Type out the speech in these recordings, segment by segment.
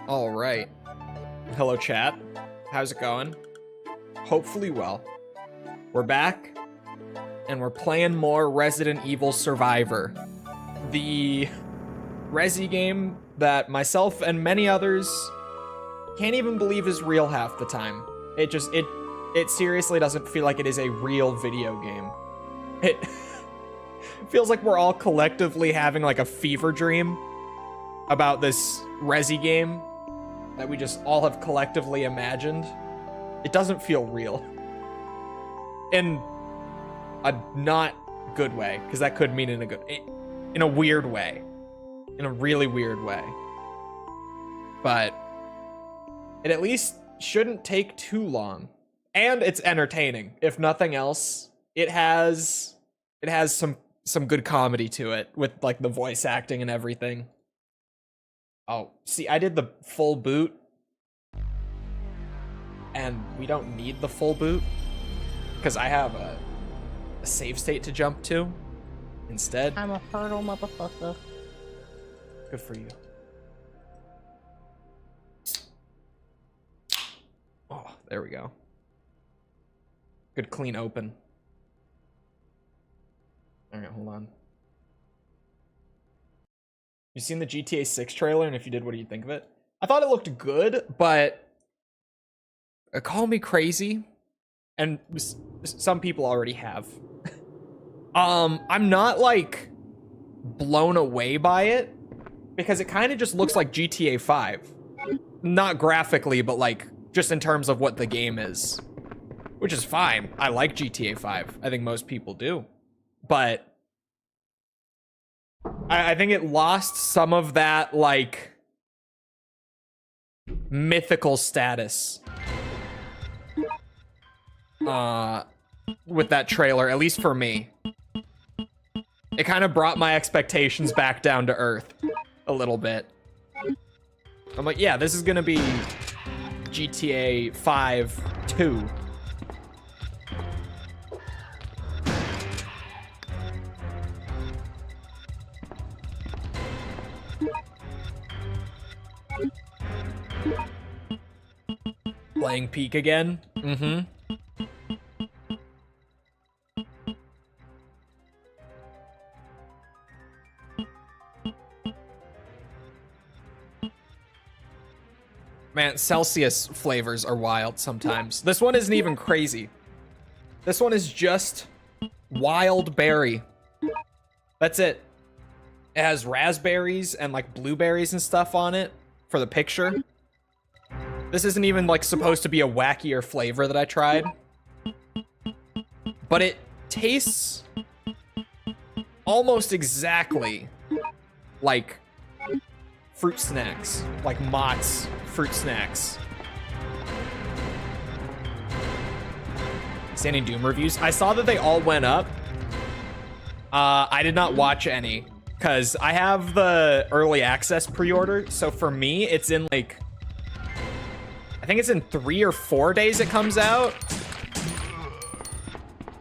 All right. Hello, chat. How's it going? Hopefully well. We're back, and we're playing more Resident Evil Survivor. The Resi game that myself and many others can't even believe is real half the time. It seriously doesn't feel like it is a real video game. It feels like we're all collectively having like a fever dream about this Resi game that we just all have collectively imagined. It doesn't feel real. In a not good way, because that could mean in a weird way. In a really weird way. But it at least shouldn't take too long. And it's entertaining. If nothing else, it has some good comedy to it with like the voice acting and everything. Oh, see, I did the full boot. And we don't need the full boot because I have a save state to jump to instead. I'm a fertile motherfucker. Good for you. Oh, there we go. Good clean open. All right, hold on. You seen the GTA 6 trailer? And if you did, what do you think of it? I thought it looked good, but call me crazy, and some people already have. I'm not like blown away by it because it kind of just looks like GTA 5. Not graphically, but like just in terms of what the game is, which is fine. I like GTA 5. I think most people do, but I think it lost some of that like mythical status with that trailer, at least for me. It kind of brought my expectations back down to earth a little bit. I'm like, yeah, this is gonna be GTA 5 2. Playing Peak again? Mm-hmm. Man, Celsius flavors are wild sometimes. This one isn't even crazy. This one is just wild berry. That's it. It has raspberries and like blueberries and stuff on it for the picture. This isn't even like supposed to be a wackier flavor that I tried. But it tastes almost exactly like fruit snacks, like Mott's fruit snacks. Standing Doom reviews. I saw that they all went up. I did not watch any because I have the early access pre-order. So for me, it's in like, I think it's in 3 or 4 days it comes out.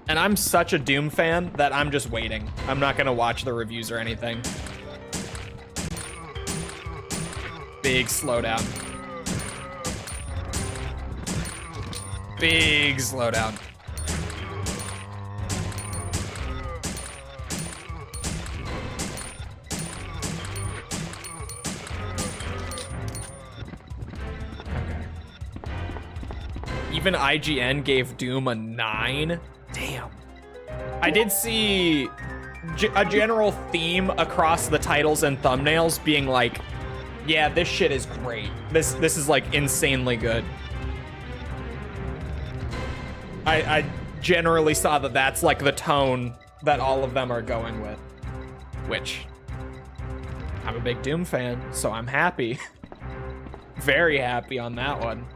And I'm such a Doom fan that I'm just waiting. I'm not gonna watch the reviews or anything. Big slowdown. Big slowdown. Even IGN gave Doom a 9. Damn. I did see a general theme across the titles and thumbnails being like, yeah, this shit is great. This is like insanely good. I generally saw that that's like the tone that all of them are going with, which I'm a big Doom fan, so I'm happy. Very happy on that one.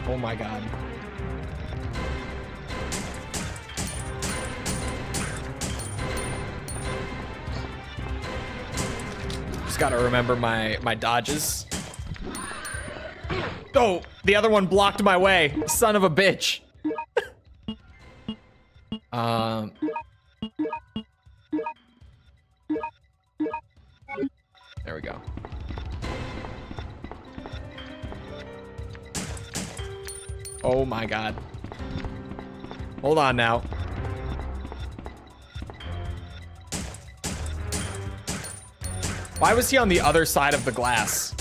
Oh my god. Just gotta remember my dodges. Oh, the other one blocked my way. Son of a bitch. There we go. Oh my god. Hold on now. Why was he on the other side of the glass?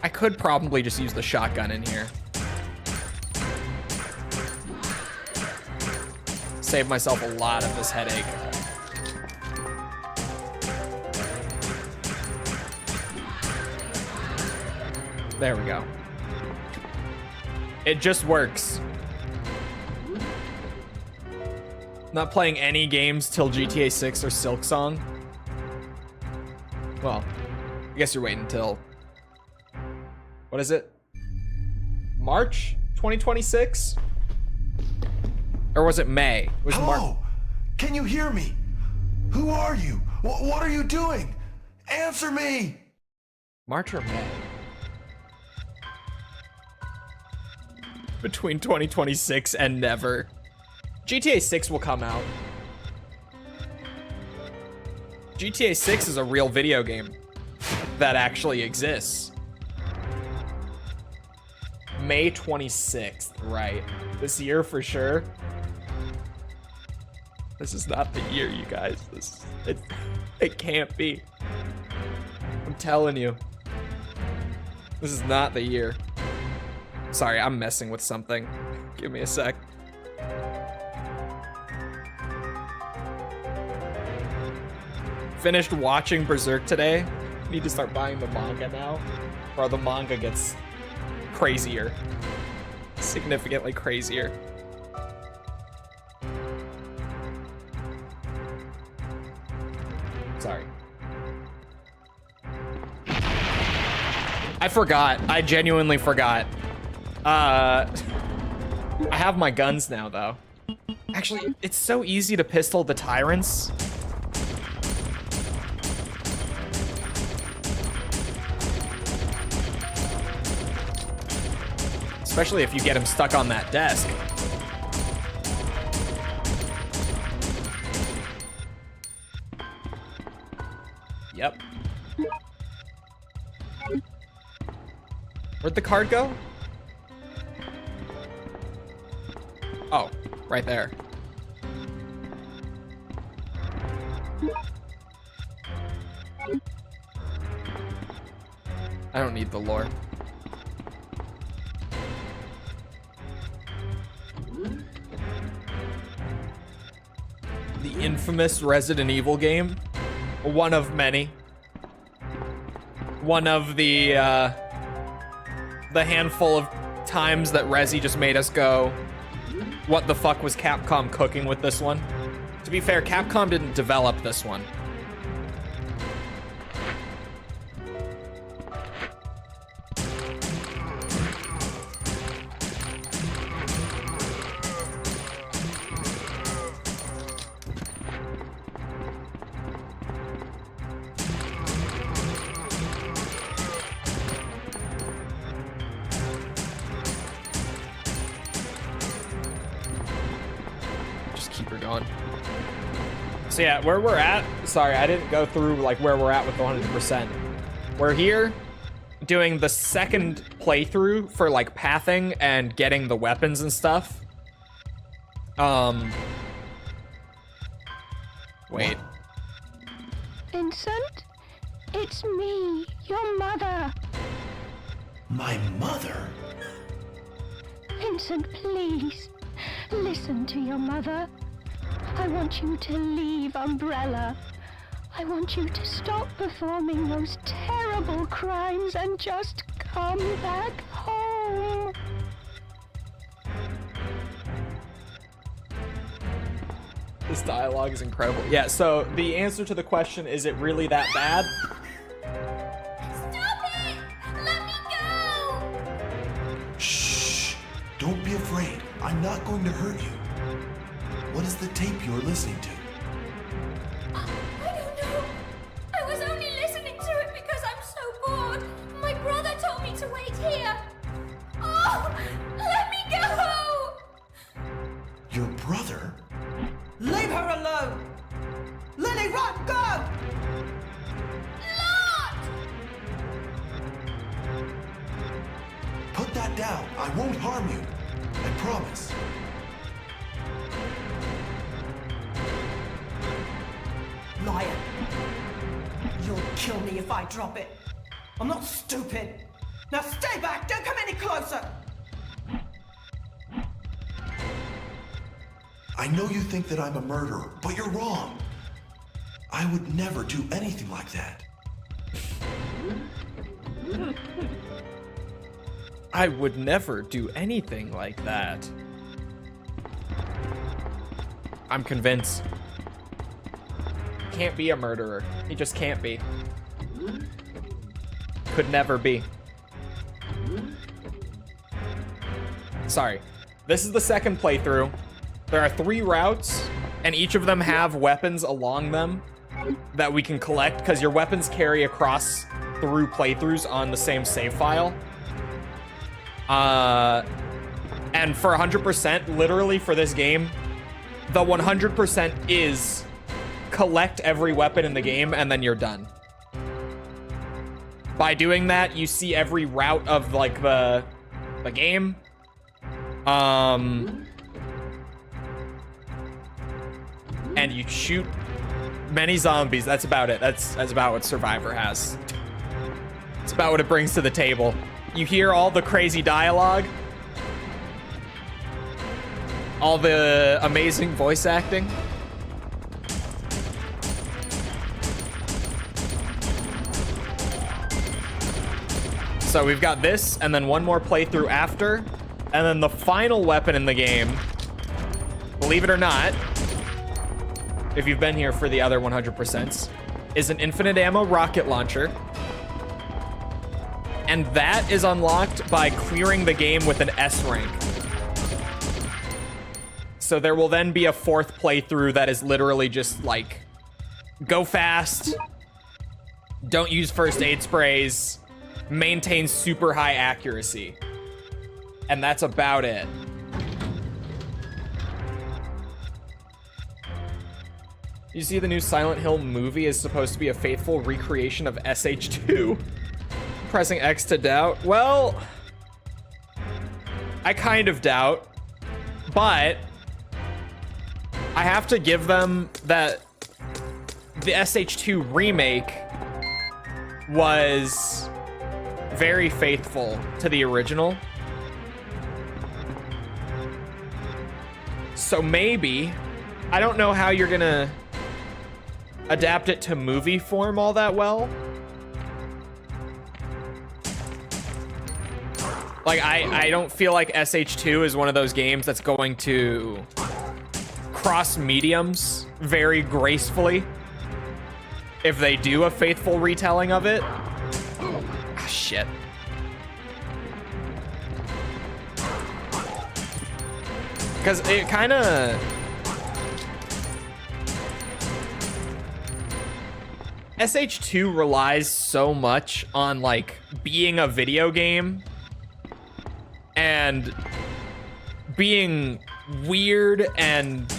I could probably just use the shotgun in here. Save myself a lot of this headache. There we go. It just works. Not playing any games till GTA 6 or Silk Song. Well, I guess you're waiting until... What is it? March 2026? Or was it May? It was Hello? Can you hear me? Who are you? What are you doing? Answer me! March or May? Between 2026 and never. GTA 6 will come out. GTA 6 is a real video game that actually exists. May 26th, right. This year for sure. This is not the year, you guys. It can't be. I'm telling you. This is not the year. Sorry, I'm messing with something. Give me a sec. Finished watching Berserk today. Need to start buying the manga now, or the manga gets crazier. Significantly crazier. Sorry. I forgot. I genuinely forgot. I have my guns now, though. Actually, it's so easy to pistol the Tyrants. Especially if you get him stuck on that desk. Yep. Where'd the card go? Oh, right there. I don't need the lore. The infamous Resident Evil game. One of many. One of the handful of times that Resi just made us go, what the fuck was Capcom cooking with this one? To be fair, Capcom didn't develop this one. So yeah, where we're at, sorry, I didn't go through like where we're at with 100%. We're here doing the second playthrough for like pathing and getting the weapons and stuff. Wait. Vincent, it's me, your mother. My mother? Vincent, please, listen to your mother. I want you to leave Umbrella. I want you to stop performing those terrible crimes and just come back home. This dialogue is incredible. Yeah, so the answer to the question, is it really that bad? Stop it! Let me go! Shh! Don't be afraid. I'm not going to hurt you. What is the tape you're listening to? I don't know. Leave her alone! Lily, run, go! Lord! Put that down. I won't harm you. I promise. Liar. You'll kill me if I drop it. I'm not stupid. Now stay back, don't come any closer. I know you think that I'm a murderer, but you're wrong. I would never do anything like that. I would never do anything like that. I'm convinced. Can't be a murderer. He just can't be. Could never be. Sorry. This is the second playthrough. There are 3 routes, and each of them have weapons along them that we can collect, because your weapons carry across through playthroughs on the same save file. And for 100%, literally for this game, the 100% is collect every weapon in the game, and then you're done. By doing that, you see every route of, like, the game. And you shoot many zombies. That's about it. That's about what Survivor has. It's about what it brings to the table. You hear all the crazy dialogue, all the amazing voice acting. So we've got this, and then one more playthrough after, and then the final weapon in the game, believe it or not, if you've been here for the other 100%, is an infinite ammo rocket launcher. And that is unlocked by clearing the game with an S rank. So there will then be a 4th playthrough that is literally just like, go fast, don't use first aid sprays, maintain super high accuracy. And that's about it. You see, the new Silent Hill movie is supposed to be a faithful recreation of SH2. Pressing X to doubt. Well, I kind of doubt, but I have to give them that the SH2 remake was very faithful to the original. So maybe, I don't know how you're gonna adapt it to movie form all that well. Like, I don't feel like SH2 is one of those games that's going to cross mediums very gracefully if they do a faithful retelling of it. Ah, shit. Because it kind of... SH2 relies so much on, like, being a video game and being weird and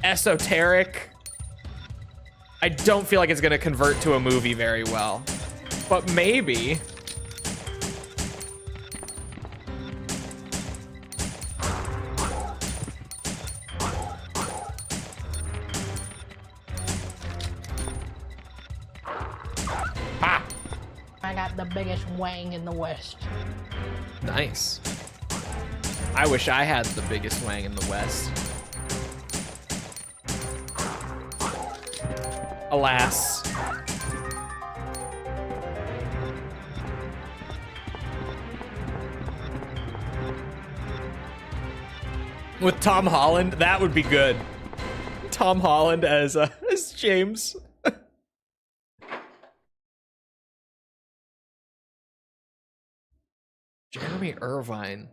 esoteric. I don't feel like it's gonna convert to a movie very well, but maybe. Ah! I got the biggest wang in the West. Nice. I wish I had the biggest wang in the West. Alas. With Tom Holland, that would be good. Tom Holland as James. Jeremy Irvine.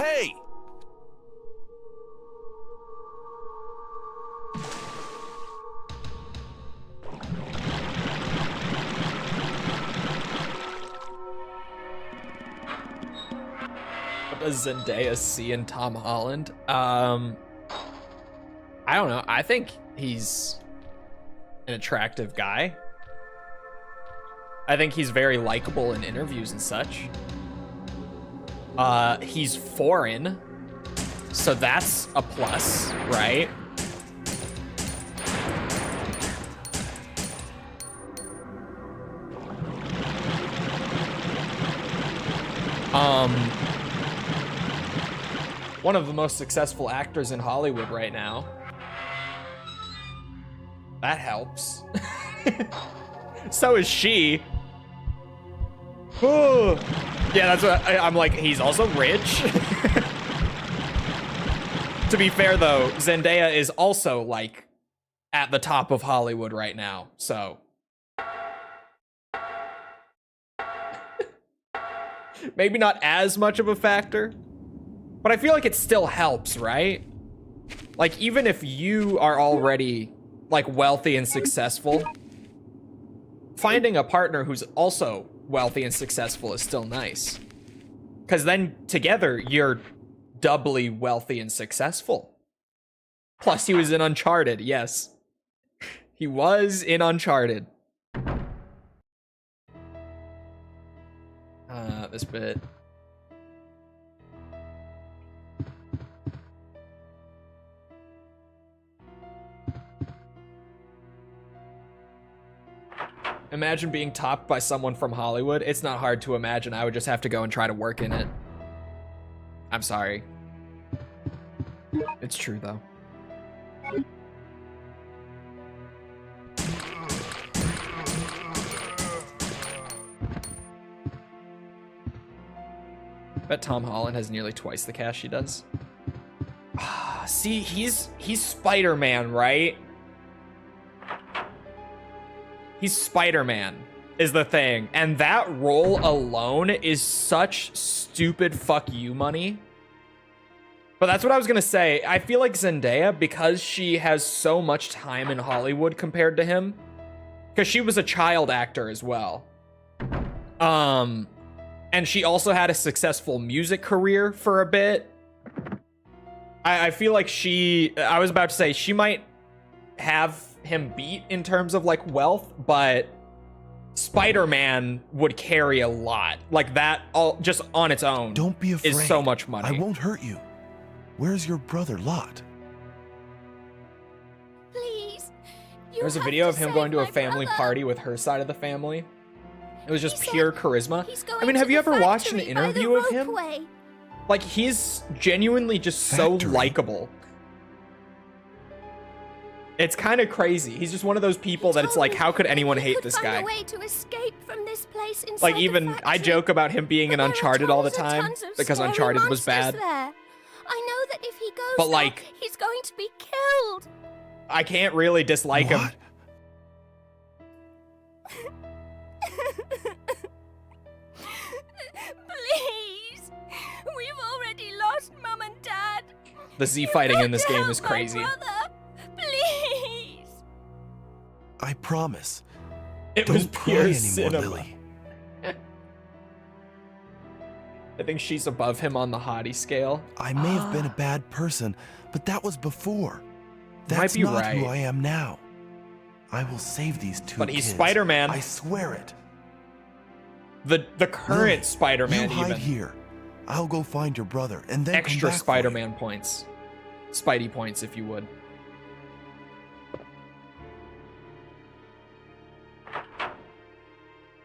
Hey! What does Zendaya see in Tom Holland? I don't know. I think he's an attractive guy. I think he's very likable in interviews and such. He's foreign, so that's a plus, right? One of the most successful actors in Hollywood right now. That helps. So is she. Ooh. Yeah, that's what I'm like. He's also rich. To be fair, though, Zendaya is also like at the top of Hollywood right now. So maybe not as much of a factor, but I feel like it still helps, right? Like, even if you are already like wealthy and successful, finding a partner who's also wealthy and successful is still nice. Because then together you're doubly wealthy and successful. Plus he was in Uncharted, yes. He was in Uncharted. This bit. Imagine being topped by someone from Hollywood. It's not hard to imagine. I would just have to go and try to work in it. I'm sorry. It's true, though. Bet Tom Holland has nearly twice the cash she does. See, he's Spider-Man, right? He's Spider-Man is the thing. And that role alone is such stupid fuck you money. But that's what I was gonna say. I feel like Zendaya, because she has so much time in Hollywood compared to him, because she was a child actor as well. And she also had a successful music career for a bit. I feel like I was about to say, she might have him beat in terms of like wealth, but Spider-Man would carry a lot. Like that all just on its own. Don't be afraid. Is so much money. I won't hurt you. Where's your brother Lot? Please. There's a video of him going to a family party with her side of the family. It was just pure charisma. I mean, have you ever watched an interview of him? Like, he's genuinely just so likable. It's kind of crazy. He's just one of those people that it's like, how could anyone hate this guy? Like, even I joke about him being in Uncharted all the time because Uncharted was bad. I know that if he goes but like, he's going to be killed. I can't really dislike him. Please. We've already lost Mum and Dad. The Z fighting in this game is crazy. Please. I promise. It Don't was cry pure anymore, cinema. Lily. I think she's above him on the hottie scale. I may have been a bad person, but that was before. That's Might be not right. who I am now. I will save these two But he's kids. Spider-Man. I swear it. The current Lily, Spider-Man you hide even. here. I'll go find your brother and then Extra come back Spider-Man points. Spidey points, if you would.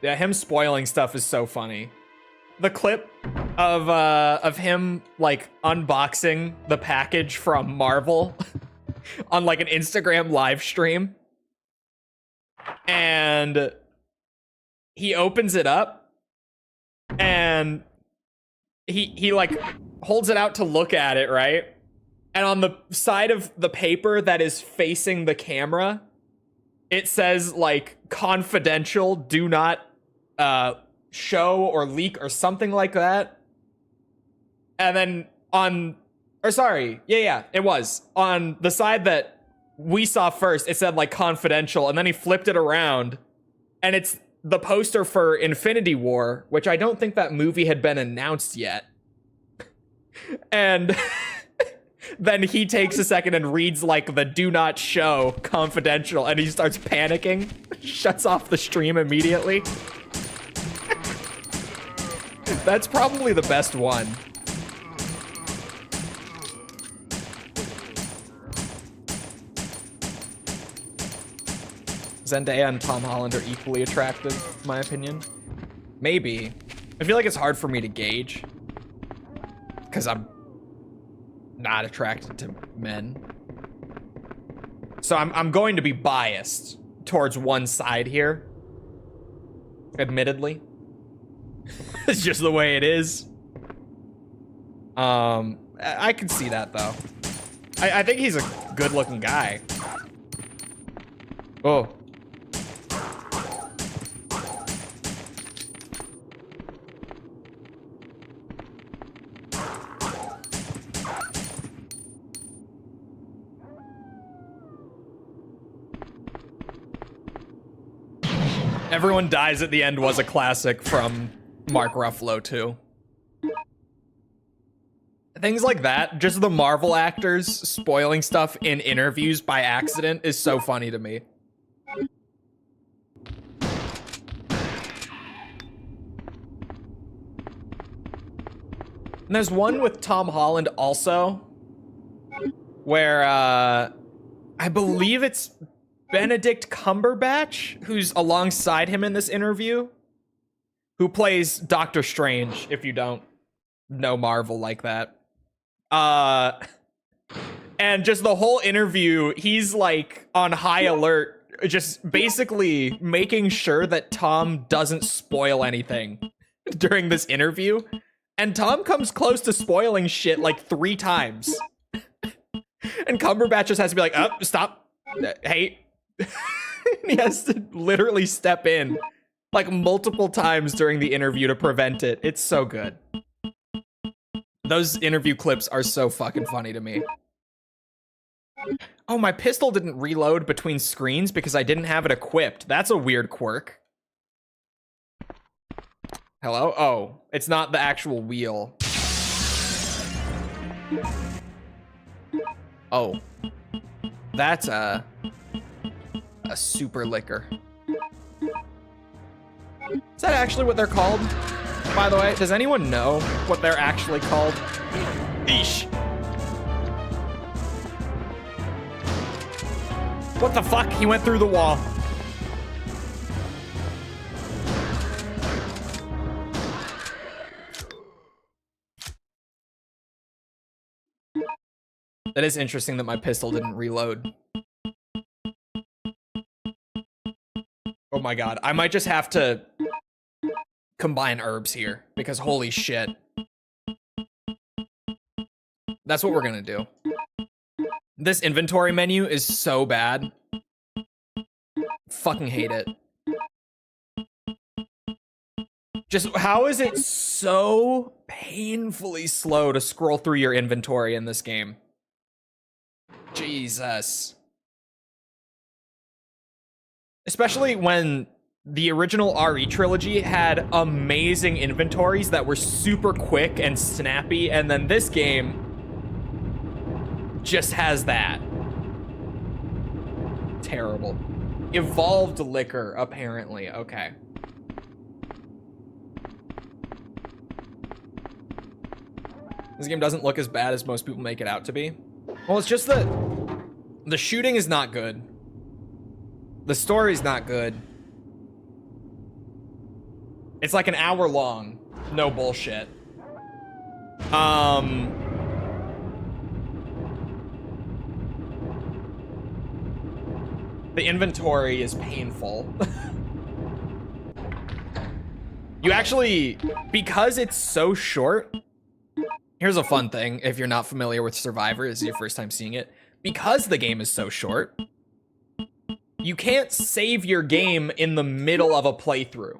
Yeah, him spoiling stuff is so funny. The clip of him like unboxing the package from Marvel on like an Instagram live stream, and he opens it up and he like holds it out to look at it, right? And on the side of the paper that is facing the camera, it says like confidential, do not show or leak or something like that. And then or sorry, yeah, it was. On the side that we saw first, it said like confidential, and then he flipped it around, and it's the poster for Infinity War, which I don't think that movie had been announced yet. And then he takes a second and reads like the do not show confidential, and he starts panicking, shuts off the stream immediately. That's probably the best one. Zendaya and Tom Holland are equally attractive, in my opinion. Maybe. I feel like it's hard for me to gauge, because I'm not attracted to men. So I'm going to be biased towards one side here. Admittedly. It's just the way it is. I can see that though. I think he's a good looking guy. Oh. Everyone Dies at the End was a classic from Mark Ruffalo too. Things like that, just the Marvel actors spoiling stuff in interviews by accident is so funny to me. And there's one with Tom Holland also, where I believe it's Benedict Cumberbatch who's alongside him in this interview, who plays Doctor Strange, if you don't know Marvel like that. And just the whole interview, he's like on high alert, just basically making sure that Tom doesn't spoil anything during this interview. And Tom comes close to spoiling shit like 3 times. And Cumberbatch just has to be like, oh, stop. Hey. He has to literally step in like multiple times during the interview to prevent it. It's so good. Those interview clips are so fucking funny to me. Oh, my pistol didn't reload between screens because I didn't have it equipped. That's a weird quirk. Hello? Oh, it's not the actual wheel. Oh. That's a super liquor. Is that actually what they're called? By the way, does anyone know what they're actually called? Eesh. What the fuck? He went through the wall. That is interesting that my pistol didn't reload. Oh my god, I might just have to combine herbs here, because holy shit. That's what we're gonna do. This inventory menu is so bad. Fucking hate it. Just, how is it so painfully slow to scroll through your inventory in this game? Jesus. Especially when the original RE trilogy had amazing inventories that were super quick and snappy, and then this game just has that. Terrible. Evolved liquor, apparently. Okay. This game doesn't look as bad as most people make it out to be. Well, it's just that the shooting is not good. The story's not good. It's like an hour long. No bullshit. The inventory is painful. You actually, because it's so short, here's a fun thing if you're not familiar with Survivor, this is your first time seeing it. Because the game is so short, you can't save your game in the middle of a playthrough.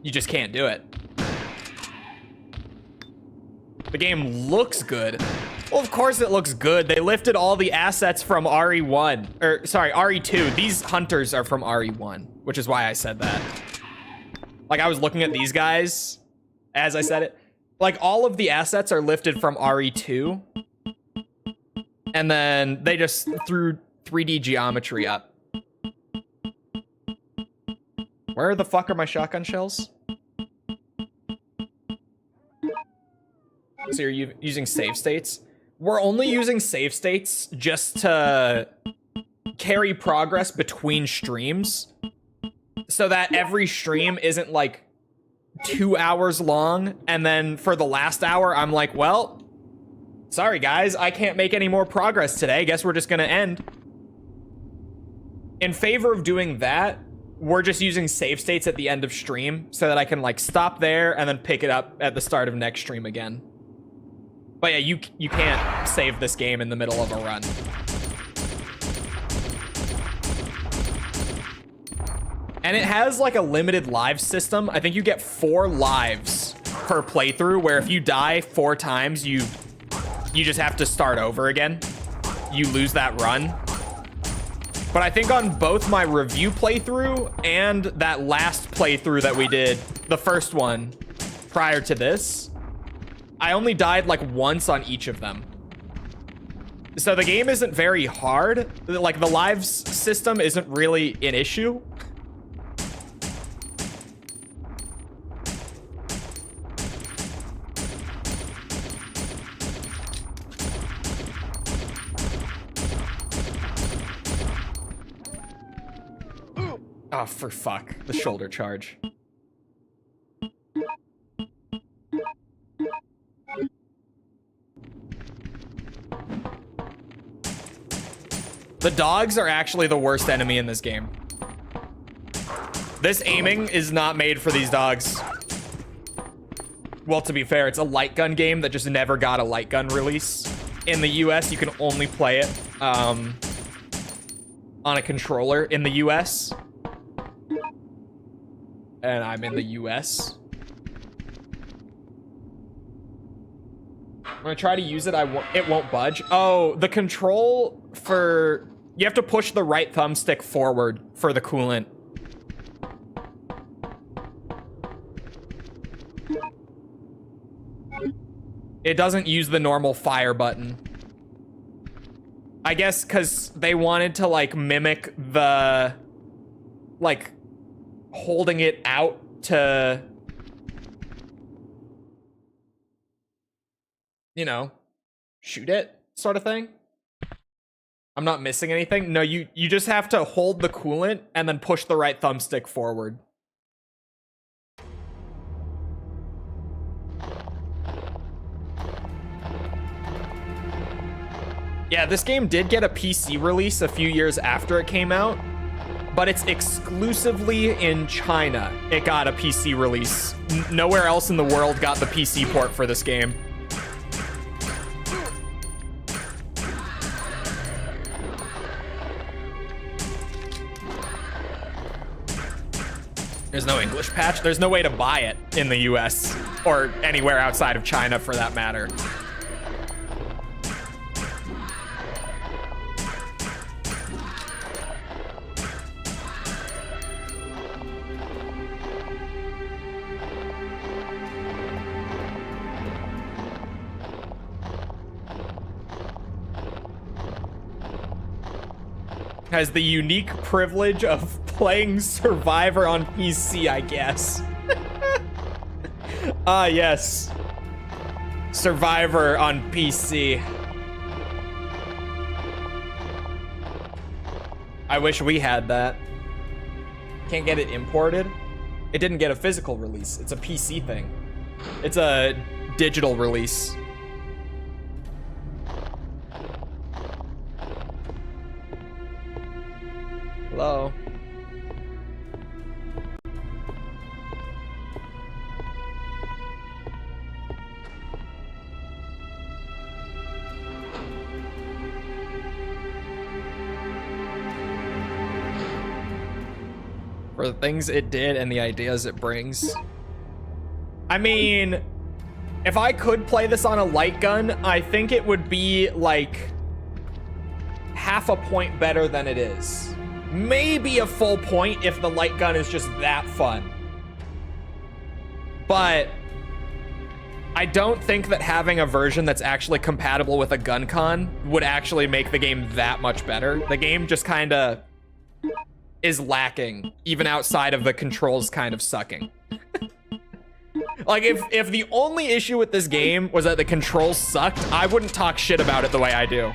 You just can't do it. The game looks good. Well, of course it looks good. They lifted all the assets from RE1. Or, sorry, RE2. These hunters are from RE1, which is why I said that. Like, I was looking at these guys as I said it. Like, all of the assets are lifted from RE2. And then they just threw 3D geometry up. Where the fuck are my shotgun shells? So you're using save states? We're only using save states just to carry progress between streams so that every stream isn't like 2 hours long. And then for the last hour, I'm like, well, sorry guys, I can't make any more progress today. Guess we're just gonna end. In favor of doing that, we're just using save states at the end of stream so that I can like stop there and then pick it up at the start of next stream again. But yeah, you can't save this game in the middle of a run. And it has like a limited live system. I think you get 4 lives per playthrough, where if you die 4 times, you just have to start over again. You lose that run. But I think on both my review playthrough and that last playthrough that we did, the first one prior to this, I only died like once on each of them. So the game isn't very hard. Like the lives system isn't really an issue. Oh, for fuck. The shoulder charge. The dogs are actually the worst enemy in this game. This aiming is not made for these dogs. Well, to be fair, it's a light gun game that just never got a light gun release. In the US, you can only play it on a controller in the US. And I'm in the US. I'm gonna try to use it. It won't budge. Oh, the control for... You have to push the right thumbstick forward for the coolant. It doesn't use the normal fire button. I guess because they wanted to, like, mimic the... Like, holding it out to... You know, shoot it sort of thing. I'm not missing anything. No, you just have to hold the coolant and then push the right thumbstick forward. Yeah, this game did get a PC release a few years after it came out, but it's exclusively in China. It got a PC release. Nowhere else in the world got the PC port for this game. There's no English patch. There's no way to buy it in the US or anywhere outside of China for that matter. Has the unique privilege of playing Survivor on PC, I guess. Ah, yes. Survivor on PC. I wish we had that. Can't get it imported. It didn't get a physical release. It's a PC thing. It's a digital release. Hello. For the things it did and the ideas it brings. I mean, If I could play this on a light gun, I think it would be like half a point better than it is. Maybe a full point if the light gun is just that fun. But I don't think that having a version that's actually compatible with a gun con would actually make the game that much better. The game just kind of is lacking, even outside of the controls kind of sucking. Like, if the only issue with this game was that the controls sucked, I wouldn't talk shit about it the way I do.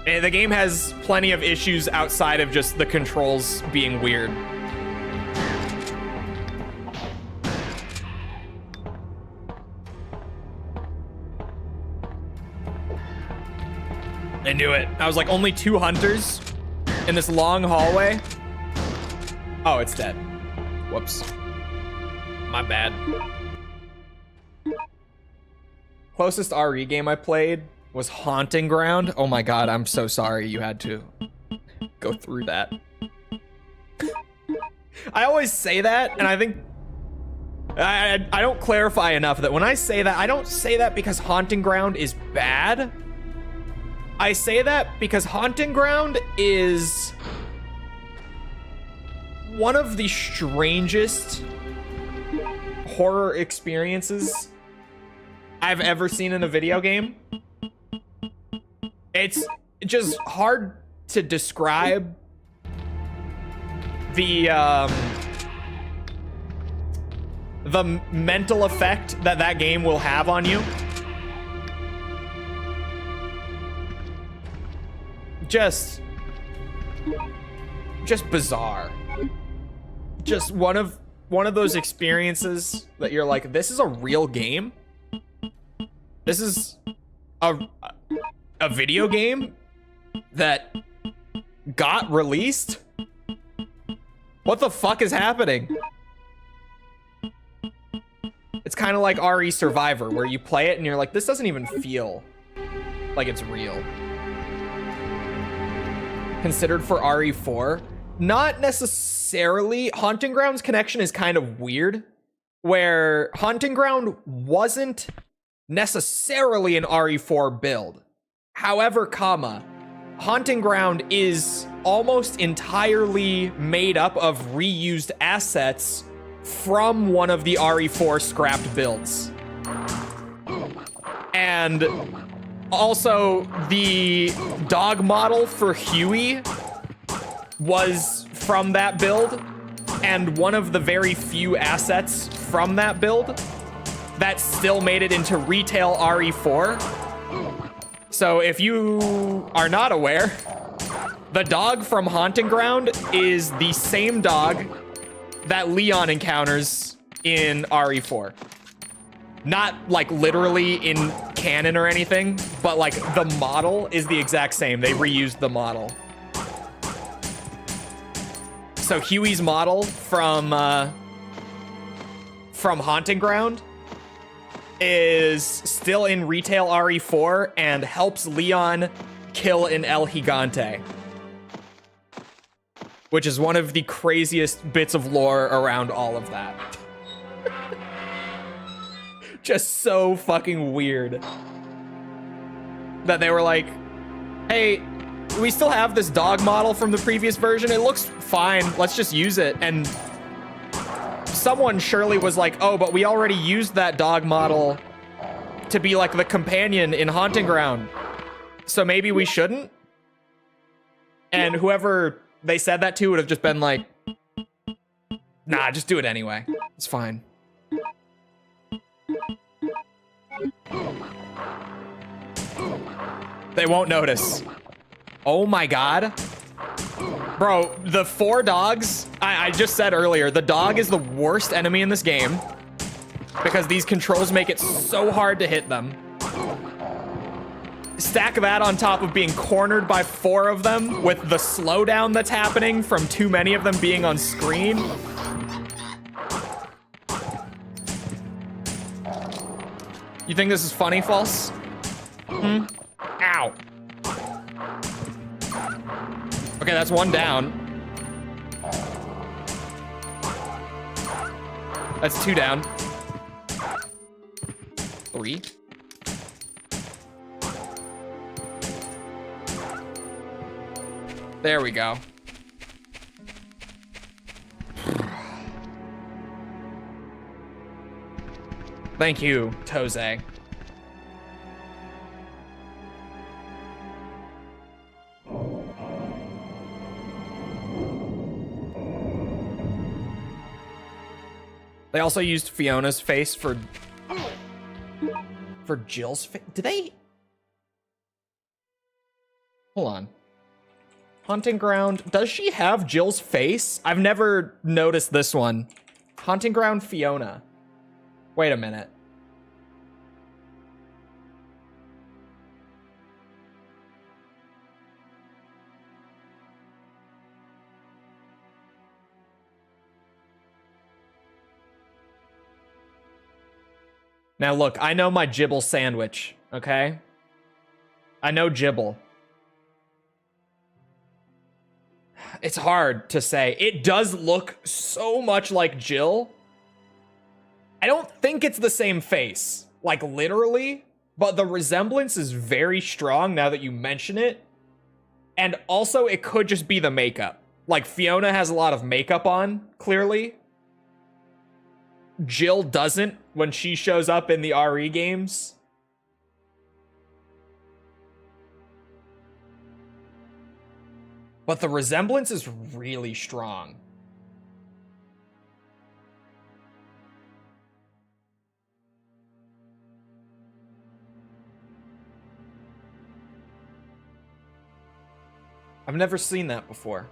And the game has plenty of issues outside of just the controls being weird. I knew it. I was like, only 2 hunters in this long hallway. Oh, it's dead. Whoops. My bad. Closest RE game I played was Haunting Ground. Oh my god, I'm so sorry you had to go through that. I always say that, and I think I don't clarify enough that when I say that, I don't say that because Haunting Ground is bad. I say that because Haunting Ground is one of the strangest horror experiences I've ever seen in a video game. It's just hard to describe the mental effect that game will have on you. Just bizarre. Just one of those experiences that you're like, this is a real game? This is a video game that got released? What the fuck is happening? It's kind of like RE Survivor, where you play it and you're like, this doesn't even feel like it's real. Considered for RE4? Not necessarily. Haunting Ground's connection is kind of weird, where Haunting Ground wasn't necessarily an RE4 build. However, Haunting Ground is almost entirely made up of reused assets from one of the RE4 scrapped builds. And also, the dog model for Huey was from that build, and one of the very few assets from that build that still made it into retail RE4. So if you are not aware, the dog from Haunting Ground is the same dog that Leon encounters in RE4. Not like literally in canon or anything, but like the model is the exact same. They reused the model. So Huey's model from Haunting Ground is still in retail RE4 and helps Leon kill an El Gigante, which is one of the craziest bits of lore around all of that. Just so fucking weird that they were like, hey, we still have this dog model from the previous version. It looks fine. Let's just use it. And someone surely was like, oh, but we already used that dog model to be like the companion in Haunting Ground, so maybe we shouldn't? And whoever they said that to would have just been like, nah, just do it anyway. It's fine. They won't notice. Oh my god. Bro, the 4 dogs, I just said earlier, the dog is the worst enemy in this game because these controls make it so hard to hit them. Stack that on top of being cornered by 4 of them with the slowdown that's happening from too many of them being on screen. You think this is funny, False? Ow. Okay, that's 1 down. That's 2 down. 3. There we go. Thank you, Tose. They also used Fiona's face for Jill's face. Did they? Hold on. Hunting Ground. Does she have Jill's face? I've never noticed this one. Hunting Ground Fiona. Wait a minute. Now look, I know my Jibble sandwich, okay? I know Jibble. It's hard to say. It does look so much like Jill. I don't think it's the same face, like literally, but the resemblance is very strong now that you mention it. And also it could just be the makeup. Like Fiona has a lot of makeup on, clearly. Jill doesn't when she shows up in the RE games. But the resemblance is really strong. I've never seen that before.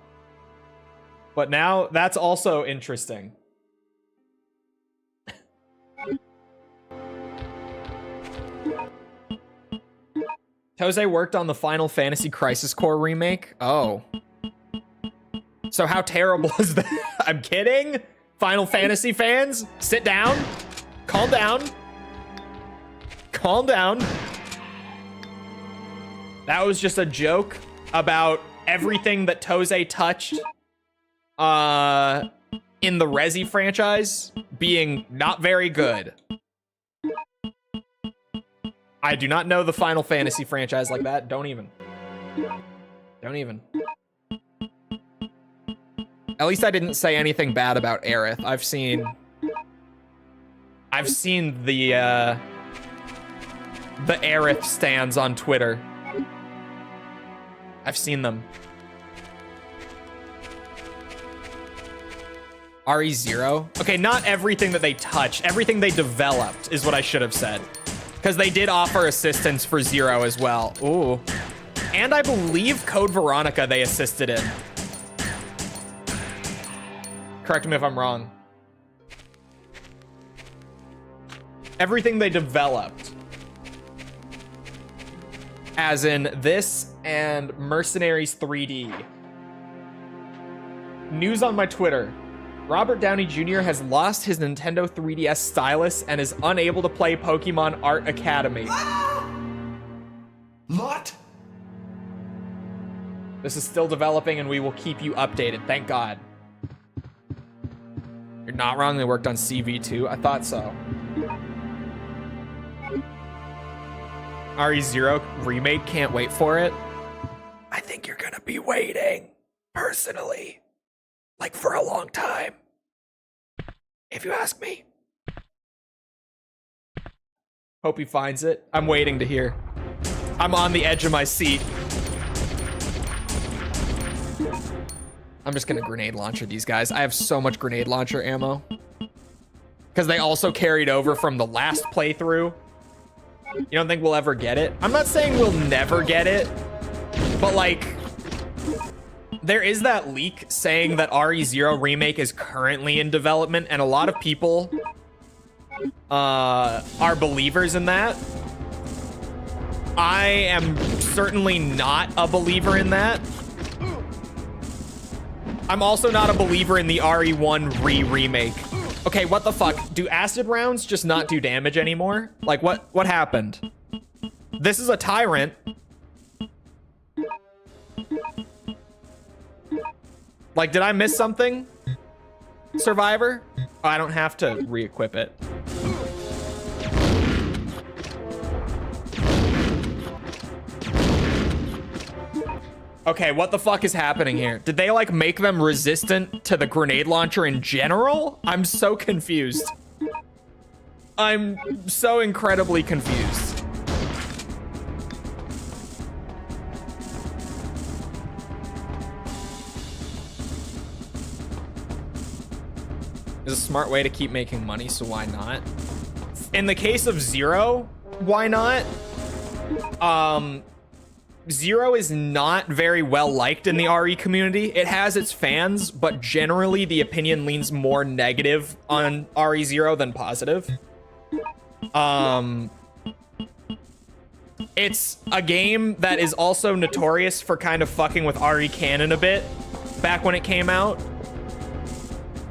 But now that's also interesting. Tose worked on the Final Fantasy Crisis Core remake. Oh. So how terrible is that? I'm kidding. Final Fantasy fans, sit down. Calm down. Calm down. That was just a joke about everything that Tose touched in the Resi franchise being not very good. I do not know the Final Fantasy franchise like that. Don't even. Don't even. At least I didn't say anything bad about Aerith. I've seen the Aerith stands on Twitter. I've seen them. RE0? Okay, not everything that they touched. Everything they developed is what I should have said. Because they did offer assistance for Zero as well. Ooh. And I believe Code Veronica they assisted in. Correct me if I'm wrong. Everything they developed. As in this and Mercenaries 3D. News on my Twitter. Robert Downey Jr. has lost his Nintendo 3DS stylus and is unable to play Pokemon Art Academy. What? This is still developing and we will keep you updated. Thank God. You're not wrong, they worked on CV2. I thought so. RE0 remake, can't wait for it. I think you're gonna be waiting, personally. Like for a long time. If you ask me. Hope he finds it. I'm waiting to hear. I'm on the edge of my seat. I'm just gonna grenade launcher these guys. I have so much grenade launcher ammo. Because they also carried over from the last playthrough. You don't think we'll ever get it? I'm not saying we'll never get it. But like... there is that leak saying that RE0 remake is currently in development, and a lot of people are believers in that. I am certainly not a believer in that. I'm also not a believer in the RE1 remake. Okay, what the fuck? Do acid rounds just not do damage anymore? Like, what happened? This is a Tyrant. Like, did I miss something? survivor. Oh, I don't have to re-equip it. Okay, what the fuck is happening here? Did they like make them resistant to the grenade launcher in general? I'm so confused. I'm so incredibly confused. It's a smart way to keep making money, so why not? In the case of Zero, why not? Zero is not very well liked in the RE community. It has its fans, but generally the opinion leans more negative on RE0 than positive. It's a game that is also notorious for kind of fucking with RE canon a bit back when it came out.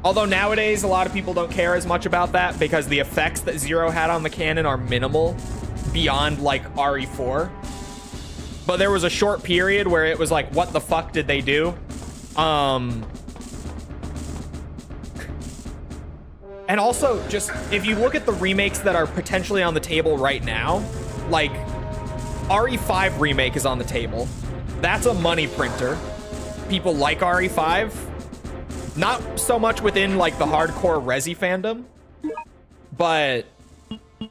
Although nowadays a lot of people don't care as much about that because the effects that Zero had on the canon are minimal beyond like RE4. But there was a short period where it was like, what the fuck did they do? And also, just if you look at the remakes that are potentially on the table right now, like RE5 remake is on the table. That's a money printer. People like RE5. Not so much within like the hardcore Resi fandom, but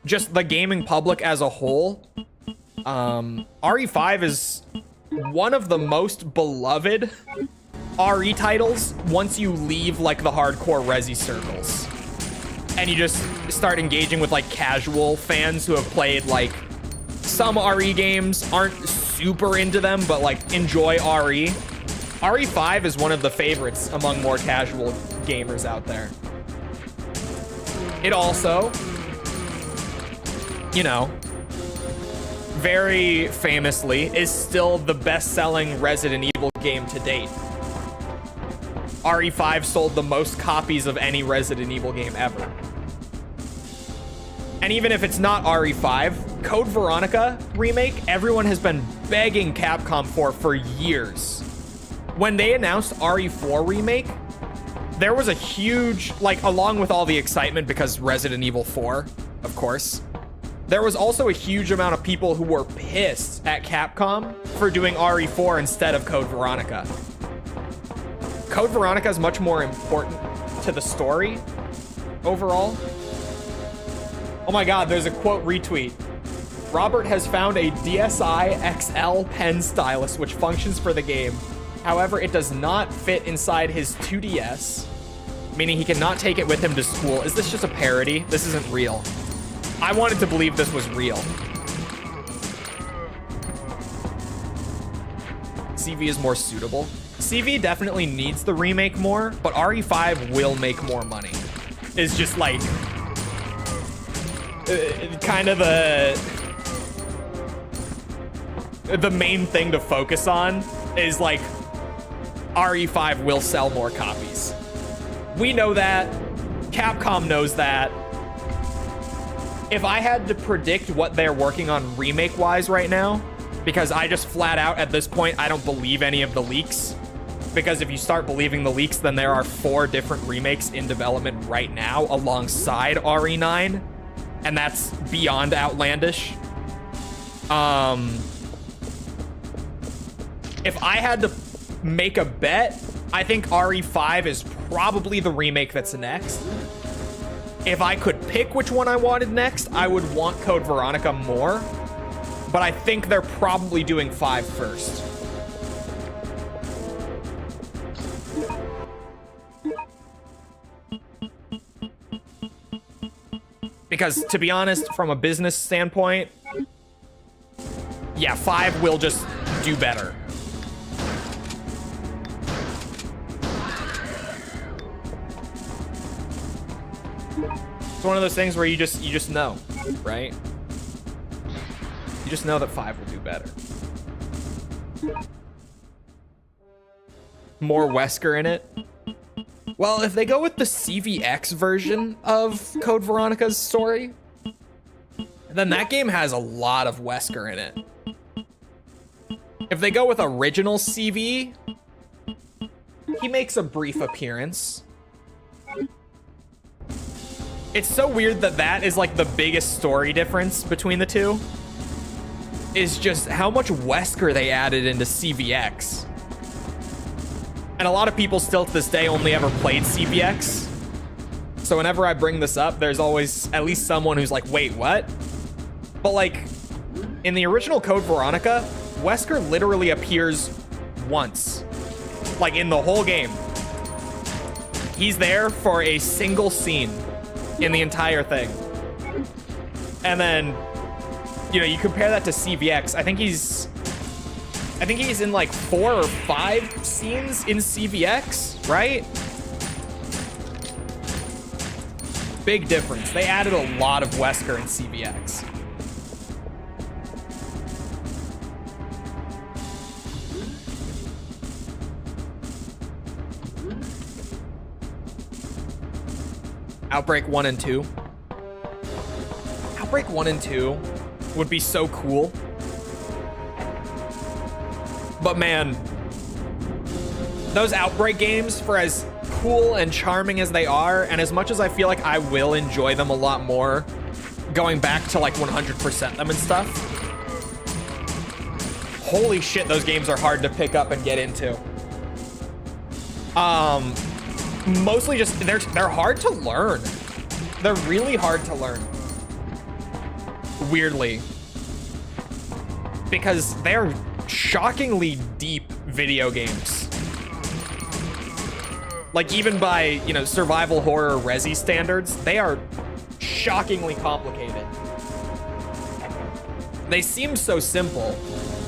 just the gaming public as a whole. RE5 is one of the most beloved RE titles once you leave like the hardcore Resi circles and you just start engaging with like casual fans who have played like some RE games, aren't super into them, but like enjoy RE. RE5 is one of the favorites among more casual gamers out there. It also, you know, very famously is still the best-selling Resident Evil game to date. RE5 sold the most copies of any Resident Evil game ever. And even if it's not RE5, Code Veronica remake, everyone has been begging Capcom for years. When they announced RE4 remake, there was a huge, like, along with all the excitement because Resident Evil 4, of course, there was also a huge amount of people who were pissed at Capcom for doing RE4 instead of Code Veronica. Code Veronica is much more important to the story overall. Oh my god, there's a quote retweet. Robert has found a DSi XL pen stylus which functions for the game. However, it does not fit inside his 2DS, meaning he cannot take it with him to school. Is this just a parody? This isn't real. I wanted to believe this was real. CV is more suitable. CV definitely needs the remake more, but RE5 will make more money. It's just like kind of the main thing to focus on is like RE5 will sell more copies. We know that. Capcom knows that. If I had to predict what they're working on remake-wise right now, because I just flat out at this point, I don't believe any of the leaks. Because if you start believing the leaks, then there are 4 different remakes in development right now alongside RE9. And that's beyond outlandish. If I had to make a bet, I think RE5 is probably the remake that's next. If I could pick which one I wanted next, I would want Code Veronica more. But I think they're probably doing 5 first. Because, to be honest, from a business standpoint, yeah, 5 will just do better. It's one of those things where you just know, right? You just know that 5 will do better. More Wesker in it. Well, if they go with the CVX version of Code Veronica's story, then that game has a lot of Wesker in it. If they go with original CV, he makes a brief appearance. It's so weird that that is like the biggest story difference between the two. Is just how much Wesker they added into CVX. And a lot of people still to this day only ever played CVX. So whenever I bring this up, there's always at least someone who's like, wait, what? But like, in the original Code Veronica, Wesker literally appears once. Like in the whole game. He's there for a single scene in the entire thing. And then, you know, you compare that to CVX, I think he's in like 4 or 5 scenes in CVX, right? Big difference. They added a lot of Wesker in CVX. Outbreak 1 and 2. Outbreak 1 and 2 would be so cool. But man, those Outbreak games, for as cool and charming as they are, and as much as I feel like I will enjoy them a lot more going back to like 100% them and stuff, holy shit, those games are hard to pick up and get into. Mostly just they're hard to learn. They're really hard to learn. Weirdly. Because they're shockingly deep video games. Like even by, you know, survival horror Resi standards, they are shockingly complicated. They seem so simple,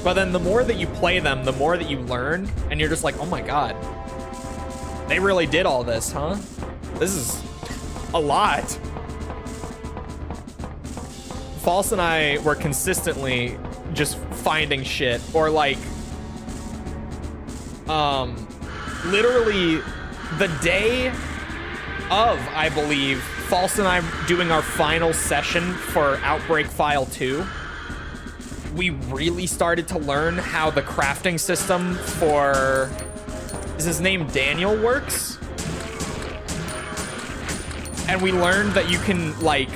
but then the more that you play them, the more that you learn, and you're just like, oh my god. They really did all this, huh? This is a lot. False and I were consistently just finding shit, or like, literally the day of, I believe, False and I doing our final session for Outbreak File 2, we really started to learn how the crafting system for, is his name Daniel, works? And we learned that you can, like,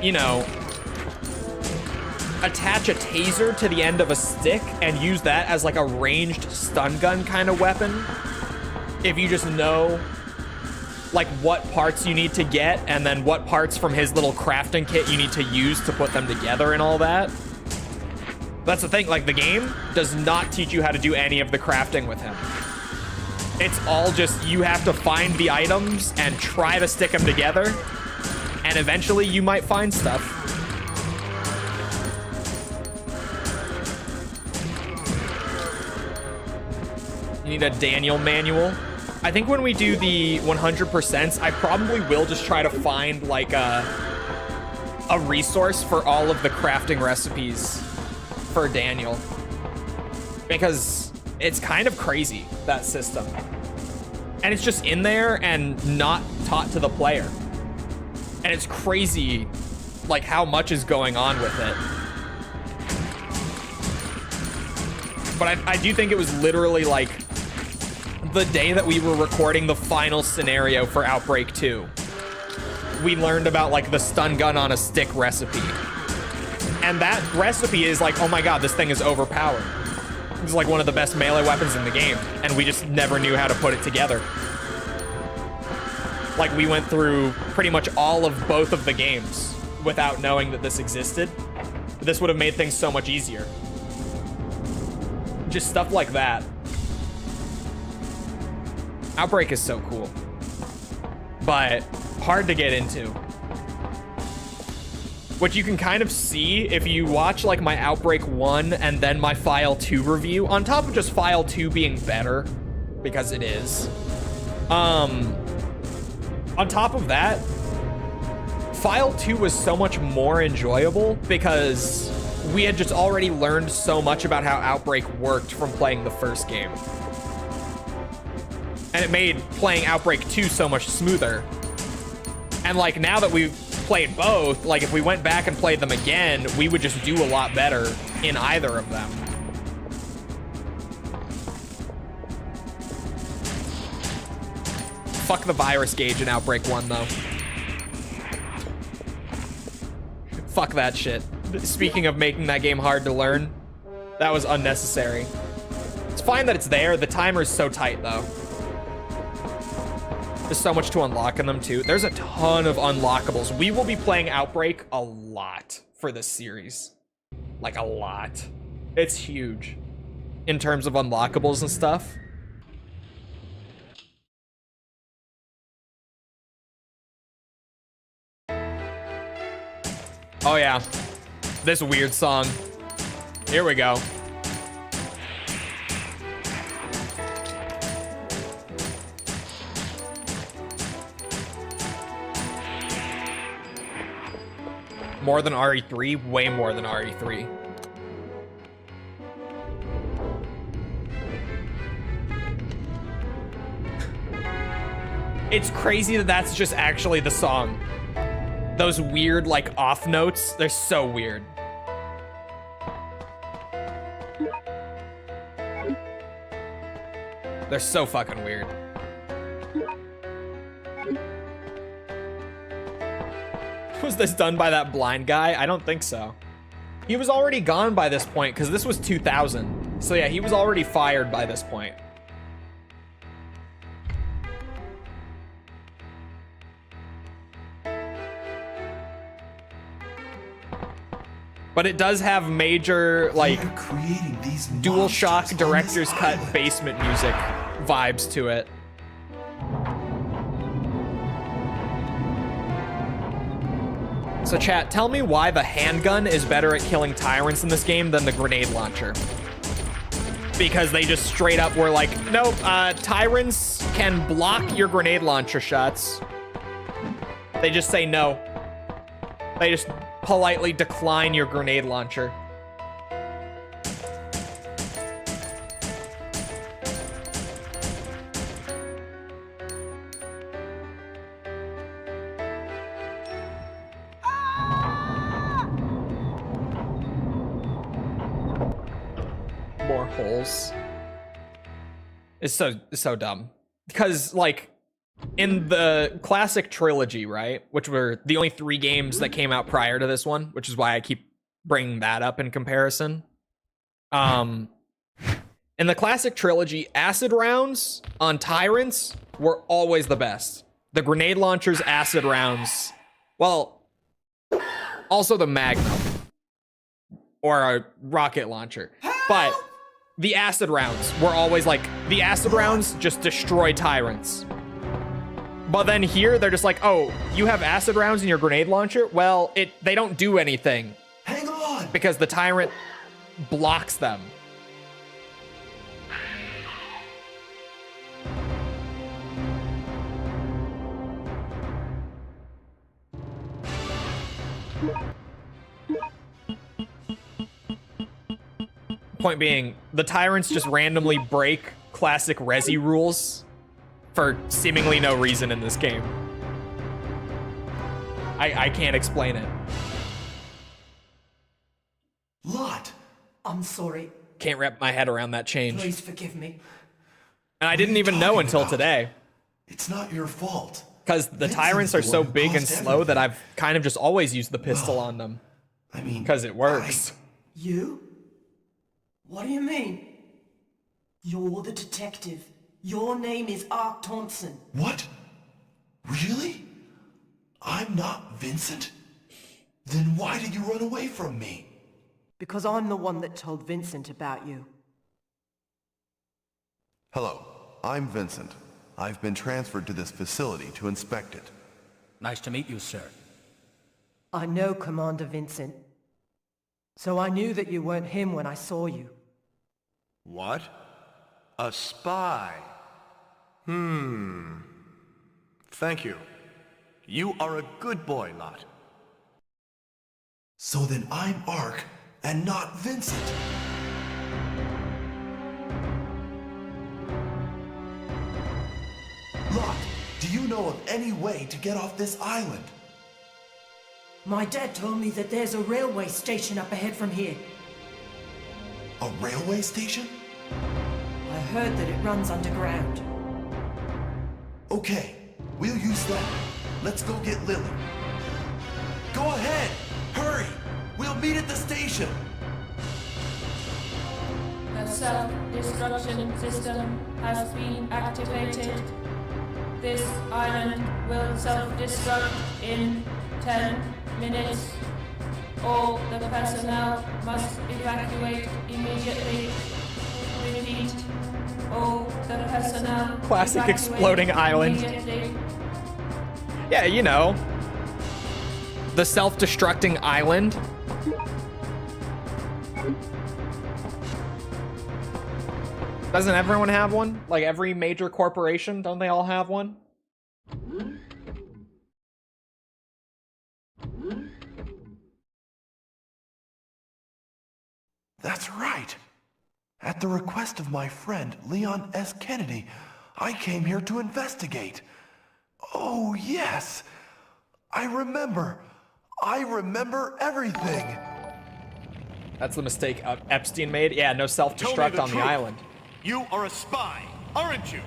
you know, attach a taser to the end of a stick and use that as like a ranged stun gun kind of weapon. If you just know like what parts you need to get and then what parts from his little crafting kit you need to use to put them together and all that. That's the thing, like the game does not teach you how to do any of the crafting with him. It's all just, you have to find the items and try to stick them together, and eventually you might find stuff. You need a Daniel manual. I think when we do the 100%, I probably will just try to find like a resource for all of the crafting recipes for Daniel. Because it's kind of crazy, that system. And it's just in there and not taught to the player. And it's crazy, like, how much is going on with it. But I do think it was literally, like, the day that we were recording the final scenario for Outbreak 2. We learned about, like, the stun gun on a stick recipe. And that recipe is like, oh my god, this thing is overpowered. It's like one of the best melee weapons in the game, and we just never knew how to put it together. Like, we went through pretty much all of both of the games without knowing that this existed. This would have made things so much easier. Just stuff like that. Outbreak is so cool, but hard to get into. Which you can kind of see if you watch like my Outbreak 1 and then my File 2 review, on top of just File 2 being better, because it is. On top of that, File 2 was so much more enjoyable because we had just already learned so much about how Outbreak worked from playing the first game. And it made playing Outbreak 2 so much smoother. And like now that we've played both, like if we went back and played them again, we would just do a lot better in either of them. Fuck the virus gauge in Outbreak 1 though. Fuck that shit. Speaking of making that game hard to learn, that was unnecessary. It's fine that it's there. The timer is so tight, though. There's so much to unlock in them, too. There's a ton of unlockables. We will be playing Outbreak a lot for this series. Like, a lot. It's huge in terms of unlockables and stuff. Oh, yeah. This weird song. Here we go. More than RE3? Way more than RE3. It's crazy that that's just actually the song. Those weird, like, off notes, they're so weird. They're so fucking weird. Was this done by that blind guy? I don't think so. He was already gone by this point, because this was 2000. So yeah, he was already fired by this point. But it does have major, like, DualShock Director's Cut basement music vibes to it. So chat, tell me why the handgun is better at killing tyrants in this game than the grenade launcher. Because they just straight up were like, nope, tyrants can block your grenade launcher shots. They just say no. They just politely decline your grenade launcher. More holes. It's so dumb. Because, like, in the classic trilogy, right, which were the only 3 games that came out prior to this one, which is why I keep bringing that up in comparison. In the classic trilogy, acid rounds on tyrants were always the best. The grenade launchers, acid rounds, well, also the Magnum or a rocket launcher, but the acid rounds were always like, the acid rounds just destroy tyrants. But then here, they're just like, oh, you have acid rounds in your grenade launcher? Well, they don't do anything. Hang on! Because the tyrant blocks them. Point being, the tyrants just randomly break classic Resi rules for seemingly no reason in this game. I can't explain it. Lot! I'm sorry. Can't wrap my head around that change. Please forgive me. And I didn't even know until today. It's not your fault. Because the tyrants are so big and slow that I've kind of just always used the pistol on them. I mean... Because it works. You? What do you mean? You're the detective. Your name is Ark Thompson. What? Really? I'm not Vincent? Then why did you run away from me? Because I'm the one that told Vincent about you. Hello, I'm Vincent. I've been transferred to this facility to inspect it. Nice to meet you, sir. I know Commander Vincent. So I knew that you weren't him when I saw you. What? A spy? Thank you. You are a good boy, Lot. So then I'm Ark and not Vincent. Lot, do you know of any way to get off this island? My dad told me that there's a railway station up ahead from here. A railway station? I heard that it runs underground. Okay, we'll use that. Let's go get Lily. Go ahead! Hurry! meet at the station. The self-destruction system has been activated. This island will self-destruct in 10 minutes. All the personnel must evacuate immediately. Repeat. All the personnel. Classic evacuate exploding island. immediately. Yeah, you know. The self-destructing island. Doesn't everyone have one? Like every major corporation, don't they all have one? That's right. At the request of my friend Leon S. Kennedy, I came here to investigate. Oh, yes. I remember everything. That's the mistake Epstein made. Yeah, no Tell self-destruct me the on the truth. island. You are a spy, aren't you?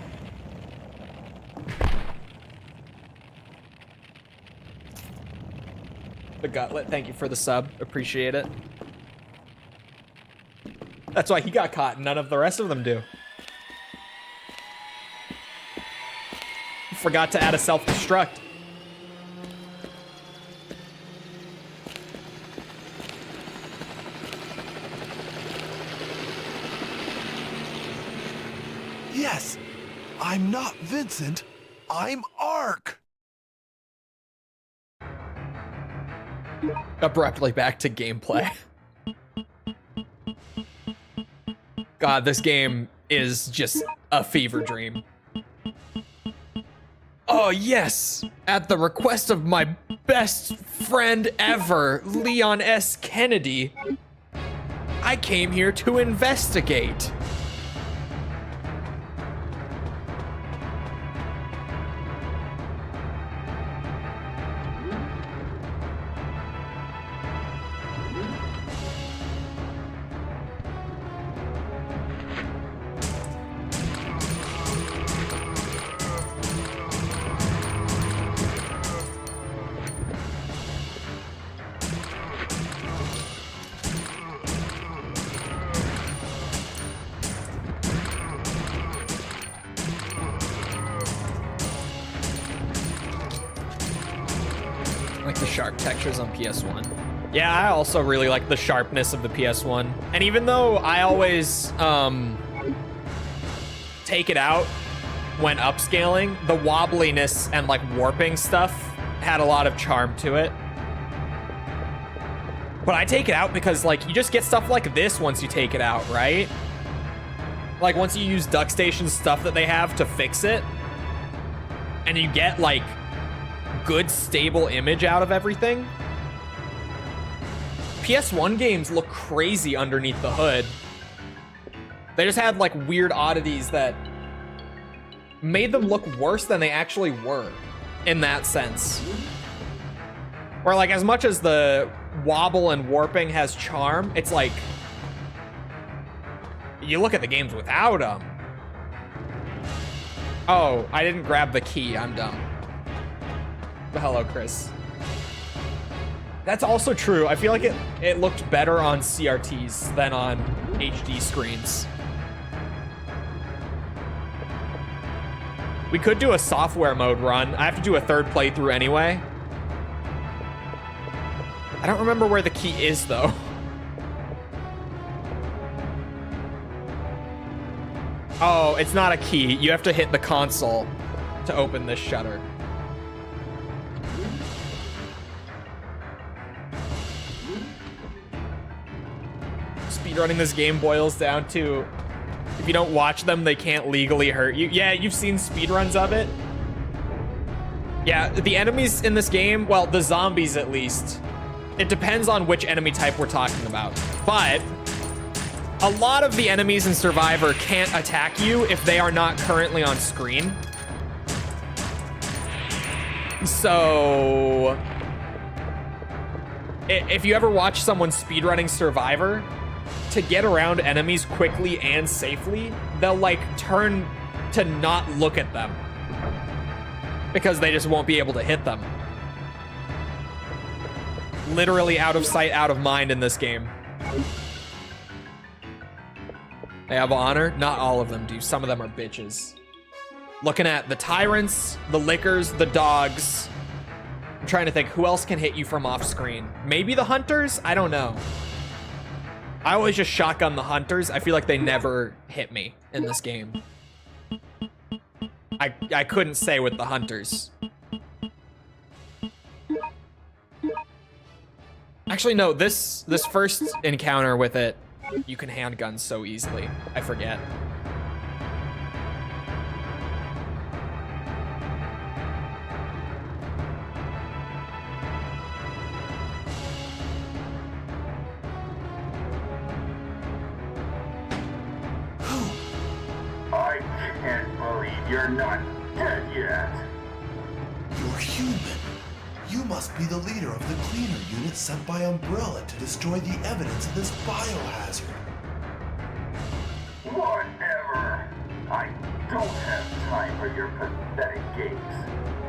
The Gutlet, thank you for the sub. Appreciate it. That's why he got caught. None of the rest of them do. Forgot to add a self-destruct. Yes, I'm not Vincent. I'm Ark. Abruptly back to gameplay. God, this game is just a fever dream. Oh yes! At the request of my best friend ever, Leon S. Kennedy, I came here to investigate. Like the sharp textures on PS1. Yeah, I also really like the sharpness of the PS1. And even though I always take it out when upscaling, the wobbliness and like warping stuff had a lot of charm to it. But I take it out because like you just get stuff like this once you take it out, right? Like once you use DuckStation's stuff that they have to fix it, and you get like good stable image out of everything. PS1 games look crazy underneath the hood. They just had like weird oddities that made them look worse than they actually were in that sense. Where like as much as the wobble and warping has charm, it's like you look at the games without them. Oh, I didn't grab the key. I'm dumb. Hello, Chris. That's also true. I feel like it looked better on CRTs than on HD screens. We could do a software mode run. I have to do a third playthrough anyway. I don't remember where the key is, though. Oh, it's not a key. You have to hit the console to open this shutter. Speedrunning this game boils down to if you don't watch them, they can't legally hurt you. Yeah, you've seen speedruns of it. Yeah, the enemies in this game, well, the zombies at least, it depends on which enemy type we're talking about. But a lot of the enemies in Survivor can't attack you if they are not currently on screen. So if you ever watch someone speedrunning Survivor, to get around enemies quickly and safely, they'll like turn to not look at them because they just won't be able to hit them. Literally out of sight, out of mind in this game. They have honor. Not all of them do. Some of them are bitches. Looking at the tyrants, the lickers, the dogs. I'm trying to think who else can hit you from off screen. Maybe the hunters? I don't know. I always just shotgun the hunters. I feel like they never hit me in this game. I couldn't say with the hunters. Actually, no, this first encounter with it, you can handgun so easily. I forget. I can't believe you're not dead yet. You're human. You must be the leader of the cleaner unit sent by Umbrella to destroy the evidence of this biohazard. Whatever. I don't have time for your pathetic games.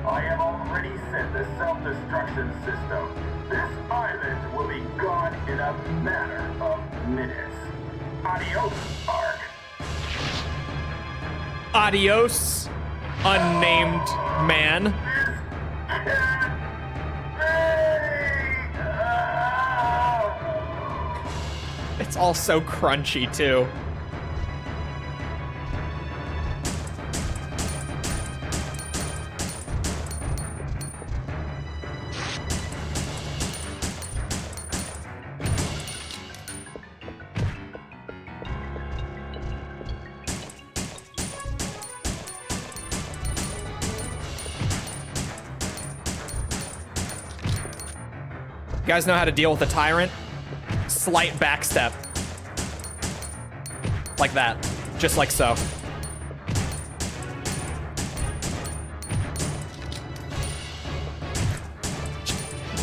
I have already sent the self-destruction system. This island will be gone in a matter of minutes. Adios, Ark. Adios, unnamed man. It's all so crunchy, too. You guys know how to deal with a tyrant? Slight backstep. Like that. Just like so.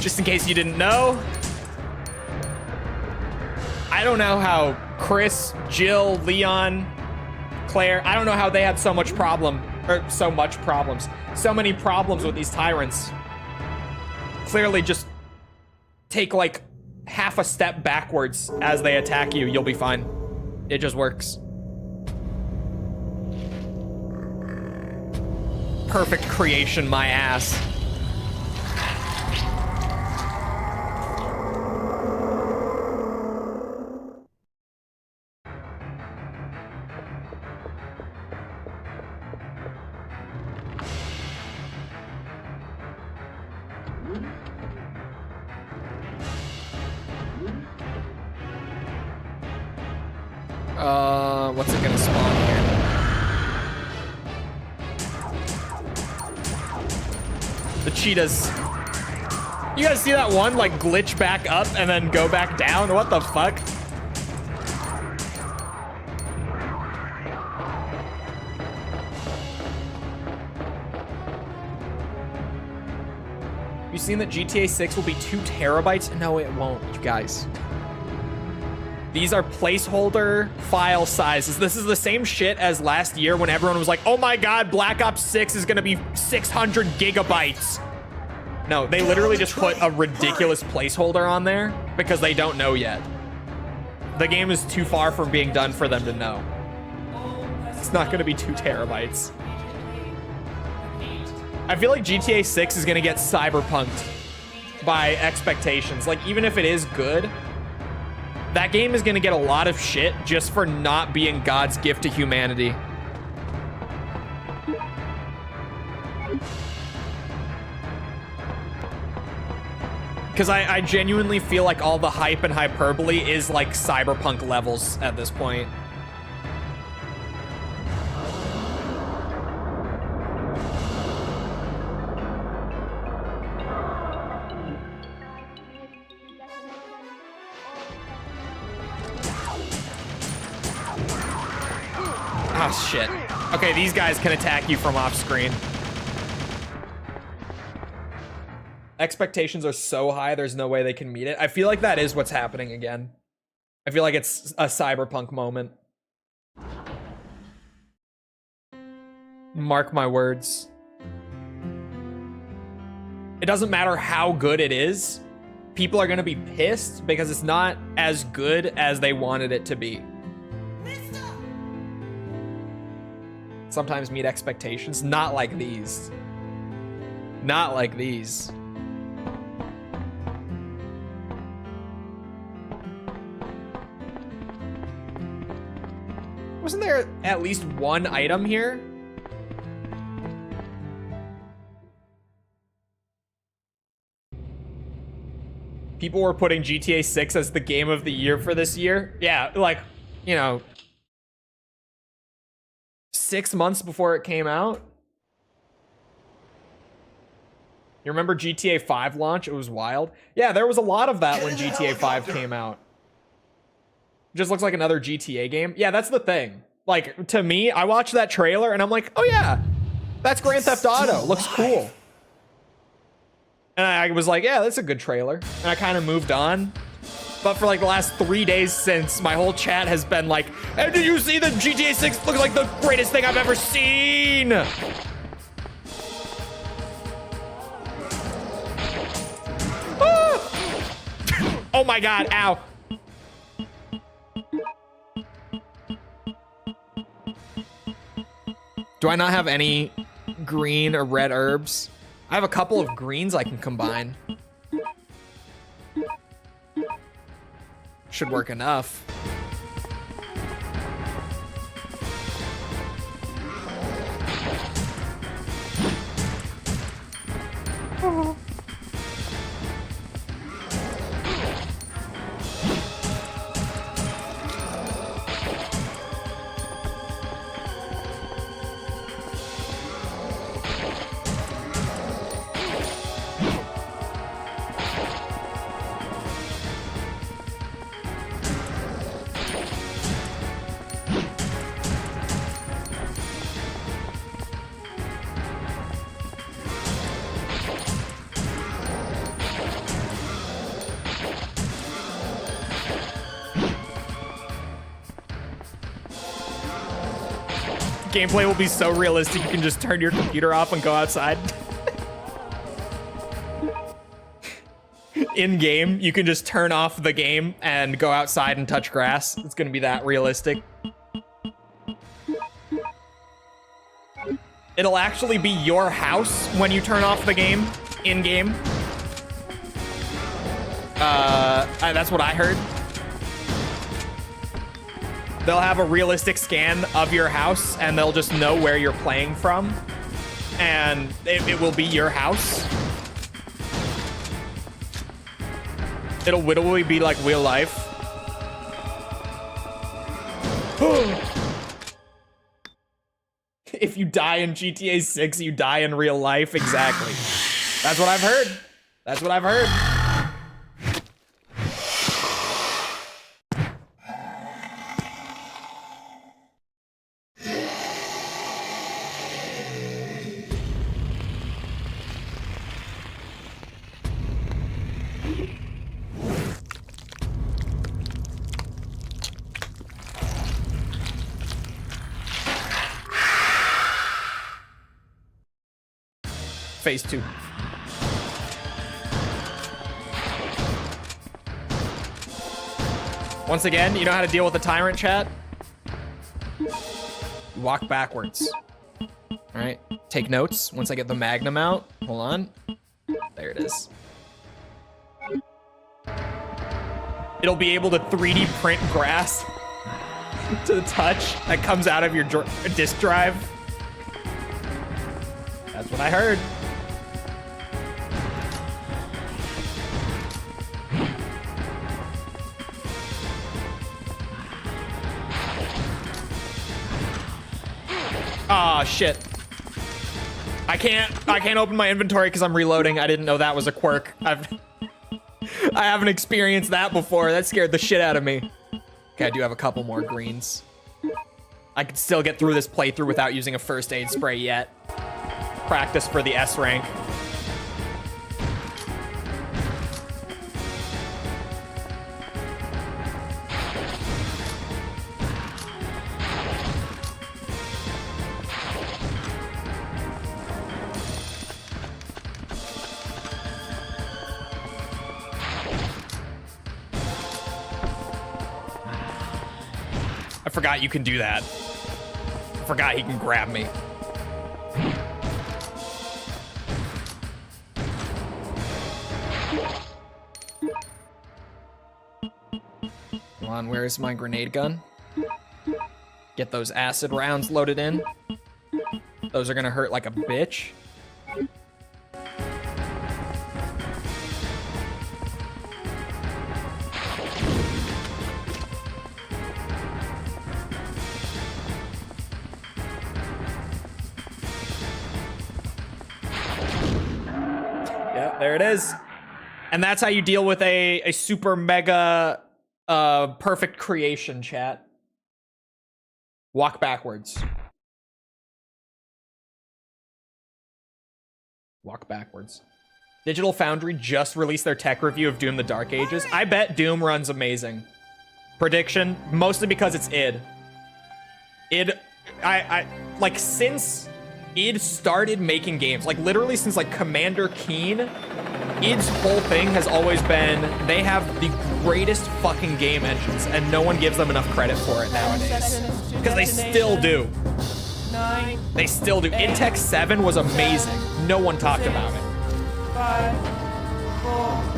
Just in case you didn't know. I don't know how Chris, Jill, Leon, Claire, I don't know how they had so much problem, or so much problems. So many problems with these tyrants. Clearly just take like half a step backwards as they attack you. You'll be fine. It just works. Perfect creation, my ass. What's it gonna spawn here? The cheetahs. You guys see that one like glitch back up and then go back down? What the fuck? You seen that GTA 6 will be 2 terabytes? No, it won't, you guys. These are placeholder file sizes. This is the same shit as last year when everyone was like, oh my god, Black Ops 6 is gonna be 600 gigabytes. No, they literally just put a ridiculous placeholder on there because they don't know yet. The game is too far from being done for them to know. It's not gonna be 2 terabytes. I feel like GTA 6 is gonna get cyberpunked by expectations. Like, even if it is good, that game is gonna get a lot of shit just for not being God's gift to humanity. Because I genuinely feel like all the hype and hyperbole is like cyberpunk levels at this point. Oh, shit. Okay, these guys can attack you from off screen. Expectations are so high, there's no way they can meet it. I feel like that is what's happening again. I feel like it's a cyberpunk moment. Mark my words. It doesn't matter how good it is. people are gonna be pissed because it's not as good as they wanted it to be. Sometimes meet expectations. Not like these. Not like these. Wasn't there at least one item here? People were putting GTA 6 as the game of the year for this year. Yeah, like, you know, 6 months before it came out. You remember GTA 5 launch? It was wild. Yeah, there was a lot of that when GTA 5 came out. Just looks like another GTA game. Yeah, that's the thing. Like, to me, I watched that trailer and I'm like, oh yeah, that's Grand Theft Auto. Looks cool. And I was like, yeah, that's a good trailer. And I kind of moved on. But for like the last 3 days since, my whole chat has been like, hey, did you see that GTA 6 looks like the greatest thing I've ever seen? Ah! Oh my God, ow. Do I not have any green or red herbs? I have a couple of greens I can combine. Should work enough. Gameplay will be so realistic you can just turn your computer off and go outside. In game, you can just turn off the game and go outside and touch grass. It's gonna be that realistic. It'll actually be your house when you turn off the game, in game. That's what I heard. They'll have a realistic scan of your house and they'll just know where you're playing from. And it will be your house. It'll literally be like real life. If you die in GTA 6, you die in real life. Exactly. That's what I've heard. That's what I've heard. Phase 2. Once again, you know how to deal with the Tyrant, chat? Walk backwards. Alright, take notes. Once I get the Magnum out, hold on. There it is. It'll be able to 3D print grass to the touch that comes out of your disk drive. That's what I heard. Ah, shit. I can't open my inventory because I'm reloading. I didn't know that was a quirk. I haven't experienced that before. That scared the shit out of me. Okay, I do have a couple more greens. I could still get through this playthrough without using a first aid spray yet. Practice for the S rank. forgot you can do that. I forgot he can grab me. Come on, where's my grenade gun? Get those acid rounds loaded in. Those are gonna hurt like a bitch. Yeah, there it is. And that's how you deal with a super mega perfect creation, chat. Walk backwards. Walk backwards. Digital Foundry just released their tech review of Doom: The Dark Ages. I bet Doom runs amazing. Prediction, mostly because it's id. I like since id started making games, like literally since like Commander Keen, id's whole thing has always been they have the greatest fucking game engines and no one gives them enough credit for it nowadays. Because they still do. 9, They still do. id Tech 7 was amazing. No one talked about it. 5, 4,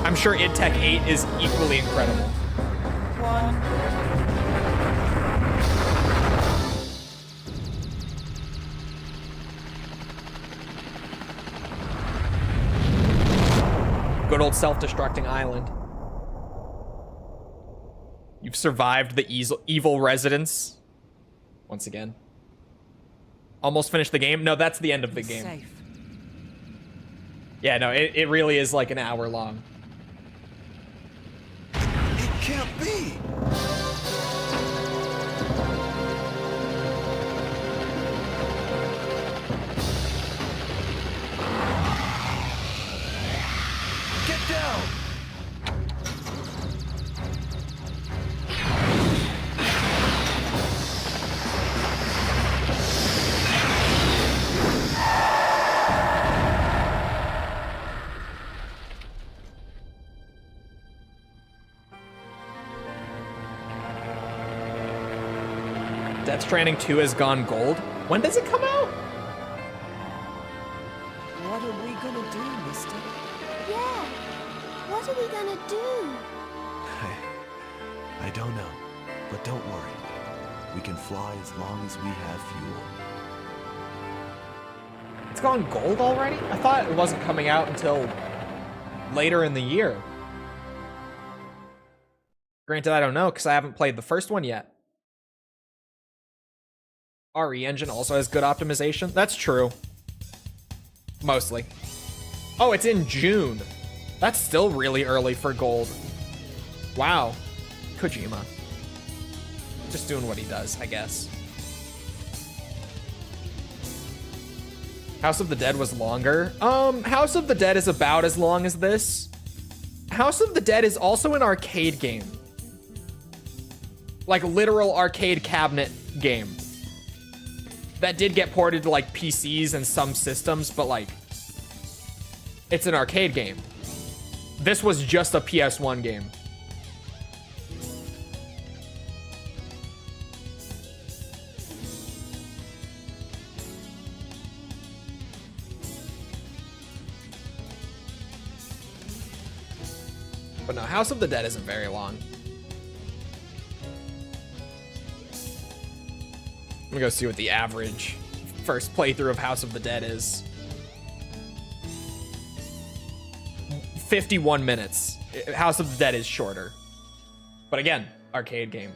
I'm sure id Tech 8 is equally incredible. 1. Good old self-destructing island. You've survived the evil residents. Once again. Almost finished the game. No, that's the end of the game. Safe. Yeah, no, it really is like an hour long. It can't be! Get down! Death Stranding 2 has gone gold. When does it come out? What are we gonna do, mister? Yeah. What are we gonna do? I don't know, but don't worry. We can fly as long as we have fuel. It's gone gold already? I thought it wasn't coming out until later in the year. Granted, I don't know because I haven't played the first one yet. RE Engine also has good optimization. That's true. Mostly. Oh, it's in June. That's still really early for gold. Wow. Kojima. Just doing what he does, I guess. House of the Dead was longer. House of the Dead is about as long as this. House of the Dead is also an arcade game. Like literal arcade cabinet game. That did get ported to like PCs and some systems, but like it's an arcade game. This was just a PS1 game. But no, House of the Dead isn't very long. I'm gonna go see what the average first playthrough of House of the Dead is. 51 minutes. House of the Dead is shorter. But again, arcade game.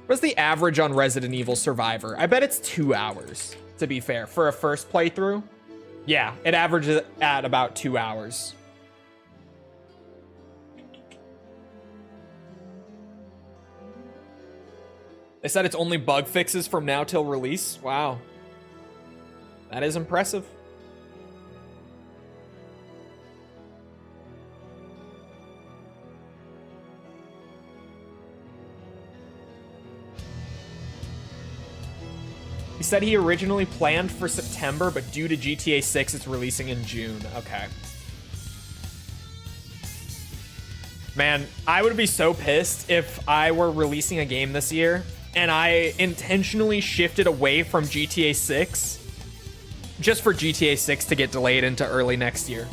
What's the average on Resident Evil Survivor? I bet it's 2 hours, to be fair. For a first playthrough? Yeah, it averages at about 2 hours. They said it's only bug fixes from now till release. Wow. That is impressive. He said he originally planned for September, but due to GTA 6, it's releasing in June. Okay. Man, I would be so pissed if I were releasing a game this year and I intentionally shifted away from GTA 6 just for GTA 6 to get delayed into early next year.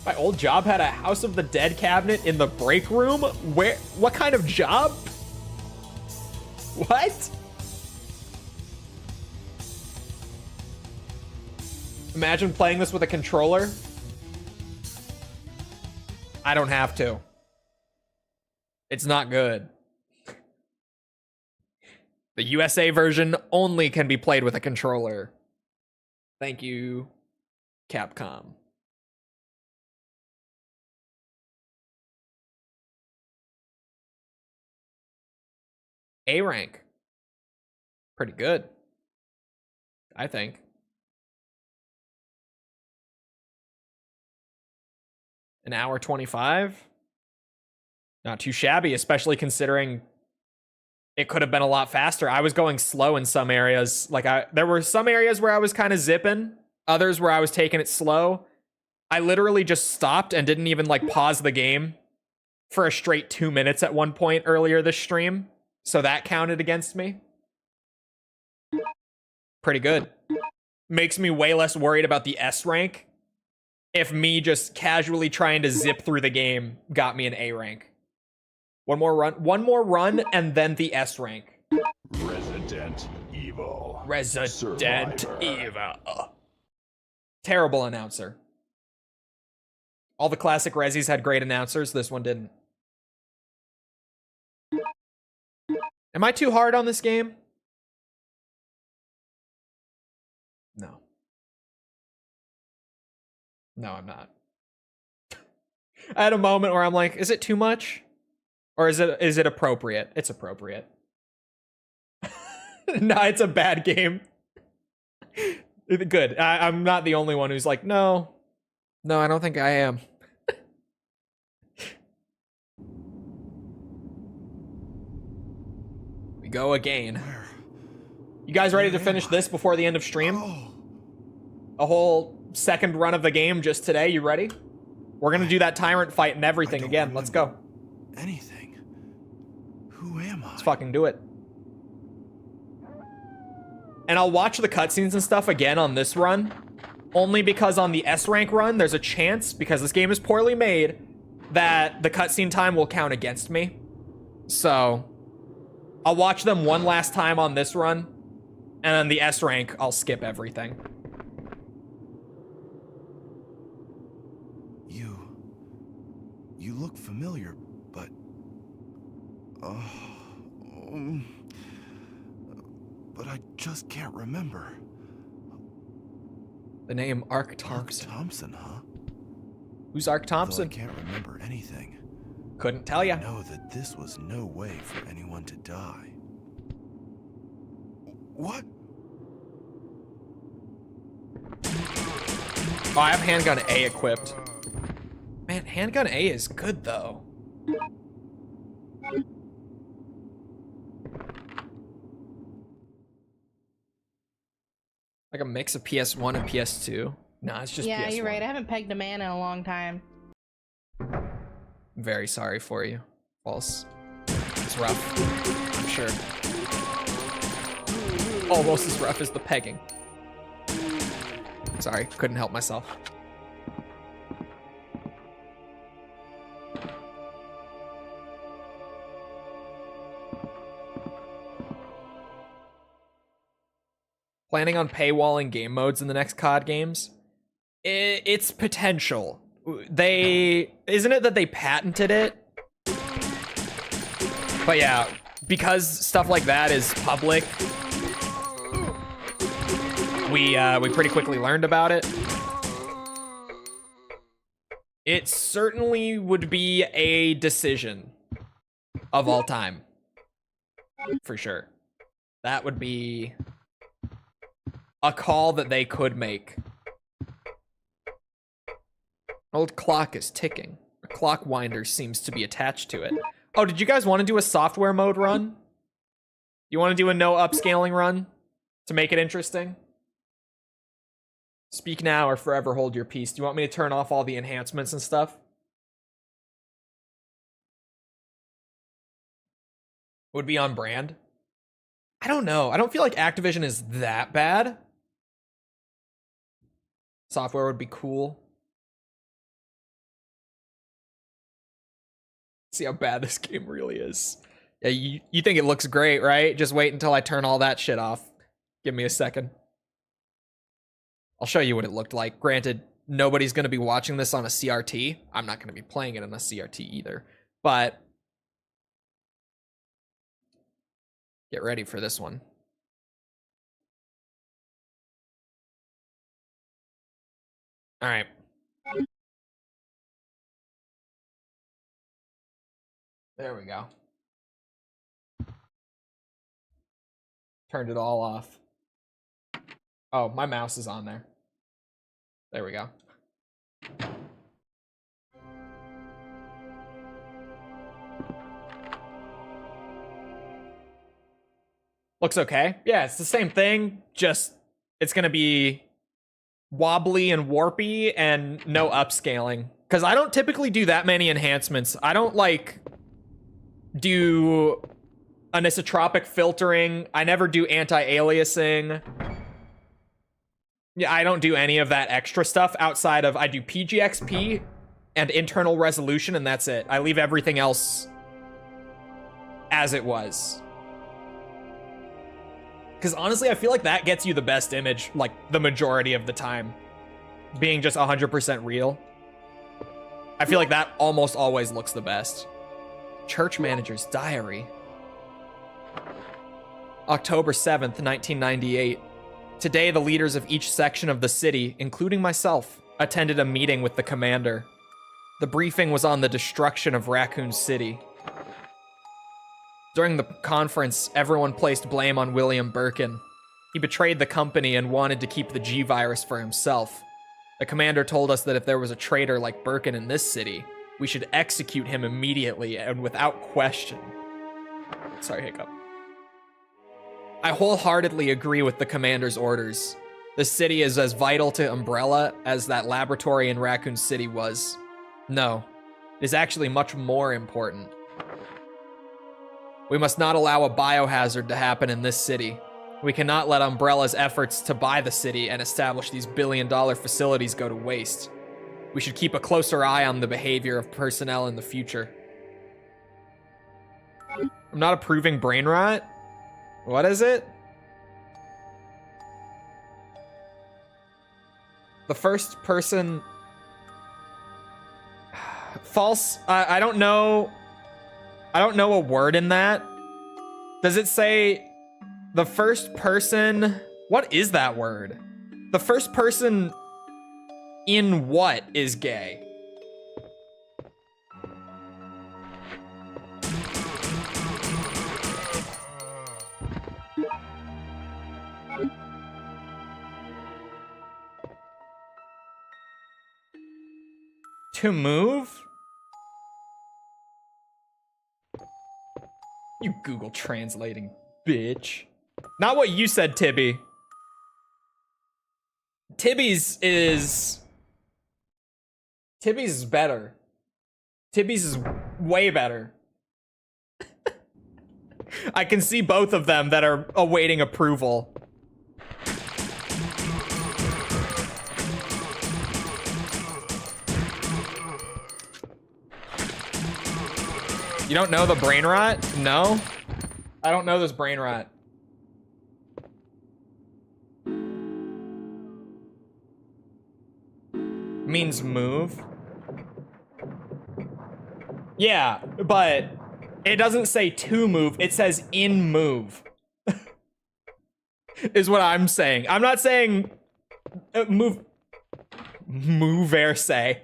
My old job had a House of the Dead cabinet in the break room. Where? What kind of job? What? Imagine playing this with a controller. I don't have to. It's not good. The USA version only can be played with a controller. Thank you, Capcom. A rank. Pretty good, I think. An hour 25? Not too shabby, especially considering it could have been a lot faster. I was going slow in some areas. Like there were some areas where I was kind of zipping, others where I was taking it slow. I literally just stopped and didn't even like pause the game for a straight 2 minutes at one point earlier this stream. So that counted against me. Pretty good. Makes me way less worried about the S rank if me just casually trying to zip through the game got me an A rank. One more run, and then the S rank. Resident Evil. Resident Evil. Terrible announcer. All the classic Resis had great announcers. This one didn't. Am I too hard on this game? No. No, I'm not. I had a moment where I'm like, is it too much? Or is it appropriate? It's appropriate. No, it's a bad game. Good. I'm not the only one who's like, no. No, I don't think I am. We go again. You guys ready to finish this before the end of stream? A whole second run of the game just today. You ready? We're gonna do that Tyrant fight and everything again. Let's go. Anything. Who am I? Let's fucking do it. And I'll watch the cutscenes and stuff again on this run, only because on the S rank run, there's a chance, because this game is poorly made, that the cutscene time will count against me. So I'll watch them one last time on this run, and then the S rank, I'll skip everything. You look familiar, but... but I just can't remember. The name Ark Thompson. Ark Thompson, huh? Who's Ark Thompson? Though I can't remember anything. Couldn't tell ya. I know that this was no way for anyone to die. What? Oh, I have handgun A equipped. Man, handgun A is good though. Like a mix of PS1 and PS2. Nah, it's just PS1. Yeah, you're right. I haven't pegged a man in a long time. I'm very sorry for you. False. It's rough. I'm sure. Almost as rough as the pegging. Sorry, couldn't help myself. Planning on paywalling game modes in the next COD games? It's potential. Isn't it that they patented it? But yeah, because stuff like that is public, we pretty quickly learned about it. It certainly would be a decision of all time. For sure. That would be a call that they could make. Old clock is ticking. A clock winder seems to be attached to it. Oh, did you guys want to do a software mode run? You want to do a no upscaling run to make it interesting? Speak now or forever hold your peace. Do you want me to turn off all the enhancements and stuff? Would be on brand. I don't know. I don't feel like Activision is that bad. Software would be cool. See how bad this game really is. Yeah, you think it looks great, right? Just wait until I turn all that shit off. Give me a second. I'll show you what it looked like. Granted, nobody's going to be watching this on a CRT. I'm not going to be playing it on a CRT either. But get ready for this one. All right. There we go. Turned it all off. Oh, my mouse is on there. There we go. Looks okay. Yeah, it's the same thing, just it's gonna be wobbly and warpy and no upscaling. Because I don't typically do that many enhancements. I don't like do anisotropic filtering. I never do anti-aliasing. Yeah, I don't do any of that extra stuff outside of I do PGXP and internal resolution, and that's it. I leave everything else as it was. Because honestly, I feel like that gets you the best image, like the majority of the time. Being just 100% real. I feel like that almost always looks the best. Church Manager's Diary. October 7th, 1998. Today, the leaders of each section of the city, including myself, attended a meeting with the commander. The briefing was on the destruction of Raccoon City. During the conference, everyone placed blame on William Birkin. He betrayed the company and wanted to keep the G-Virus for himself. The commander told us that if there was a traitor like Birkin in this city, we should execute him immediately and without question. Sorry, hiccup. I wholeheartedly agree with the commander's orders. The city is as vital to Umbrella as that laboratory in Raccoon City was. No, it is actually much more important. We must not allow a biohazard to happen in this city. We cannot let Umbrella's efforts to buy the city and establish these billion-dollar facilities go to waste. We should keep a closer eye on the behavior of personnel in the future. I'm not approving brain rot. What is it? The first person... False. I don't know. I don't know a word in that. Does it say the first person? What is that word? The first person in what is gay? To move? You Google translating, bitch. Not what you said, Tibby. Tibby's is better. Tibby's is way better. I can see both of them that are awaiting approval. You don't know the brain rot? No? I don't know this brain rot. Means move. Yeah, but it doesn't say to move, it says in move. Is what I'm saying. I'm not saying move say.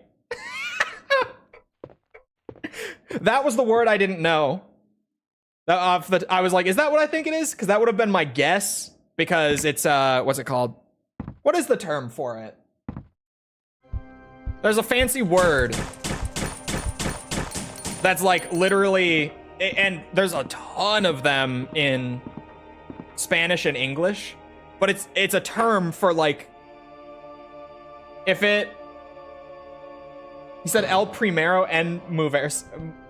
That was the word I didn't know. I was like, is that what I think it is? Because that would have been my guess. Because it's, what's it called? What is the term for it? There's a fancy word. That's like literally, and there's a ton of them in Spanish and English. But it's a term for like If it... He said El Primero and Moverse.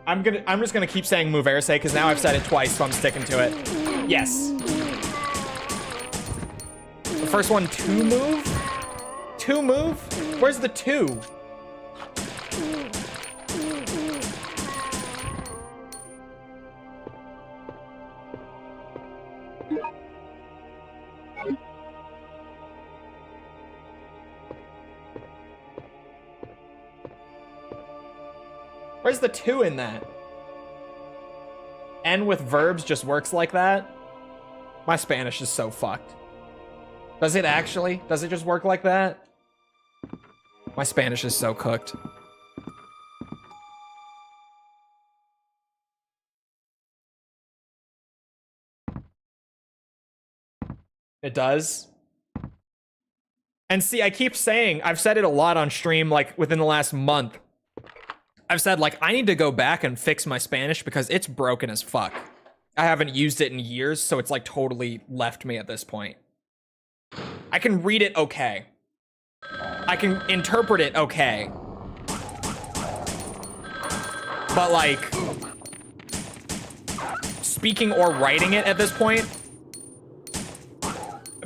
I'm just gonna keep saying Moverse because now I've said it twice, so I'm sticking to it. Yes. The first one, 2 move? 2 move? Where's the 2? Where's the 2 in that? N with verbs just works like that? My Spanish is so fucked. Does it actually? Does it just work like that? My Spanish is so cooked. It does? And see, I keep saying, I've said it a lot on stream, like, within the last month. I've said, like, I need to go back and fix my Spanish because it's broken as fuck. I haven't used it in years, so it's, like, totally left me at this point. I can read it okay. I can interpret it okay. But, like, speaking or writing it at this point,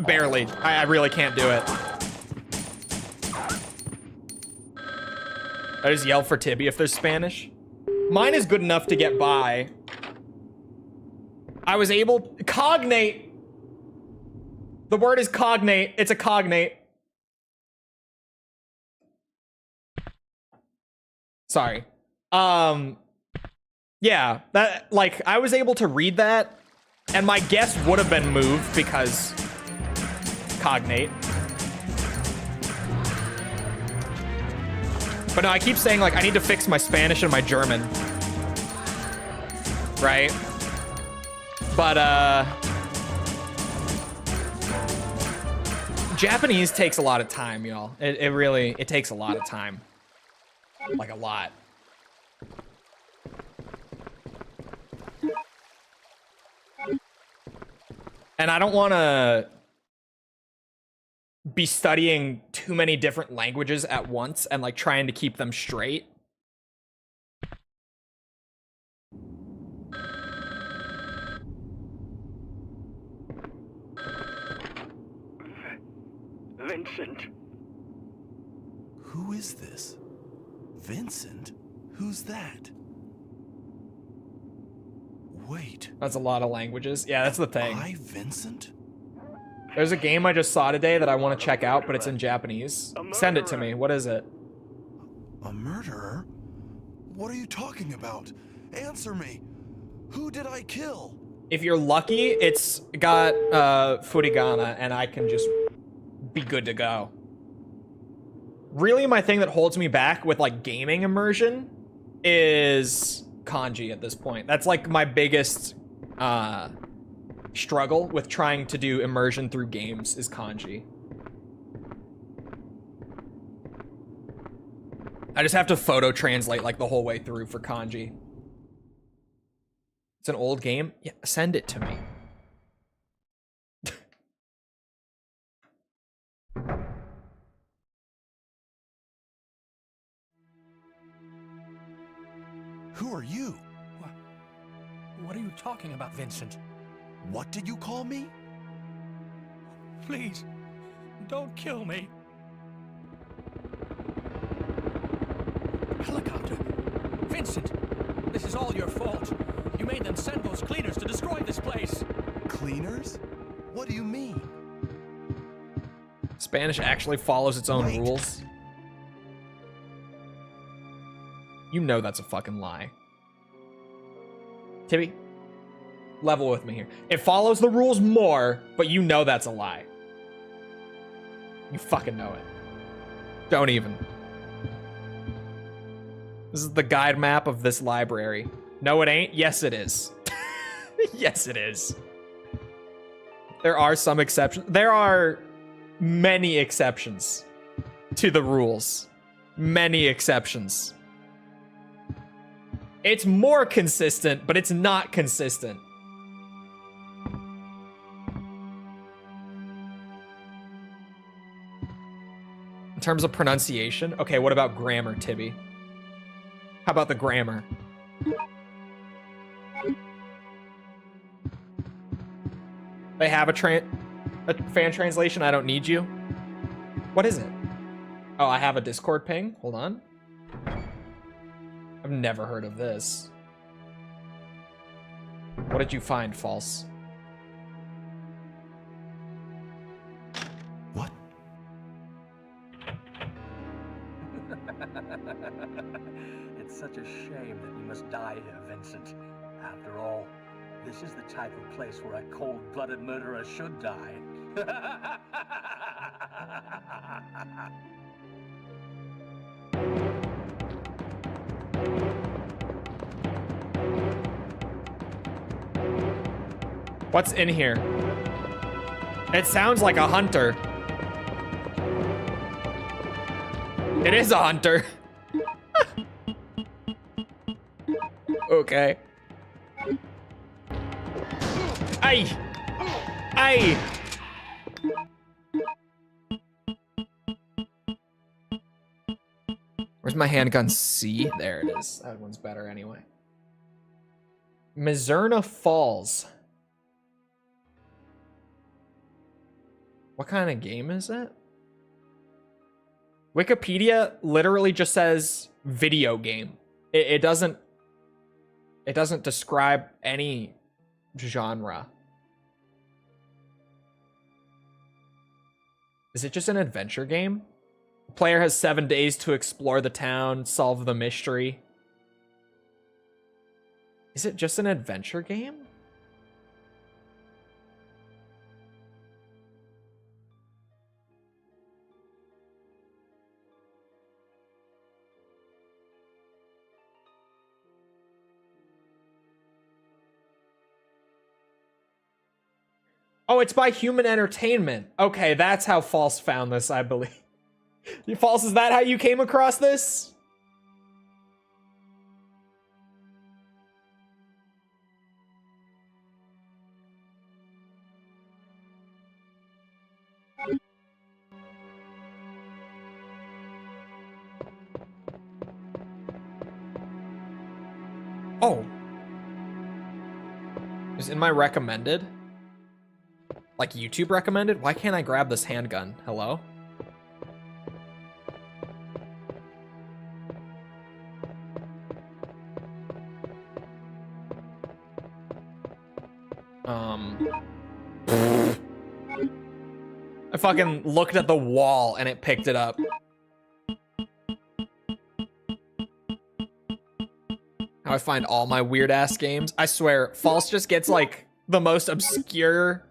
barely. I really can't do it. I just yell for Tibby if there's Spanish. Mine is good enough to get by. I was able... Cognate! The word is cognate. It's a cognate. Sorry. Yeah, that, like, I was able to read that, and my guess would have been moved because... Cognate. But no, I keep saying, like, I need to fix my Spanish and my German. Right? But, Japanese takes a lot of time, y'all. It really, it takes a lot of time. Like, a lot. And I don't want to be studying too many different languages at once and, like, trying to keep them straight. Vincent. Who is this? Vincent? Who's that? Wait. That's a lot of languages. Yeah, that's the thing. I, Vincent? There's a game I just saw today that I want to check out, but it's in Japanese. Send it to me. What is it? A murderer? What are you talking about? Answer me. Who did I kill? If you're lucky, it's got furigana, and I can just be good to go. Really, my thing that holds me back with, like, gaming immersion is kanji at this point. That's, like, my biggest struggle with trying to do immersion through games is kanji. I just have to photo translate, like, the whole way through for kanji. It's an old game? Yeah, send it to me. Who are you? What are you talking about, Vincent? What did you call me? Please, don't kill me. Helicopter. Vincent, this is all your fault. You made them send those cleaners to destroy this place. Cleaners? What do you mean? Spanish actually follows its own rules. You know that's a fucking lie. Tibby, level with me here. It follows the rules more, but you know that's a lie. You fucking know it. Don't even. This is the guide map of this library. No, it ain't. Yes, it is. Yes, it is. There are some exceptions. There are many exceptions to the rules. Many exceptions. It's more consistent, but it's not consistent. terms of pronunciation? Okay, what about grammar, Tibby? How about the grammar? They have a fan translation. I don't need you. What is it? Oh, I have a Discord ping. Hold on. I've never heard of this. What did you find, False? What? It's such a shame that you must die here, Vincent. After all, this is the type of place where a cold-blooded murderer should die. What's in here? It sounds like a hunter. It is a hunter. Okay. Ay! Ay! Where's my handgun C? There it is. That one's better anyway. Mizurna Falls. What kind of game is it? Wikipedia literally just says video game. It doesn't describe any genre. Is it just an adventure game? The player has 7 days to explore the town, solve the mystery. Is it just an adventure game? Oh, it's by Human Entertainment. Okay, that's how False found this, I believe. False, is that how you came across this? Oh. Is in my recommended? Like YouTube recommended? Why can't I grab this handgun? Hello? I fucking looked at the wall and it picked it up. How I find all my weird ass games. I swear, False just gets like the most obscure,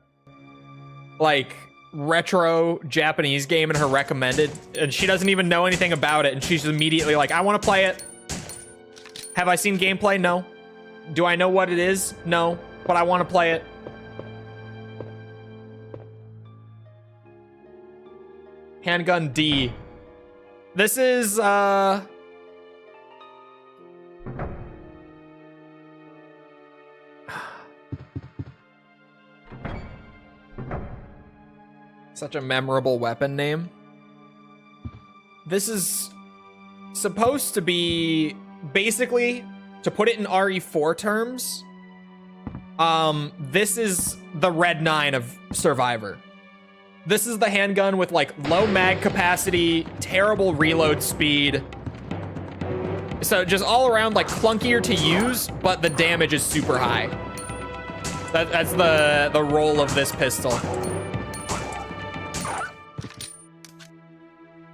like retro Japanese game in her recommended, and she doesn't even know anything about it, and she's immediately like, I want to play it. Have I seen gameplay? No. Do I know what it is? No, but I want to play it. Handgun D. This is such a memorable weapon name. This is supposed to be, basically, to put it in RE4 terms, this is the Red 9 of Survivor. This is the handgun with like low mag capacity, terrible reload speed. So just all around like clunkier to use, but the damage is super high. That's the role of this pistol.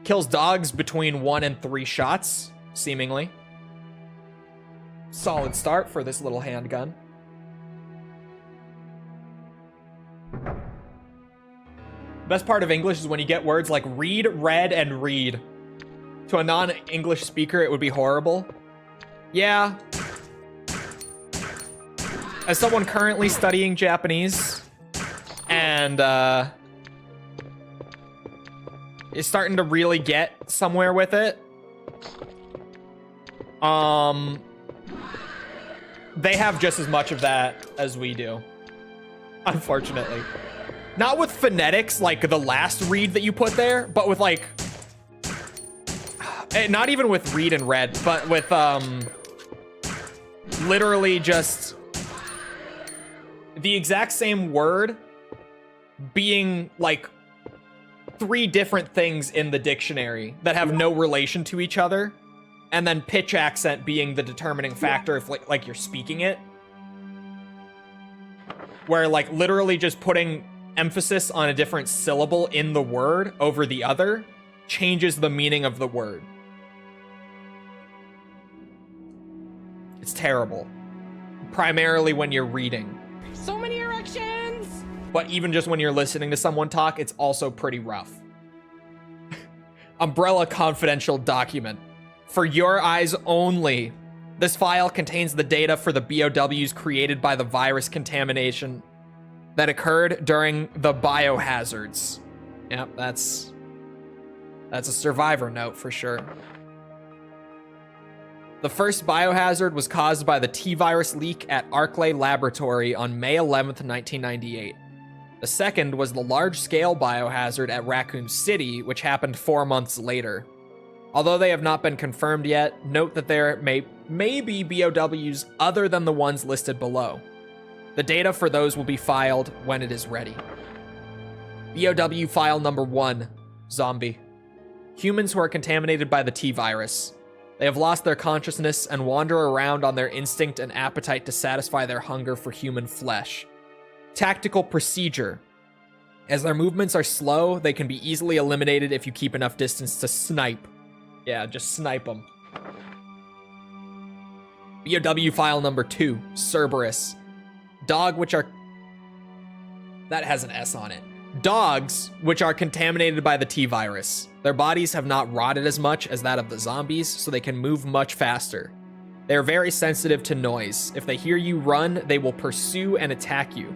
Kills dogs between 1 and 3 shots, seemingly. Solid start for this little handgun. Best part of English is when you get words like read, read, and read. To a non-English speaker, it would be horrible. Yeah. As someone currently studying Japanese and is starting to really get somewhere with it, they have just as much of that as we do, unfortunately. Not with phonetics, like the last read that you put there, but with like Not even with read and read, but with literally just the exact same word being like 3 different things in the dictionary that have no relation to each other, and then pitch accent being the determining factor if like you're speaking it. Where like literally just putting emphasis on a different syllable in the word over the other changes the meaning of the word. It's terrible. Primarily when you're reading. So many erections! But even just when you're listening to someone talk, it's also pretty rough. Umbrella confidential document. For your eyes only. This file contains the data for the BOWs created by the virus contamination that occurred during the biohazards. Yep, that's a survivor note for sure. The first biohazard was caused by the T-virus leak at Arklay Laboratory on May 11th, 1998. The second was the large-scale biohazard at Raccoon City, which happened 4 months later. Although they have not been confirmed yet, note that there may be BOWs other than the ones listed below. The data for those will be filed when it is ready. BOW file number 1, Zombie. Humans who are contaminated by the T-virus. They have lost their consciousness and wander around on their instinct and appetite to satisfy their hunger for human flesh. Tactical procedure. As their movements are slow, they can be easily eliminated if you keep enough distance to snipe. Yeah, just snipe them. BOW file number 2, Cerberus. Dog which are... That has an S on it. Dogs which are contaminated by the T-virus. Their bodies have not rotted as much as that of the zombies, so they can move much faster. They are very sensitive to noise. If they hear you run, they will pursue and attack you.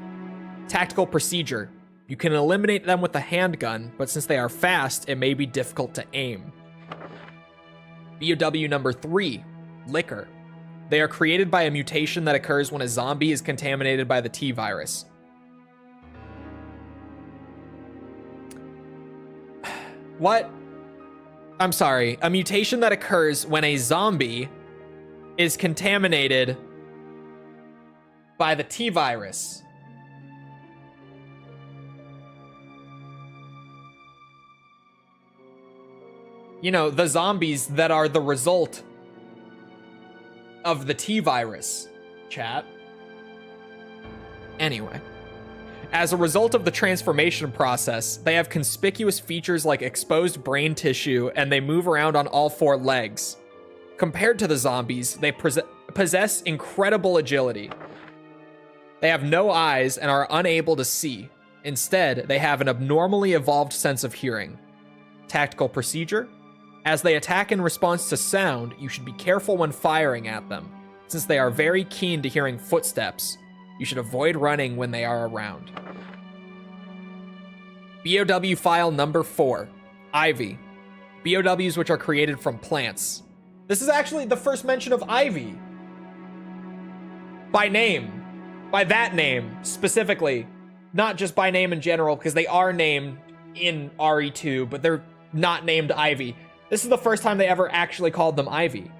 Tactical procedure. You can eliminate them with a handgun, but since they are fast, it may be difficult to aim. BOW number 3, Liquor. They are created by a mutation that occurs when a zombie is contaminated by the T-virus. What? I'm sorry. A mutation that occurs when a zombie is contaminated by the T-virus. You know, the zombies that are the result of the T-virus, chat. Anyway. As a result of the transformation process, they have conspicuous features like exposed brain tissue, and they move around on all 4 legs. Compared to the zombies, they possess incredible agility. They have no eyes and are unable to see. Instead, they have an abnormally evolved sense of hearing. Tactical procedure. As they attack in response to sound, you should be careful when firing at them. Since they are very keen to hearing footsteps, you should avoid running when they are around. BOW file number 4, Ivy. BOWs which are created from plants. This is actually the first mention of Ivy. By name. By that name, specifically. Not just by name in general, because they are named in RE2, but they're not named Ivy. This is the first time they ever actually called them Ivy.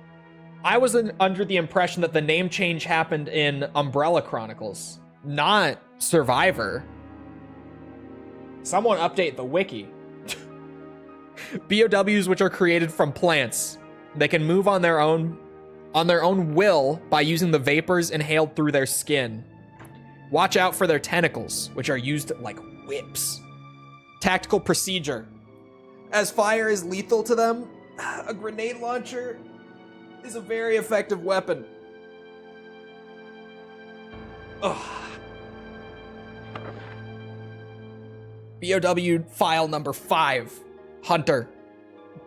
I was under the impression that the name change happened in Umbrella Chronicles, not Survivor. Someone update the wiki. BOWs which are created from plants. They can move on their own will by using the vapors inhaled through their skin. Watch out for their tentacles, which are used like whips. Tactical procedure. As fire is lethal to them, a grenade launcher is a very effective weapon. Ugh. BOW file number 5, Hunter.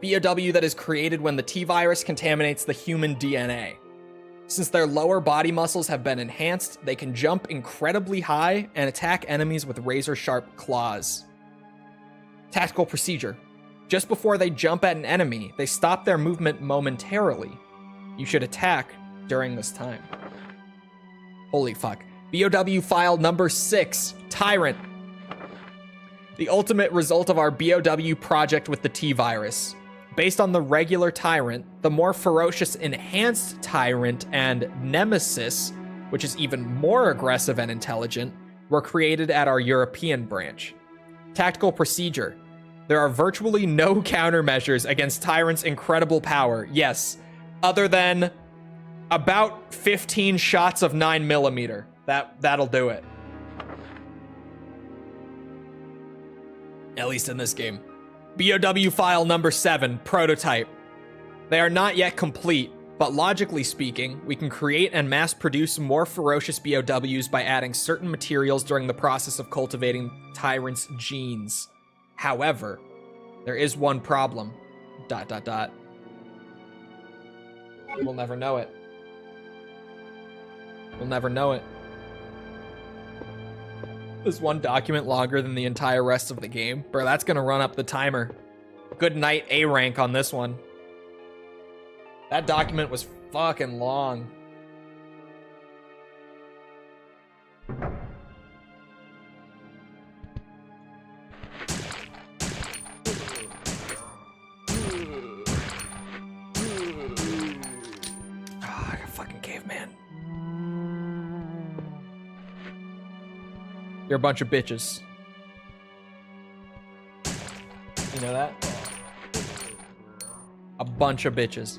BOW that is created when the T-virus contaminates the human DNA. Since their lower body muscles have been enhanced, they can jump incredibly high and attack enemies with razor-sharp claws. Tactical procedure. Just before they jump at an enemy, they stop their movement momentarily. You should attack during this time. Holy fuck. BOW file number 6, Tyrant. The ultimate result of our BOW project with the T-virus. Based on the regular Tyrant, the more ferocious Enhanced Tyrant and Nemesis, which is even more aggressive and intelligent, were created at our European branch. Tactical procedure. There are virtually no countermeasures against Tyrant's incredible power. Yes, other than about 15 shots of 9mm. That'll do it. At least in this game. BOW file number 7, prototype. They are not yet complete, but logically speaking, we can create and mass produce more ferocious BOWs by adding certain materials during the process of cultivating Tyrant's genes. However, there is one problem. ... We'll never know it. We'll never know it. Is one document longer than the entire rest of the game? Bro, that's gonna run up the timer. Good night, A rank on this one. That document was fucking long. Ah, like a fucking caveman. You're a bunch of bitches. You know that? A bunch of bitches.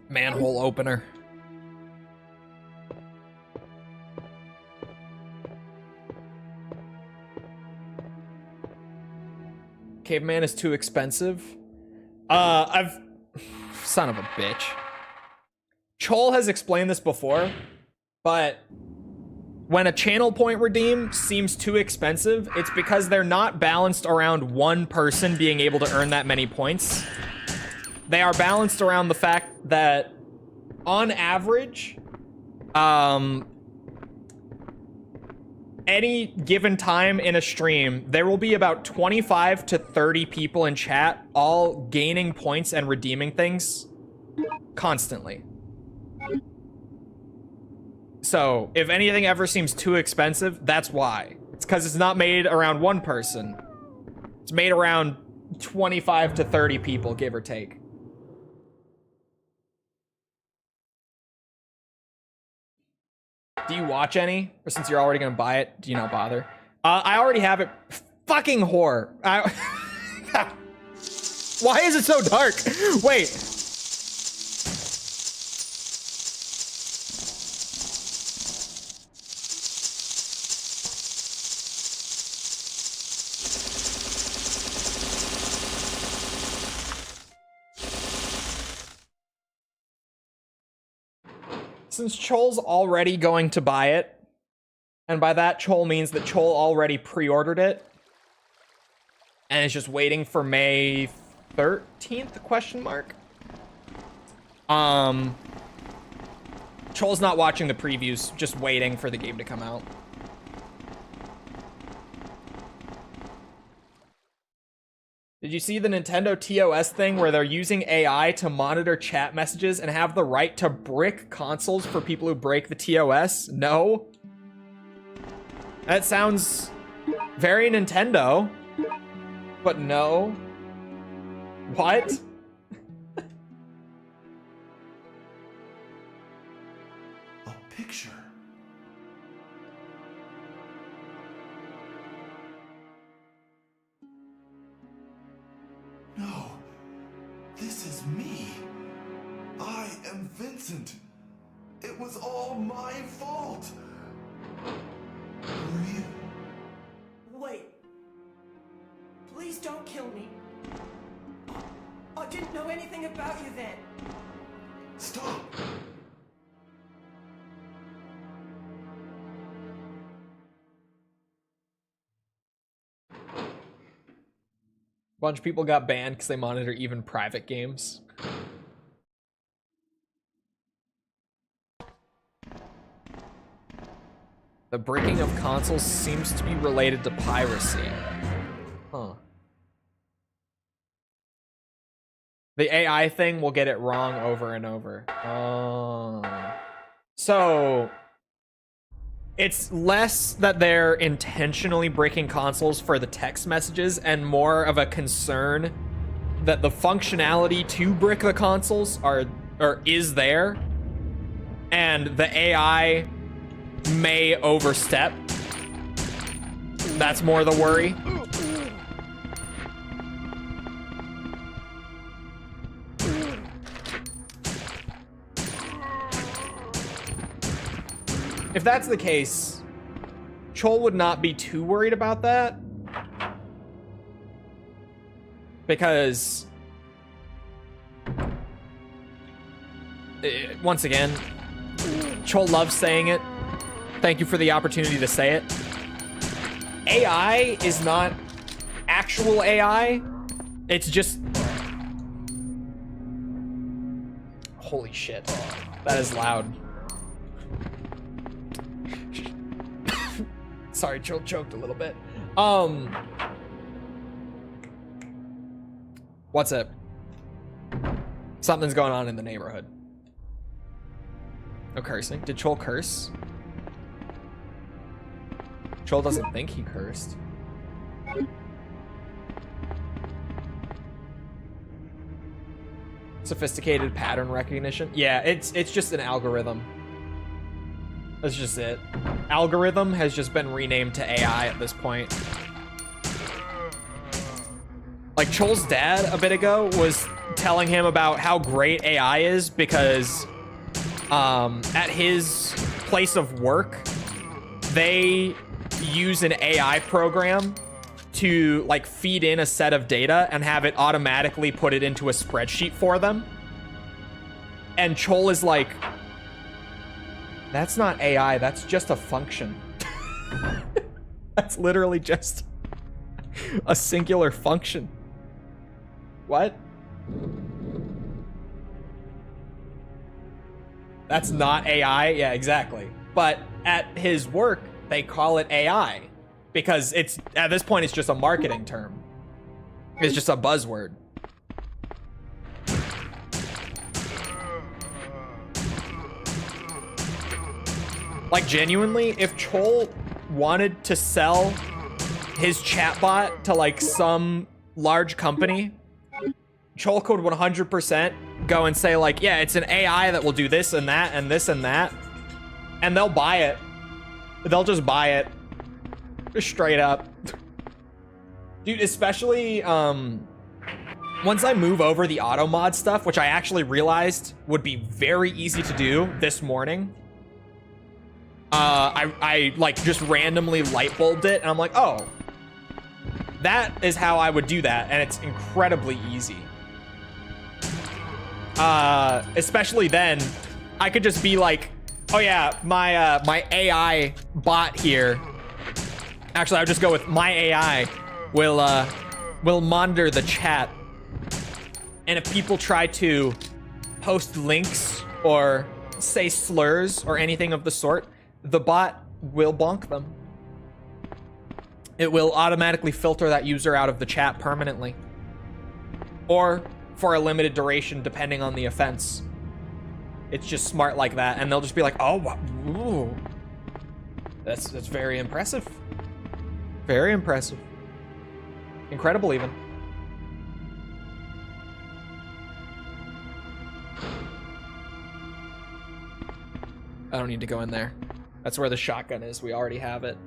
Manhole opener. Caveman is too expensive. Son of a bitch. Chole has explained this before, but when a channel point redeem seems too expensive, it's because they're not balanced around one person being able to earn that many points. They are balanced around the fact that, on average, any given time in a stream, there will be about 25 to 30 people in chat, all gaining points and redeeming things constantly. So, if anything ever seems too expensive, that's why. It's because it's not made around one person. It's made around 25 to 30 people, give or take. Do you watch any? Or since you're already gonna buy it, do you not bother? I already have it. Fucking whore. Why is it so dark? Wait. Since Chole's already going to buy it, and by that Chole means that Chole already pre-ordered it, and is just waiting for May 13th, question mark? Chole's not watching the previews, just waiting for the game to come out. Did you see the Nintendo TOS thing where they're using AI to monitor chat messages and have the right to brick consoles for people who break the TOS? No. That sounds very Nintendo, but no. What? A picture. No, this is me. I am Vincent. It was all my fault. Were you? Wait. Please don't kill me. I didn't know anything about you then. Stop. Bunch of people got banned because they monitor even private games. The breaking of consoles seems to be related to piracy. Huh. The AI thing will get it wrong over and over. Oh. So, It's less that they're intentionally breaking consoles for the text messages and more of a concern that the functionality to brick the consoles is there, and the AI may overstep. That's more the worry. If that's the case, Chole would not be too worried about that. Because, once again, Chole loves saying it. Thank you for the opportunity to say it. AI is not actual AI. It's just... Holy shit. That is loud. Sorry, choked a little bit. What's up? Something's going on in the neighborhood. No cursing. Did Chole curse? Chole doesn't think he cursed. Sophisticated pattern recognition. Yeah, it's just an algorithm. That's just it. Algorithm has just been renamed to AI at this point. Like, Chole's dad a bit ago was telling him about how great AI is because at his place of work, they use an AI program to like feed in a set of data and have it automatically put it into a spreadsheet for them. And Chole is like, that's not AI, that's just a function. That's literally just a singular function. What? That's not AI? Yeah, exactly. But at his work, they call it AI because it's, at this point, it's just a marketing term. It's just a buzzword. Like, genuinely, if Chole wanted to sell his chatbot to like some large company, Chole could 100% go and say like, yeah, it's an AI that will do this and that and this and that, and they'll buy it. They'll just buy it straight up. Dude, especially once I move over the auto mod stuff, which I actually realized would be very easy to do this morning. I like just randomly light bulbed it and I'm like, oh, that is how I would do that, and it's incredibly easy. Especially then, I could just be like, oh yeah, my AI bot here. Actually, I'll just go with my AI will monitor the chat, and if people try to post links or say slurs or anything of the sort, the bot will bonk them. It will automatically filter that user out of the chat permanently, or for a limited duration, depending on the offense. It's just smart like that, and they'll just be like, oh, ooh. That's very impressive. Very impressive. Incredible, even. I don't need to go in there. That's where the shotgun is. We already have it.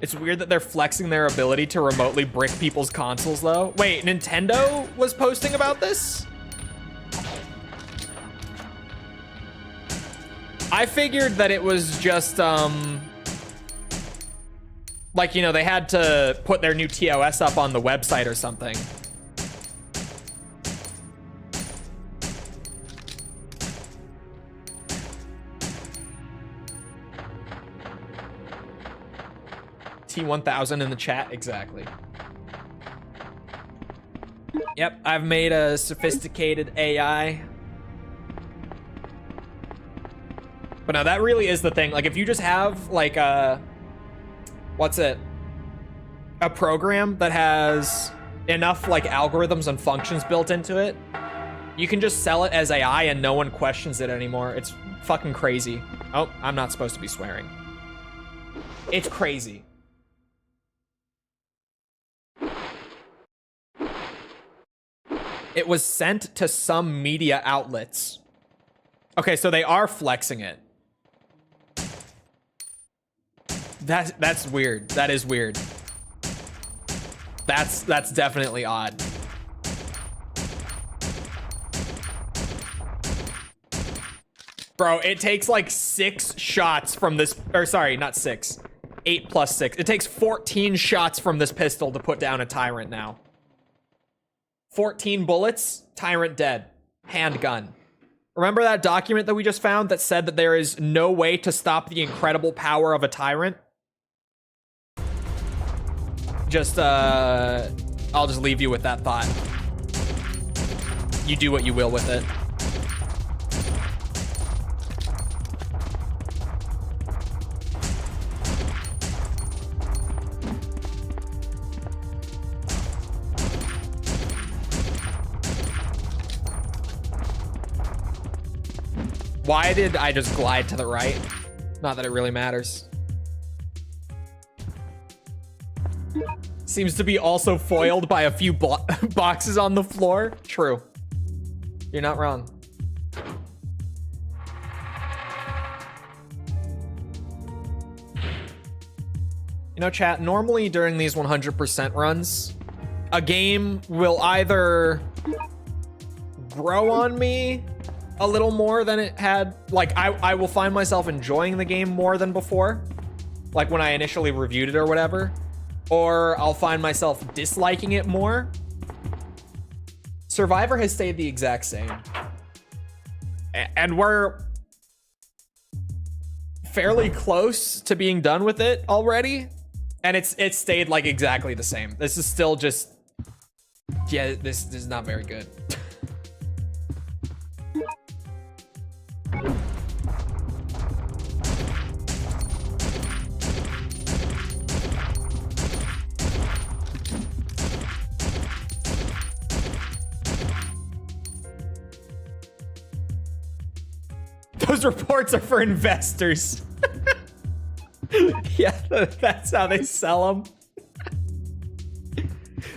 It's weird that they're flexing their ability to remotely brick people's consoles, though. Wait, Nintendo was posting about this? I figured that it was just, like, you know, they had to put their new TOS up on the website or something. T1000 in the chat, exactly. Yep, I've made a sophisticated AI. But no, that really is the thing. Like, if you just have like a, what's it? A program that has enough like algorithms and functions built into it, you can just sell it as AI and no one questions it anymore. It's fucking crazy. Oh, I'm not supposed to be swearing. It's crazy. It was sent to some media outlets. Okay, so they are flexing it. That's weird. That is weird. That's definitely odd. Bro, it takes like 6 shots from this, or sorry, not 6. 8 plus 6. It takes 14 shots from this pistol to put down a Tyrant now. 14 bullets, Tyrant dead. Handgun. Remember that document that we just found that said that there is no way to stop the incredible power of a Tyrant? Just, I'll just leave you with that thought. You do what you will with it. Why did I just glide to the right? Not that it really matters. Seems to be also foiled by a few boxes on the floor. True. You're not wrong. You know, chat, normally during these 100% runs, a game will either grow on me a little more than it had. Like, I will find myself enjoying the game more than before, like when I initially reviewed it or whatever, or I'll find myself disliking it more. Survivor has stayed the exact same, and we're fairly close to being done with it already, and it's stayed like exactly the same. This is still just, yeah, this is not very good. Those reports are for investors. Yeah, that's how they sell them.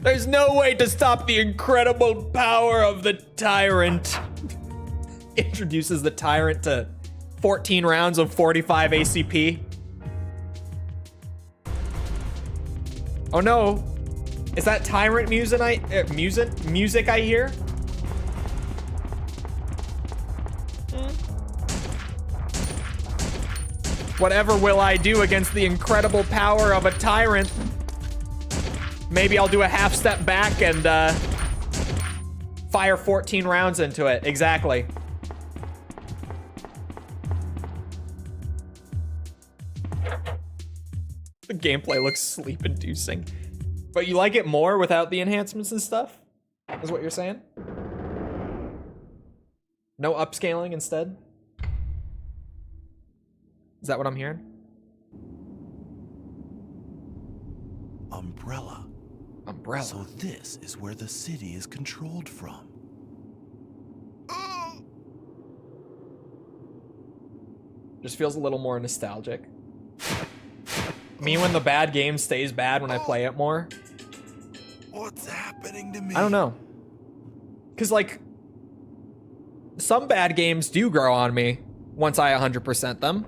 There's no way to stop the incredible power of the Tyrant. Introduces the Tyrant to 14 rounds of 45 ACP. Oh no. Is that Tyrant music I hear? Whatever will I do against the incredible power of a Tyrant? Maybe I'll do a half step back and fire 14 rounds into it. Exactly. The gameplay looks sleep-inducing. But you like it more without the enhancements and stuff? Is what you're saying? No upscaling instead? Is that what I'm hearing? Umbrella. Umbrella. So this is where the city is controlled from. Just feels a little more nostalgic. Me when the bad game stays bad when I play it more. What's happening to me? I don't know. Cause like, some bad games do grow on me once I 100% them.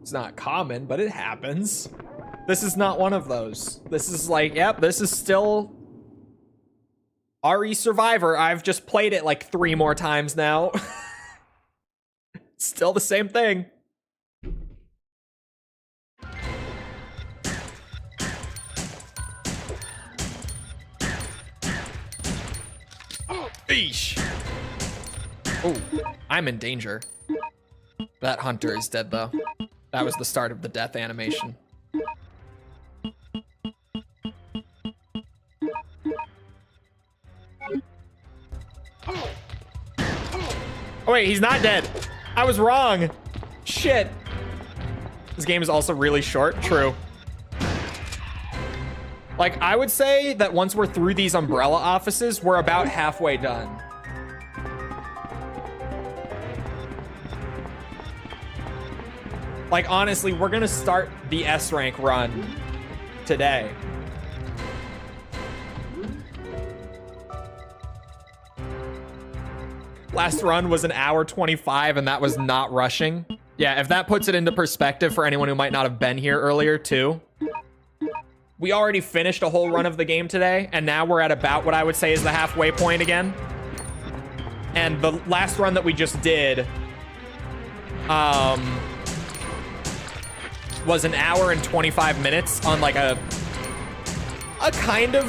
It's not common, but it happens. This is not one of those. This is like, yep, this is still RE Survivor. I've just played it like 3 more times now. Still the same thing. Eesh. Oh, I'm in danger. That hunter is dead though. That was the start of the death animation. Oh wait, he's not dead. I was wrong. Shit. This game is also really short. True. Like, I would say that once we're through these Umbrella offices, we're about halfway done. Like, honestly, we're gonna start the S rank run today. Last run was an hour 25, and that was not rushing. Yeah, if that puts it into perspective for anyone who might not have been here earlier, too. We already finished a whole run of the game today, and now we're at about what I would say is the halfway point again. And the last run that we just did was an hour and 25 minutes on like a kind of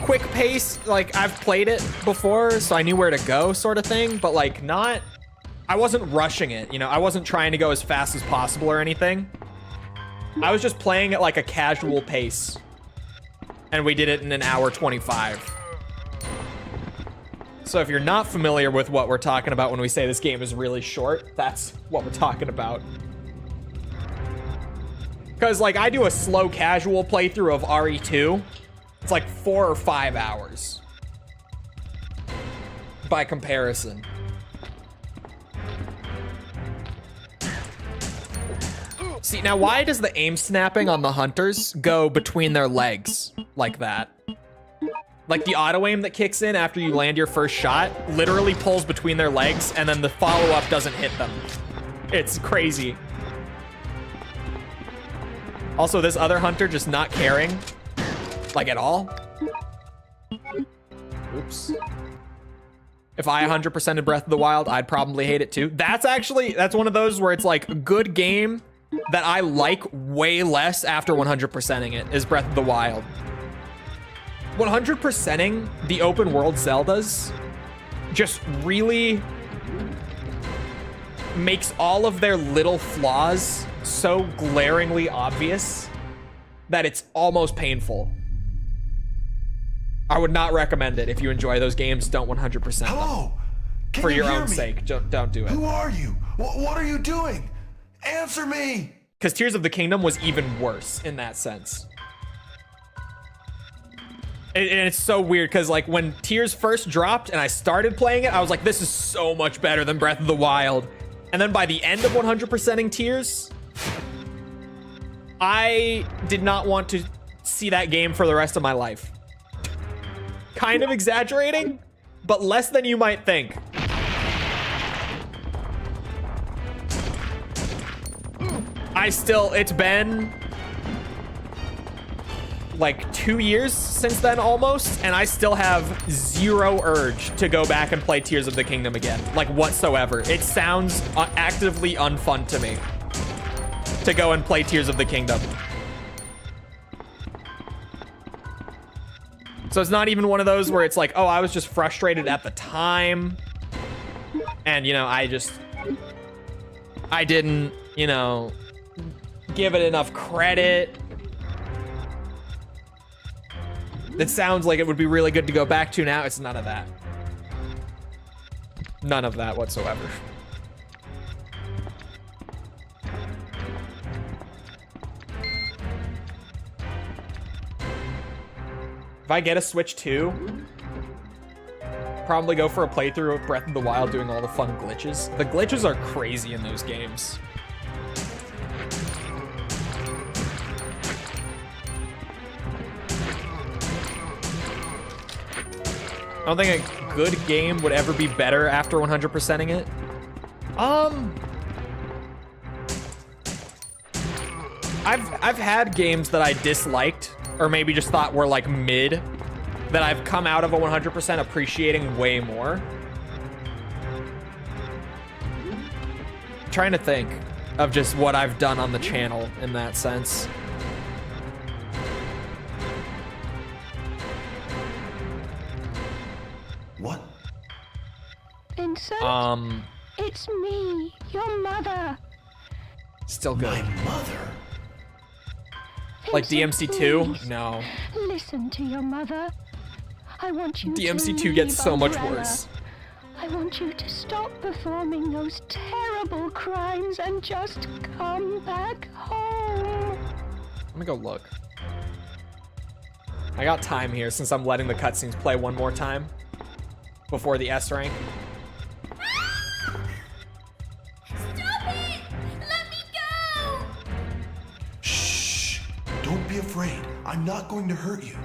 quick pace. Like, I've played it before, so I knew where to go sort of thing, but like not, I wasn't rushing it, you know, I wasn't trying to go as fast as possible or anything. I was just playing at like a casual pace, and we did it in an hour 25. So if you're not familiar with what we're talking about when we say this game is really short, that's what we're talking about. Because like I do a slow casual playthrough of RE2, it's like 4 or 5 hours by comparison. See, now why does the aim snapping on the hunters go between their legs like that? Like the auto aim that kicks in after you land your first shot literally pulls between their legs, and then the follow-up doesn't hit them. It's crazy. Also, this other hunter just not caring, like at all. Oops. If I 100%ed Breath of the Wild, I'd probably hate it too. That's one of those where it's like a good game that I like way less after 100%ing it is Breath of the Wild. 100%ing the open world Zeldas just really makes all of their little flaws so glaringly obvious that it's almost painful. I would not recommend it. If you enjoy those games, don't 100% them. Hello? Can For you your hear own me? sake, don't do it. Who are you? What are you doing? Answer me! Because Tears of the Kingdom was even worse in that sense. And it's so weird because like when Tears first dropped and I started playing it, I was like, this is so much better than Breath of the Wild. And then by the end of 100%ing Tears, I did not want to see that game for the rest of my life. Kind of exaggerating, but less than you might think. It's been like 2 years since then almost, and I still have zero urge to go back and play Tears of the Kingdom again, like whatsoever. It sounds actively unfun to me to go and play Tears of the Kingdom. So it's not even one of those where it's like, oh, I was just frustrated at the time, and you know, I didn't, you know, give it enough credit. It sounds like it would be really good to go back to now. It's none of that. None of that whatsoever. If I get a Switch 2, probably go for a playthrough of Breath of the Wild doing all the fun glitches. The glitches are crazy in those games. I don't think a good game would ever be better after 100%ing it. I've had games that I disliked or maybe just thought were like mid that I've come out of a 100% appreciating way more. I'm trying to think of just what I've done on the channel in that sense. What? Vincent? It's me, your mother. Still good. My mother? Like Vincent, DMC2? please. No. Listen to your mother. I want you to DMC2 gets so much Umbrella. worse. I want you to stop performing those terrible crimes and just come back home. Let me go look. I got time here since I'm letting the cutscenes play one more time before the S rank. Stop it! Let me go! Shh! Don't be afraid. I'm not going to hurt you.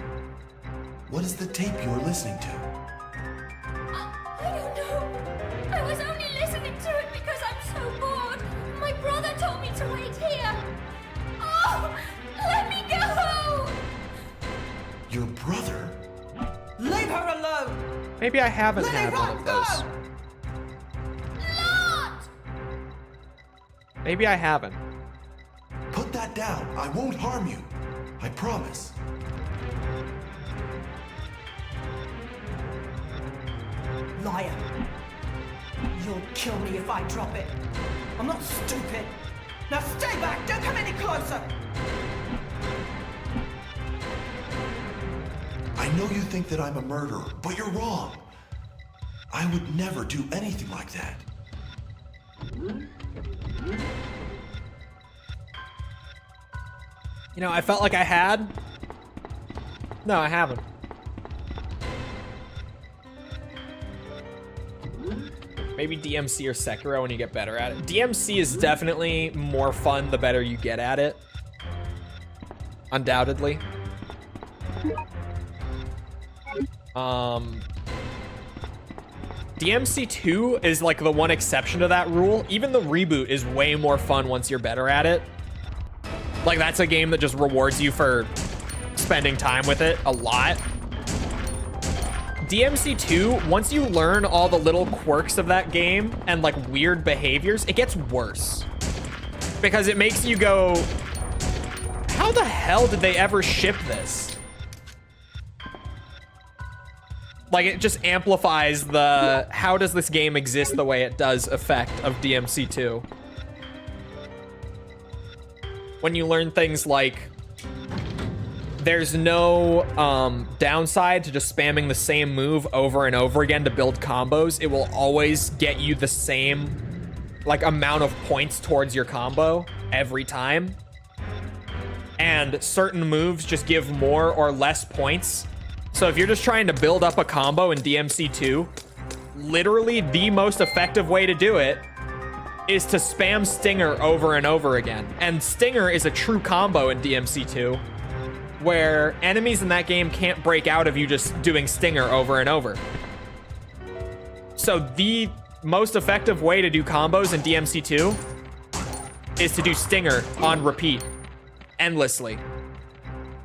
What is the tape you're listening to? I don't know. I was only listening to it because I'm so bored. My brother told me to wait here. Oh! Let me go! Your brother? Leave her alone! Maybe I haven't Let had me one of those. Lot! Maybe I haven't. Put that down. I won't harm you. I promise. Liar. You'll kill me if I drop it. I'm not stupid. Now stay back! Don't come any closer! I know you think that I'm a murderer, but you're wrong. I would never do anything like that. You know, I felt like I had. No, I haven't. Maybe DMC or Sekiro when you get better at it. DMC is definitely more fun the better you get at it. Undoubtedly. DMC 2 is like the one exception to that rule. Even the reboot is way more fun once you're better at it. Like, that's a game that just rewards you for spending time with it a lot. DMC 2, once you learn all the little quirks of that game and like weird behaviors, it gets worse. Because it makes you go, how the hell did they ever ship this? Like, it just amplifies the how does this game exist the way it does effect of DMC 2. When you learn things like there's no downside to just spamming the same move over and over again to build combos. It will always get you the same like amount of points towards your combo every time. And certain moves just give more or less points. So if you're just trying to build up a combo in DMC 2, literally the most effective way to do it is to spam Stinger over and over again. And Stinger is a true combo in DMC 2, where enemies in that game can't break out of you just doing Stinger over and over. So the most effective way to do combos in DMC 2 is to do Stinger on repeat, endlessly.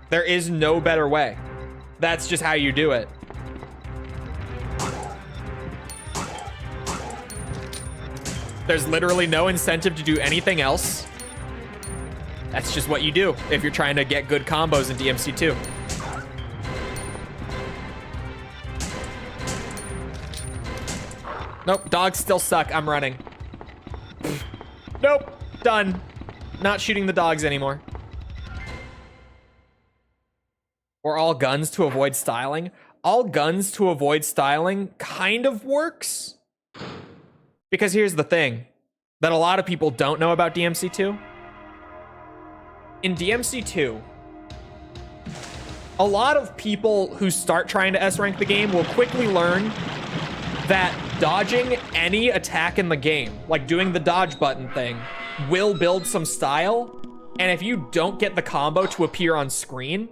There is no better way. That's just how you do it. There's literally no incentive to do anything else. That's just what you do if you're trying to get good combos in DMC 2. Nope, dogs still suck. I'm running. Nope, done. Not shooting the dogs anymore. Or all guns to avoid styling. All guns to avoid styling kind of works. Because here's the thing that a lot of people don't know about DMC 2. In DMC 2, a lot of people who start trying to S-rank the game will quickly learn that dodging any attack in the game, like doing the dodge button thing, will build some style. And if you don't get the combo to appear on screen,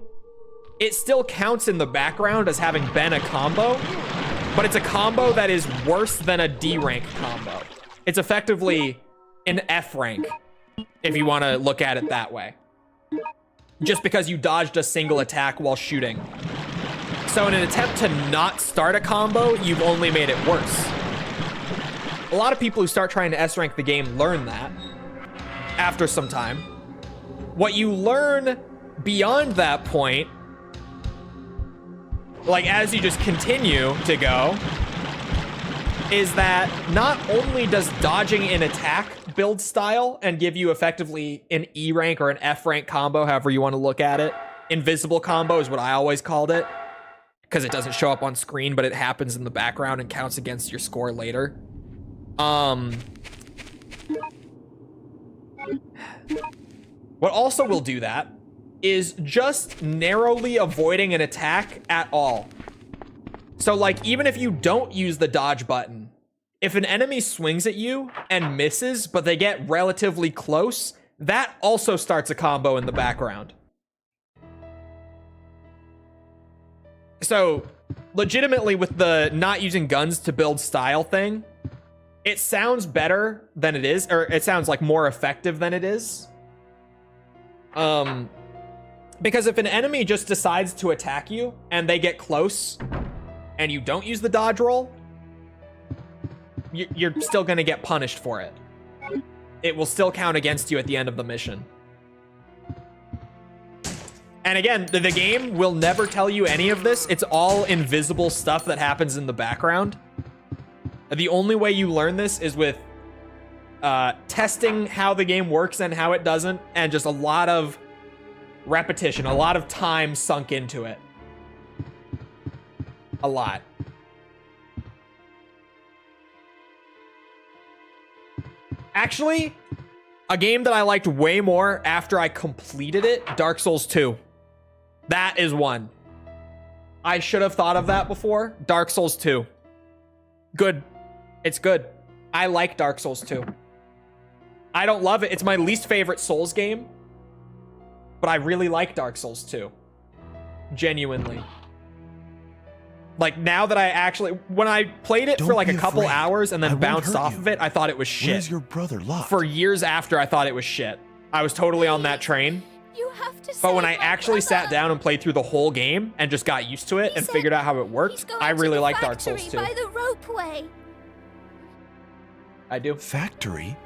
it still counts in the background as having been a combo, but it's a combo that is worse than a D rank combo. It's effectively an F rank, if you want to look at it that way. Just because you dodged a single attack while shooting. So in an attempt to not start a combo, you've only made it worse. A lot of people who start trying to S rank the game learn that after some time. What you learn beyond that point, like as you just continue to go, is that not only does dodging an attack build style and give you effectively an E rank or an F rank combo, however you want to look at it. Invisible combo is what I always called it, because it doesn't show up on screen, but it happens in the background and counts against your score later. What also will do that is just narrowly avoiding an attack at all. So like, even if you don't use the dodge button, if an enemy swings at you and misses, but they get relatively close, that also starts a combo in the background. So legitimately, with the not using guns to build style thing, it sounds better than it is, or it sounds like more effective than it is. Because if an enemy just decides to attack you and they get close and you don't use the dodge roll, you're still going to get punished for it. It will still count against you at the end of the mission. And again, the game will never tell you any of this. It's all invisible stuff that happens in the background. The only way you learn this is with testing how the game works and how it doesn't, and just a lot of repetition, a lot of time sunk into it. A lot. Actually, a game that I liked way more after I completed it, Dark Souls 2. That is one. I should have thought of that before. Dark Souls 2. Good. It's good. I like Dark Souls 2. I don't love it. It's my least favorite Souls game. But I really like Dark Souls 2. Genuinely. Like, now that I actually... When I played it for like a couple hours and then bounced off of it, I thought it was shit. Where's your brother Lot? For years after, I thought it was shit. I was totally on that train. You have to But when I actually sat down and played through the whole game and just got used to it and figured out how it worked, I really like Dark Souls 2. By the ropeway. I do. Factory?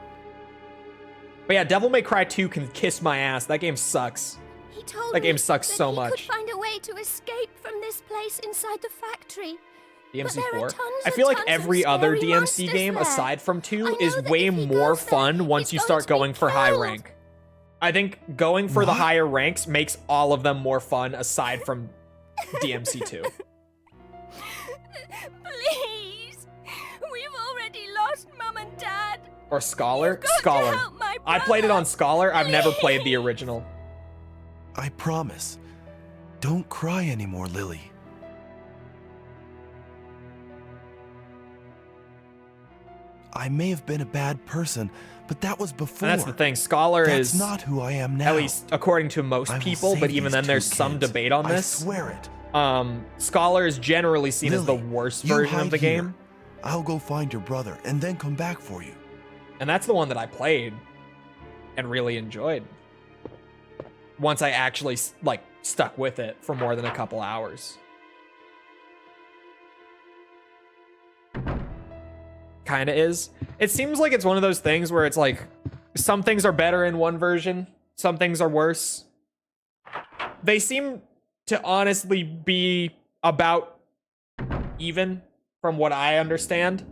But yeah, Devil May Cry 2 can kiss my ass. That game sucks. He told That game me sucks that so he much. could find a way to escape from this place inside the factory. DMC4? I feel like every other DMC game aside from 2 is way more fun once you start going for high rank. I think going for the higher ranks makes all of them more fun aside from DMC 2. Please. We've already lost Mum and Dad. Or Scholar? Scholar. I played it on Scholar. I've never played the original. I promise. Don't cry anymore, Lily. I may have been a bad person, but that was before. And that's the thing. Scholar That's is not who I am now. At least according to most people, but even then there's some debate on this. I swear it. Scholar is generally seen as the worst version of the game. I'll go find your brother and then come back for you. And that's the one that I played and really enjoyed. Once I actually like stuck with it for more than a couple hours. Kinda is. It seems like it's one of those things where it's like some things are better in one version, some things are worse. They seem to honestly be about even from what I understand.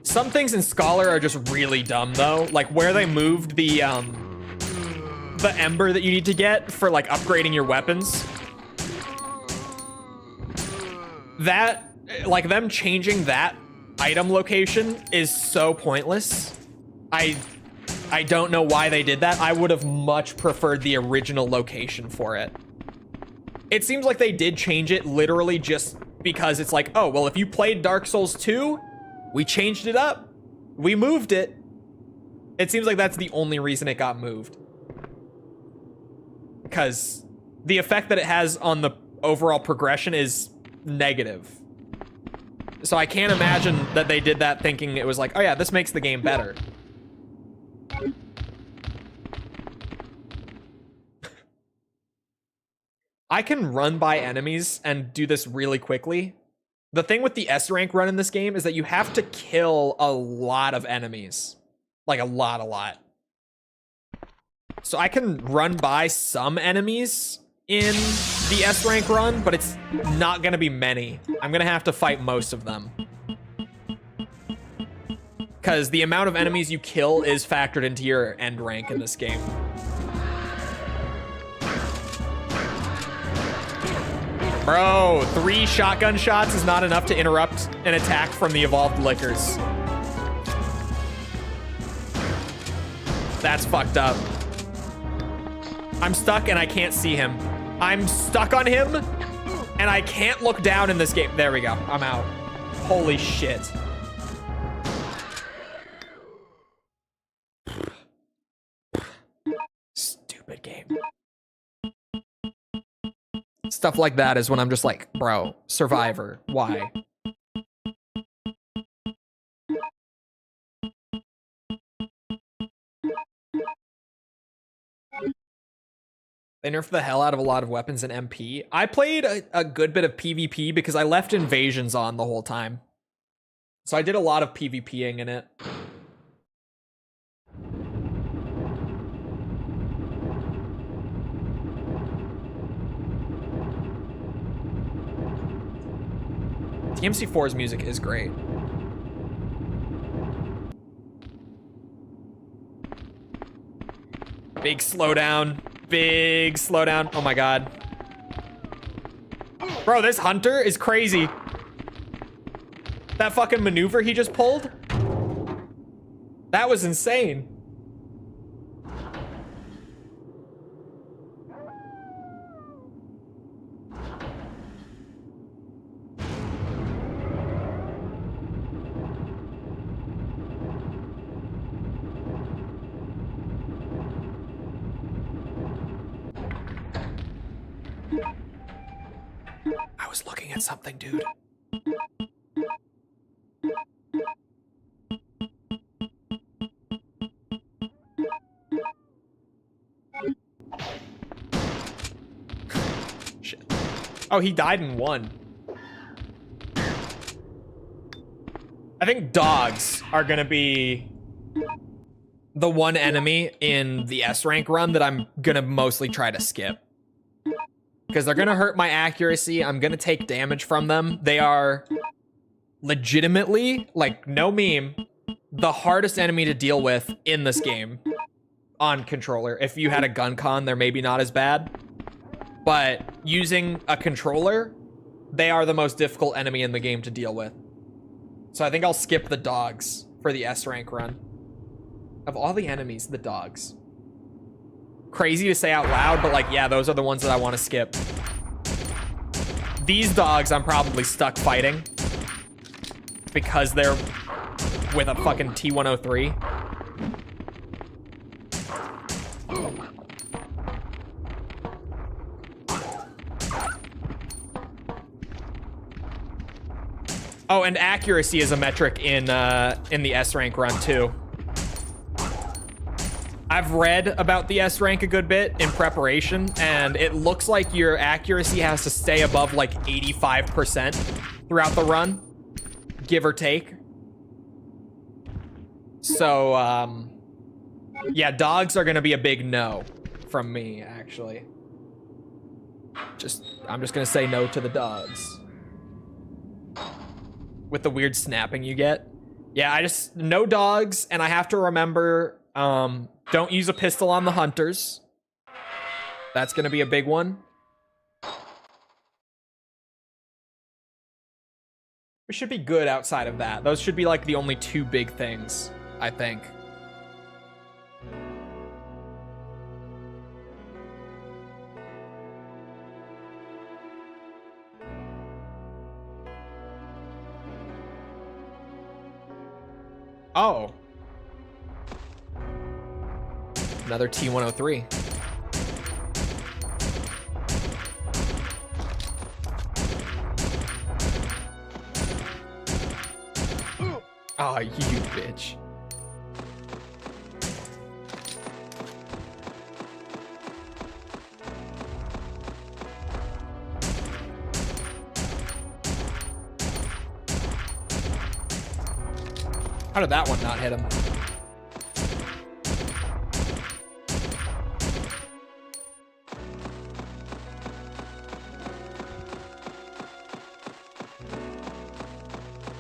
Some things in Scholar are just really dumb though, like where they moved the ember that you need to get for like upgrading your weapons. That, like them changing that item location is so pointless. I don't know why they did that. I would have much preferred the original location for it. It seems like they did change it literally just because it's like, oh, well, if you played Dark Souls 2, we changed it up. We moved it. It seems like that's the only reason it got moved. Because the effect that it has on the overall progression is negative. So I can't imagine that they did that thinking it was like, oh yeah, this makes the game better. I can run by enemies and do this really quickly. The thing with the S rank run in this game is that you have to kill a lot of enemies. Like a lot. So I can run by some enemies in the S rank run, but it's not gonna be many. I'm gonna have to fight most of them. Because the amount of enemies you kill is factored into your end rank in this game. Bro, 3 shotgun shots is not enough to interrupt an attack from the evolved lickers. That's fucked up. I'm stuck and I can't see him. I'm stuck on him and I can't look down in this game. There we go. I'm out. Holy shit. Stupid game. Stuff like that is when I'm just like, bro, Survivor, why? They nerfed the hell out of a lot of weapons in MP. I played a good bit of PvP because I left invasions on the whole time. So I did a lot of PvPing in it. TMC4's music is great. Big slowdown. Big slowdown. Oh my god. Bro, this hunter is crazy. That fucking maneuver he just pulled? That was insane. I was looking at something, dude. Shit. Oh, he died in one. I think dogs are gonna be the one enemy in the S rank run that I'm gonna mostly try to skip. Because they're gonna hurt my accuracy. I'm gonna take damage from them. They are legitimately, like, no meme, the hardest enemy to deal with in this game on controller. If you had a gun con, they're maybe not as bad. But using a controller, they are the most difficult enemy in the game to deal with. So I think I'll skip the dogs for the S rank run. Of all the enemies, the dogs. Crazy to say out loud, but like, yeah, those are the ones that I want to skip. These dogs I'm probably stuck fighting because they're with a fucking T-103. Oh, and accuracy is a metric in the S rank run too. I've read about the S rank a good bit in preparation, and it looks like your accuracy has to stay above like 85% throughout the run, give or take. So, yeah, dogs are gonna be a big no from me, actually. I'm just gonna say no to the dogs. With the weird snapping you get. Yeah, no dogs, and I have to remember, don't use a pistol on the hunters. That's gonna be a big one. We should be good outside of that. Those should be like the only two big things, I think. Oh. Another T-103. Oh, you bitch. How did that one not hit him?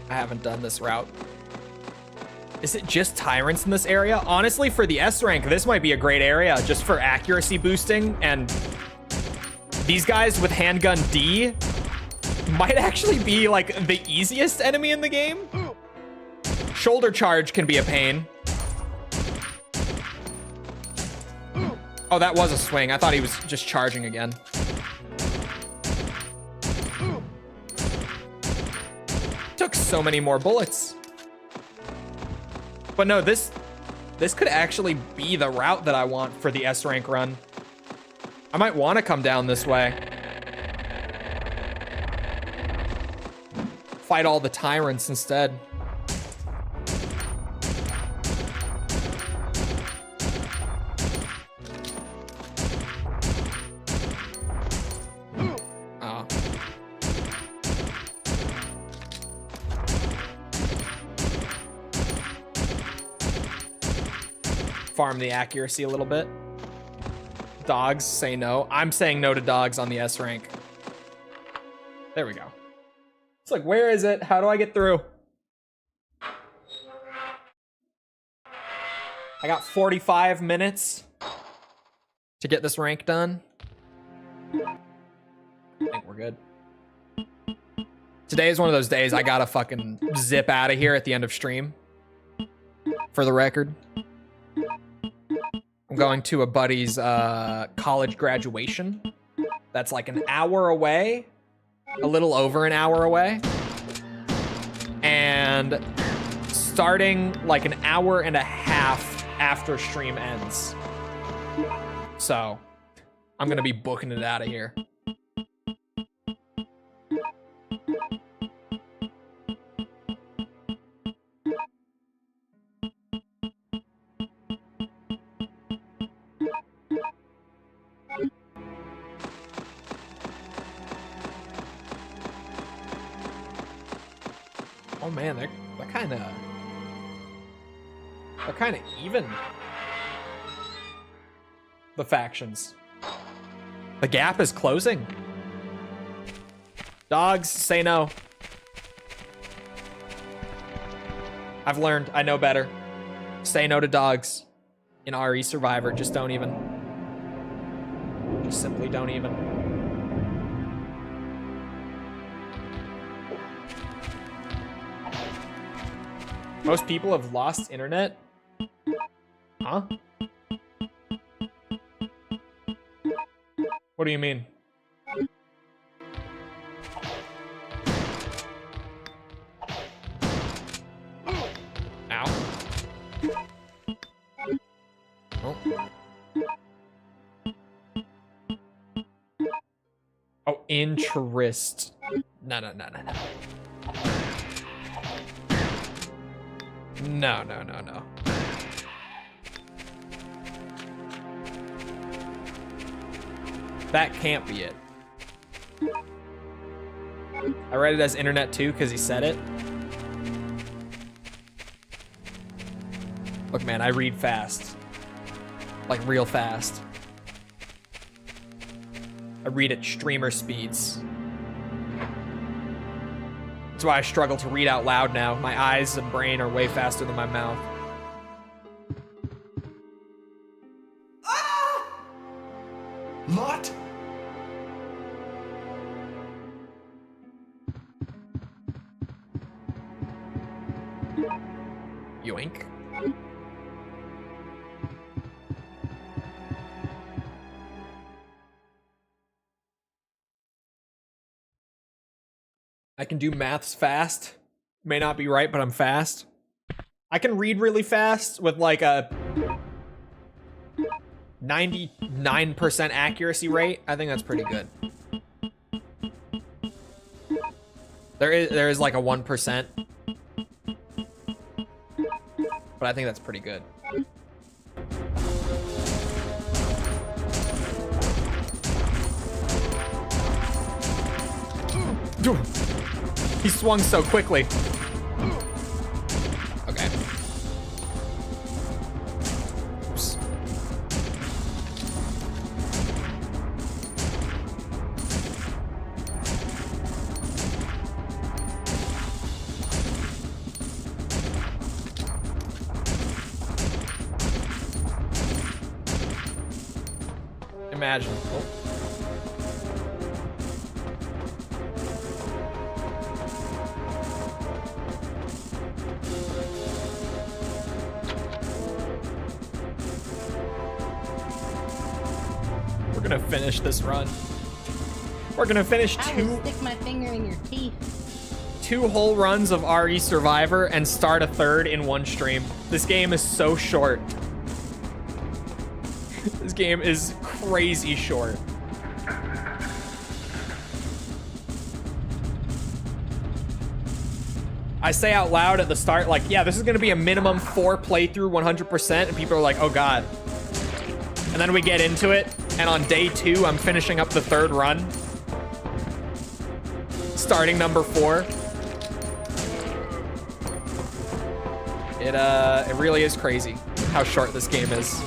I haven't done this route. Is it just Tyrants in this area? Honestly, for the S rank, this might be a great area just for accuracy boosting, and these guys with handgun D might actually be like the easiest enemy in the game. Shoulder charge can be a pain. Oh, that was a swing. I thought he was just charging again. Took so many more bullets. But no, this could actually be the route that I want for the S rank run. I might want to come down this way. Fight all the tyrants instead. Oh. Farm the accuracy a little bit. Dogs say no. I'm saying no to dogs on the S rank. There we go. It's like, where is it? How do I get through? I got 45 minutes to get this rank done. I think we're good. Today is one of those days I gotta fucking zip out of here at the end of stream. For the record. I'm going to a buddy's college graduation. That's like an hour away. A little over an hour away. And starting like an hour and a half after stream ends. So I'm gonna be booking it out of here. Oh man, they're kind of even. The factions. The gap is closing. Dogs, say no. I've learned. I know better. Say no to dogs. In RE Survivor, just don't even. Just simply don't even. Most people have lost internet? Huh? What do you mean? Ow. Oh. Oh, interest. No. No. That can't be it. I read it as internet too because he said it. Look, man, I read fast. Like real fast. I read at streamer speeds. That's why I struggle to read out loud now. My eyes and brain are way faster than my mouth. Lot? Yoink. I can do maths fast. May not be right, but I'm fast. I can read really fast with like a 99% accuracy rate. I think that's pretty good. There is like a 1%. But I think that's pretty good. He swung so quickly. Okay. Oops. Imagine. Oh. gonna finish this run. We're gonna finish I would stick my finger in your teeth. 2 whole runs of RE Survivor and start a 3rd in one stream. This game is so short. This game is crazy short. I say out loud at the start, like, yeah, this is gonna be a minimum 4 playthrough 100%, and people are like, oh god. And then we get into it, and on day 2, I'm finishing up the 3rd run. Starting number 4. It really is crazy how short this game is.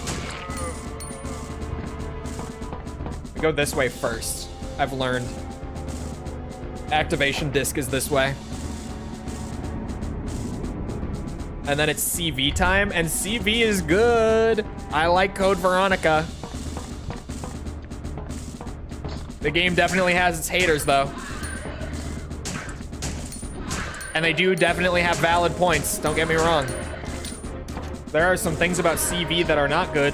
We go this way first. I've learned. Activation disc is this way. And then it's CV time, and CV is good. I like Code Veronica. The game definitely has its haters, though. And they do definitely have valid points, don't get me wrong. There are some things about CV that are not good.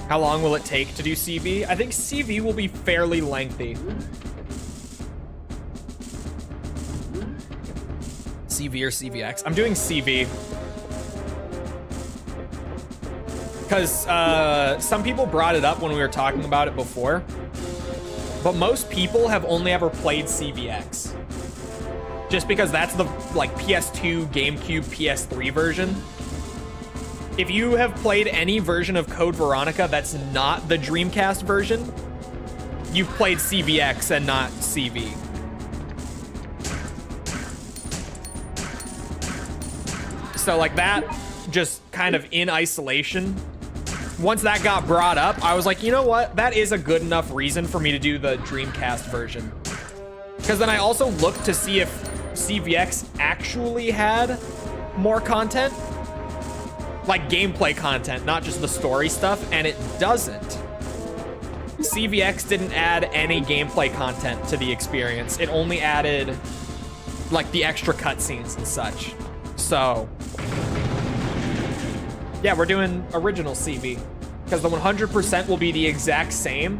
How long will it take to do CV? I think CV will be fairly lengthy. CV or CVX? I'm doing CV. Because some people brought it up when we were talking about it before. But most people have only ever played CVX. Just because that's the like PS2, GameCube, PS3 version. If you have played any version of Code Veronica that's not the Dreamcast version, you've played CVX and not CV. So like that, just kind of in isolation, once that got brought up, I was like, you know what? That is a good enough reason for me to do the Dreamcast version. Because then I also looked to see if CVX actually had more content. Like gameplay content, not just the story stuff, and it doesn't. CVX didn't add any gameplay content to the experience. It only added like the extra cutscenes and such. So yeah, we're doing original CV because the 100% will be the exact same,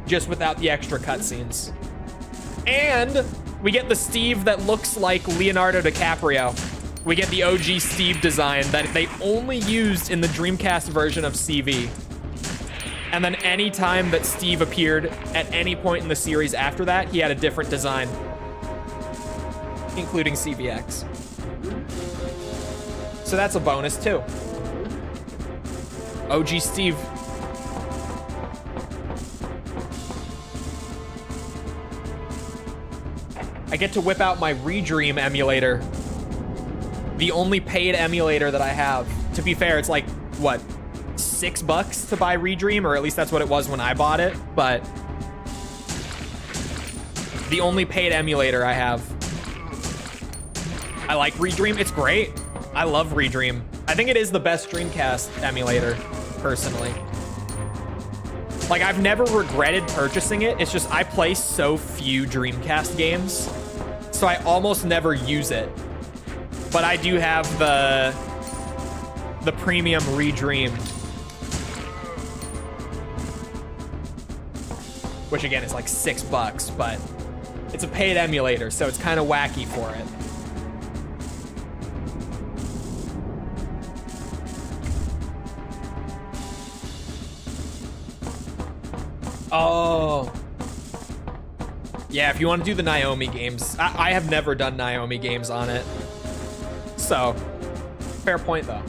just without the extra cutscenes. And we get the Steve that looks like Leonardo DiCaprio. We get the OG Steve design that they only used in the Dreamcast version of CV. And then any time that Steve appeared at any point in the series after that, he had a different design, including CVX. So that's a bonus too. OG Steve. I get to whip out my Redream emulator. The only paid emulator that I have. To be fair, it's like, what, $6 to buy Redream, or at least that's what it was when I bought it, but the only paid emulator I have. I like Redream, it's great. I love Redream. I think it is the best Dreamcast emulator, personally. Like, I've never regretted purchasing it, it's just I play so few Dreamcast games, so I almost never use it. But I do have the premium Redream, which again is like $6, but it's a paid emulator, so it's kind of wacky for it. Oh. Yeah, if you want to do the Naomi games, I have never done Naomi games on it. So, fair point though.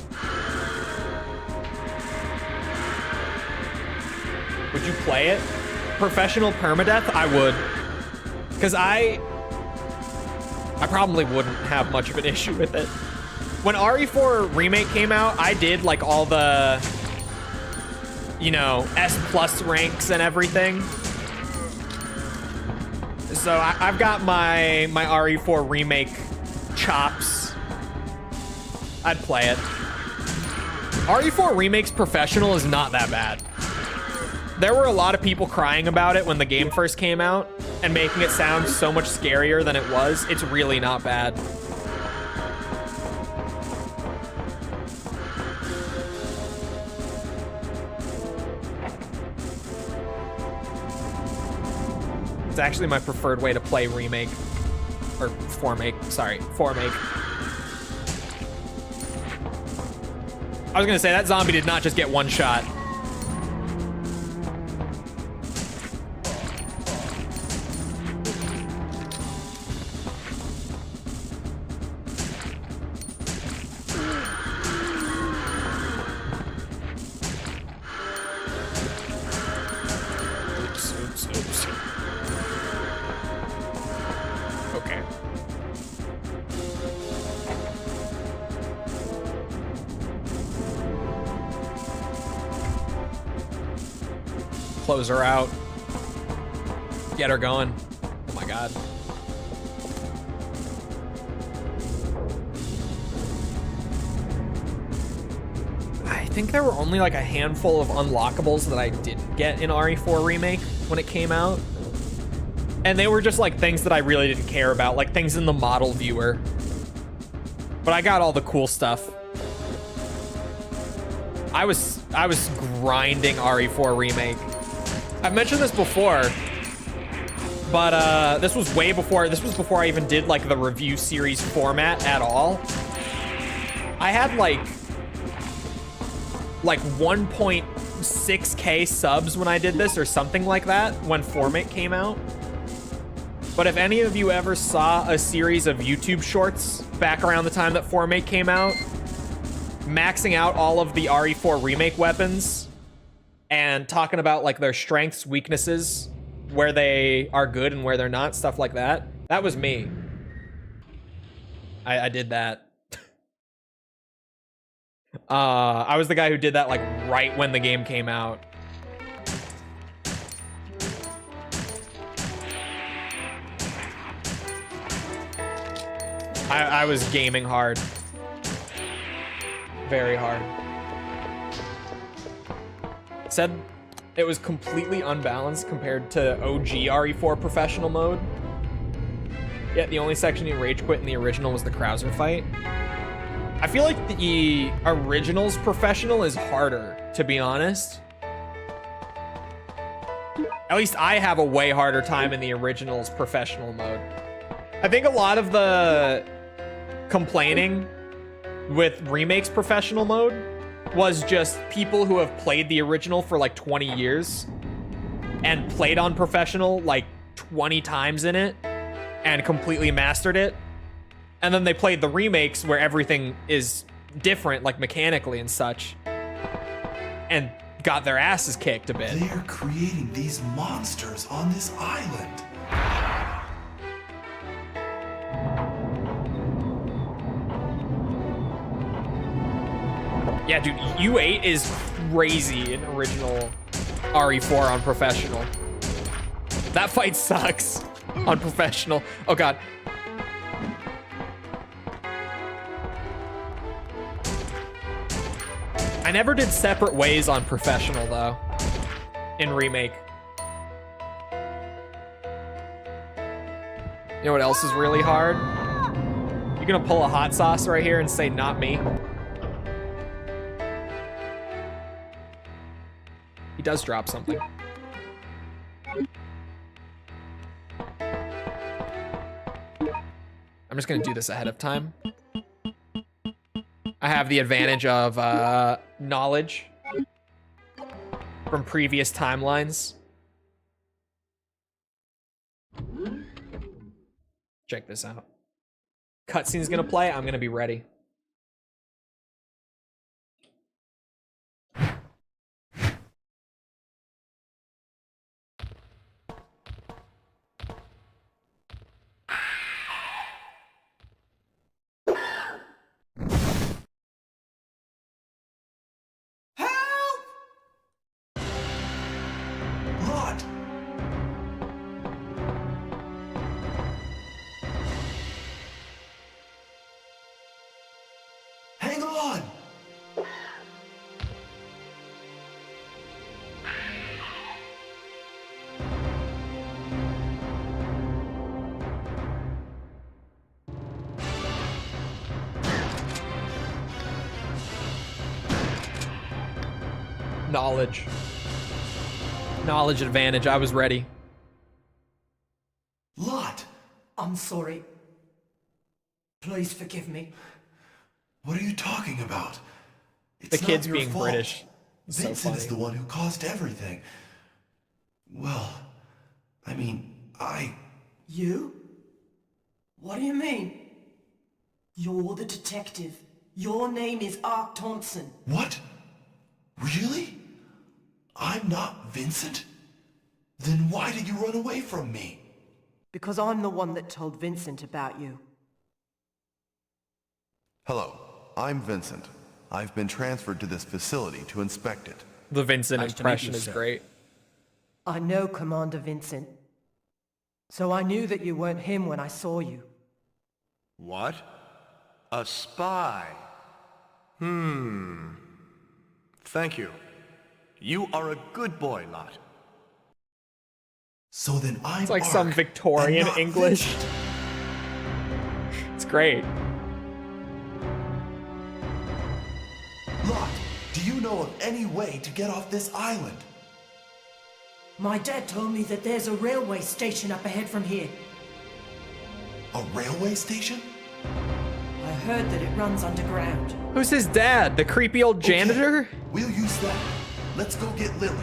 Would you play it? Professional permadeath? I would. Because I probably wouldn't have much of an issue with it. When RE4 Remake came out, I did like all the, you know, S+ ranks and everything. So I've got my RE4 remake chops. I'd play it. RE4 Remake's Professional is not that bad. There were a lot of people crying about it when the game first came out and making it sound so much scarier than it was. It's really not bad. It's actually my preferred way to play remake. Or formake, sorry, formake. I was gonna say, that zombie did not just get one shot. Oops. Okay. Close her out. Get her going. Oh my god. I think there were only like a handful of unlockables that I didn't get in RE4 Remake when it came out. And they were just like things that I really didn't care about, like things in the model viewer. But I got all the cool stuff. I was grinding RE4 Remake. I've mentioned this before, but this was way before, this was before I even did like the review series format at all. I had like 1.6K subs when I did this or something like that when Formate came out. But if any of you ever saw a series of YouTube shorts back around the time that Formate came out, maxing out all of the RE4 Remake weapons and talking about like their strengths, weaknesses, where they are good and where they're not, stuff like that. That was me. I did that. I was the guy who did that like right when the game came out. I was gaming hard. Very hard. Said it was completely unbalanced compared to OG RE4 professional mode. Yet the only section you rage quit in the original was the Krauser fight. I feel like the original's professional is harder, to be honest. At least I have a way harder time in the original's professional mode. I think a lot of the complaining with Remake's professional mode was just people who have played the original for like 20 years and played on professional like 20 times in it and completely mastered it. And then they played the remakes where everything is different, like mechanically and such, and got their asses kicked a bit. They are creating these monsters on this island. Yeah, dude, U8 is crazy in original RE4 on professional. That fight sucks on professional. Oh god. I never did separate ways on professional though, in Remake. You know what else is really hard? You're gonna pull a hot sauce right here and say, not me. He does drop something. I'm just gonna do this ahead of time. I have the advantage of knowledge from previous timelines. Check this out. Cutscene's gonna play, I'm gonna be ready. Knowledge. Knowledge advantage. I was ready. Lot, I'm sorry. Please forgive me. what are you talking about? The It's not kid's your being fault. British. So Vincent is funny. the one who caused everything. Well, I mean, You? What do you mean? You're the detective. Your name is Ark Thompson. What? Really? I'm not Vincent? Then why did you run away from me? Because I'm the one that told Vincent about you. Hello, I'm Vincent. I've been transferred to this facility to inspect it. The Vincent Nice to meet impression you, is sir. great. I know Commander Vincent. So I knew that you weren't him when I saw you. What? A spy? Thank you. You are a good boy, Lot. So then I'm It's like some Ark, Victorian and not English. Vincent. It's great. Lot, do you know of any way to get off this island? My dad told me that there's a railway station up ahead from here. A railway station? I heard that it runs underground. Who's his dad? The creepy old janitor? Okay, we'll use that. Let's go get Lily.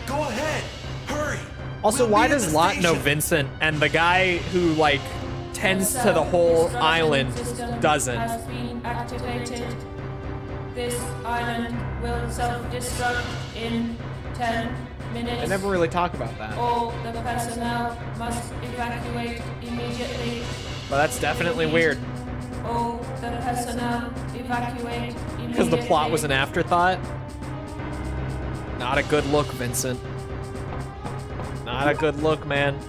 Go ahead! Hurry! Also, We'll why be at does the Lot know station. Vincent and the guy who, like, tends to the whole island doesn't? Has been activated. This island will self-destruct in 10 minutes. I never really talk about that. All the personnel must evacuate immediately. But that's definitely weird. All the personnel evacuate immediately. Because the plot was an afterthought. Not a good look, Vincent. Not a good look, man.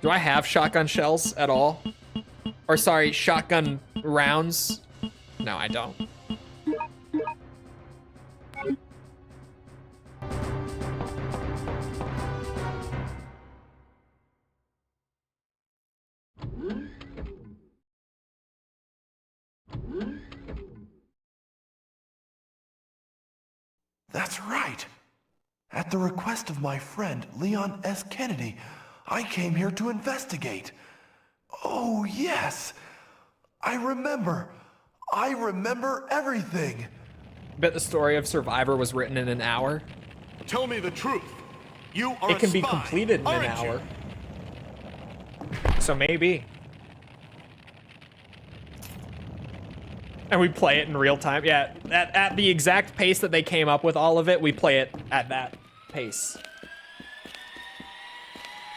Do I have shotgun shells at all? Or sorry, shotgun rounds? No, I don't. That's right. At the request of my friend Leon S. Kennedy, I came here to investigate. Oh, yes. I remember everything. Bet the story of Survivor was written in an hour. Tell me the truth. You are It can a be spy, completed in an aren't you? hour. So maybe. And we play it in real time. Yeah, at the exact pace that they came up with all of it, we play it at that pace.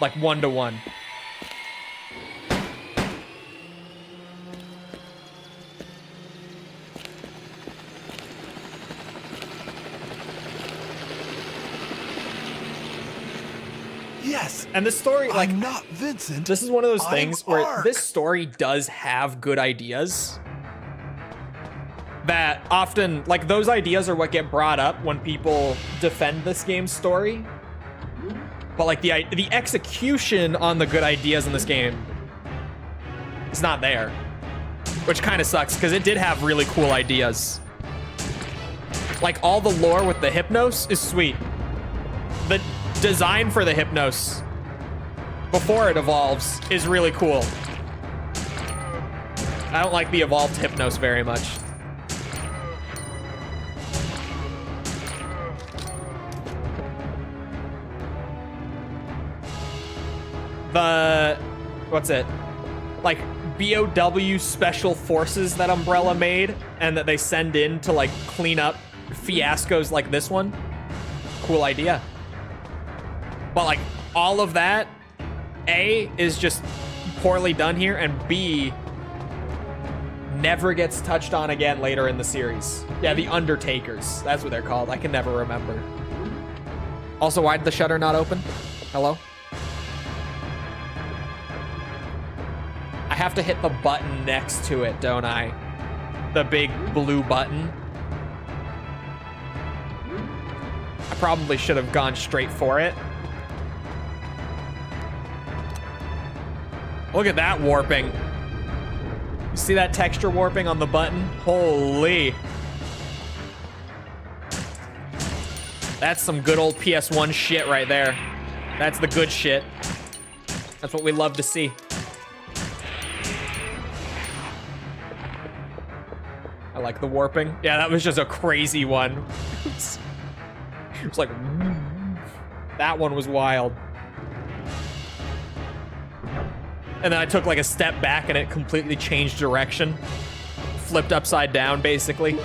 Like 1-to-1. Yes. And the story, like, I'm not Vincent. this is one of those I'm things where Ark. this story does have good ideas. That often, like, those ideas are what get brought up when people defend this game's story. But, like, the execution on the good ideas in this game is not there. Which kind of sucks, because it did have really cool ideas. Like, all the lore with the Hypnos is sweet. The design for the Hypnos before it evolves is really cool. I don't like the evolved Hypnos very much. What's it? Like, BOW special forces that Umbrella made and that they send in to, like, clean up fiascos like this one. Cool idea. But, like, all of that, A, is just poorly done here, and B, never gets touched on again later in the series. Yeah, the Undertakers. That's what they're called. I can never remember. Also, why did the shutter not open? Hello? I have to hit the button next to it, don't I? The big blue button. I probably should have gone straight for it. Look at that warping. See that texture warping on the button? Holy. That's some good old PS1 shit right there. That's the good shit. That's what we love to see. I like the warping. Yeah, that was just a crazy one. It was like, that one was wild. And then I took like a step back and it completely changed direction. Flipped upside down, basically. Go.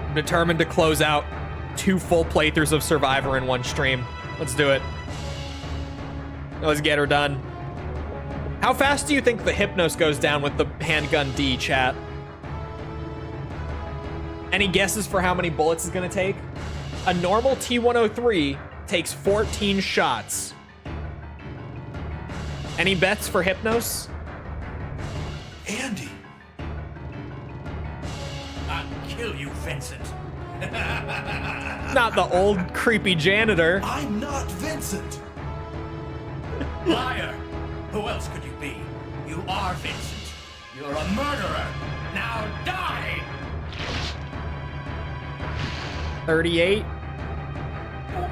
I'm determined to close out 2 full playthroughs of Survivor in one stream. Let's do it. Let's get her done. How fast do you think the Hypnos goes down with the handgun D, chat? Any guesses for how many bullets it's gonna take? A normal T-103 takes 14 shots. Any bets for Hypnos? Andy. I'll kill you, Vincent. Not the old creepy janitor. I'm not Vincent. Liar! Who else could you be? You are Vincent. You're a murderer. Now die! 38.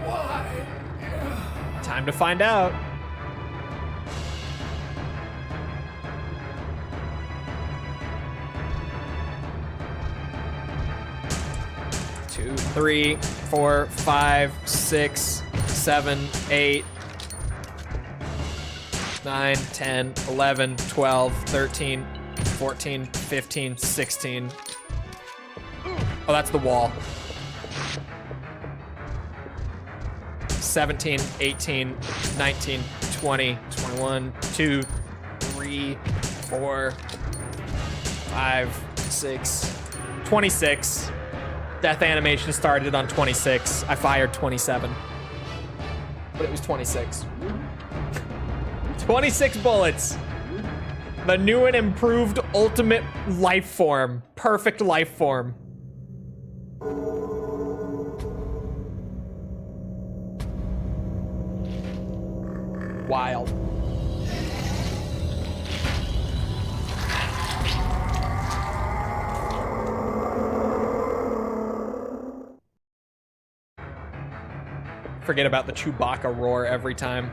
Why? Time to find out. Two, 3, 4, 5, 6, 7, 8, 9, 10, 11, 12, 13, 14, 15, 16. Oh, that's the wall. 17, 18, 19, 20, 21, 2, 3, 4, 5, 6, 26. Death animation started on 26. I fired 27. But it was 26. 26 bullets. The new and improved ultimate life form. Perfect life form. Wild. Forget about the Chewbacca roar every time.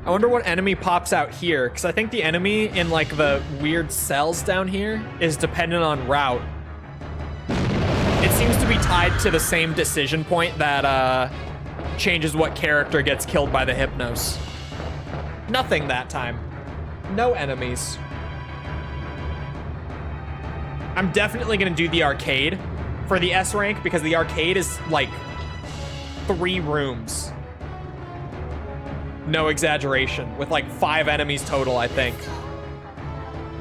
I wonder what enemy pops out here, because I think the enemy in like the weird cells down here is dependent on route. It seems to be tied to the same decision point that changes what character gets killed by the Hypnos. Nothing that time. No enemies. I'm definitely gonna do the arcade for the S rank because the arcade is like 3 rooms. No exaggeration, with like 5 enemies total, I think.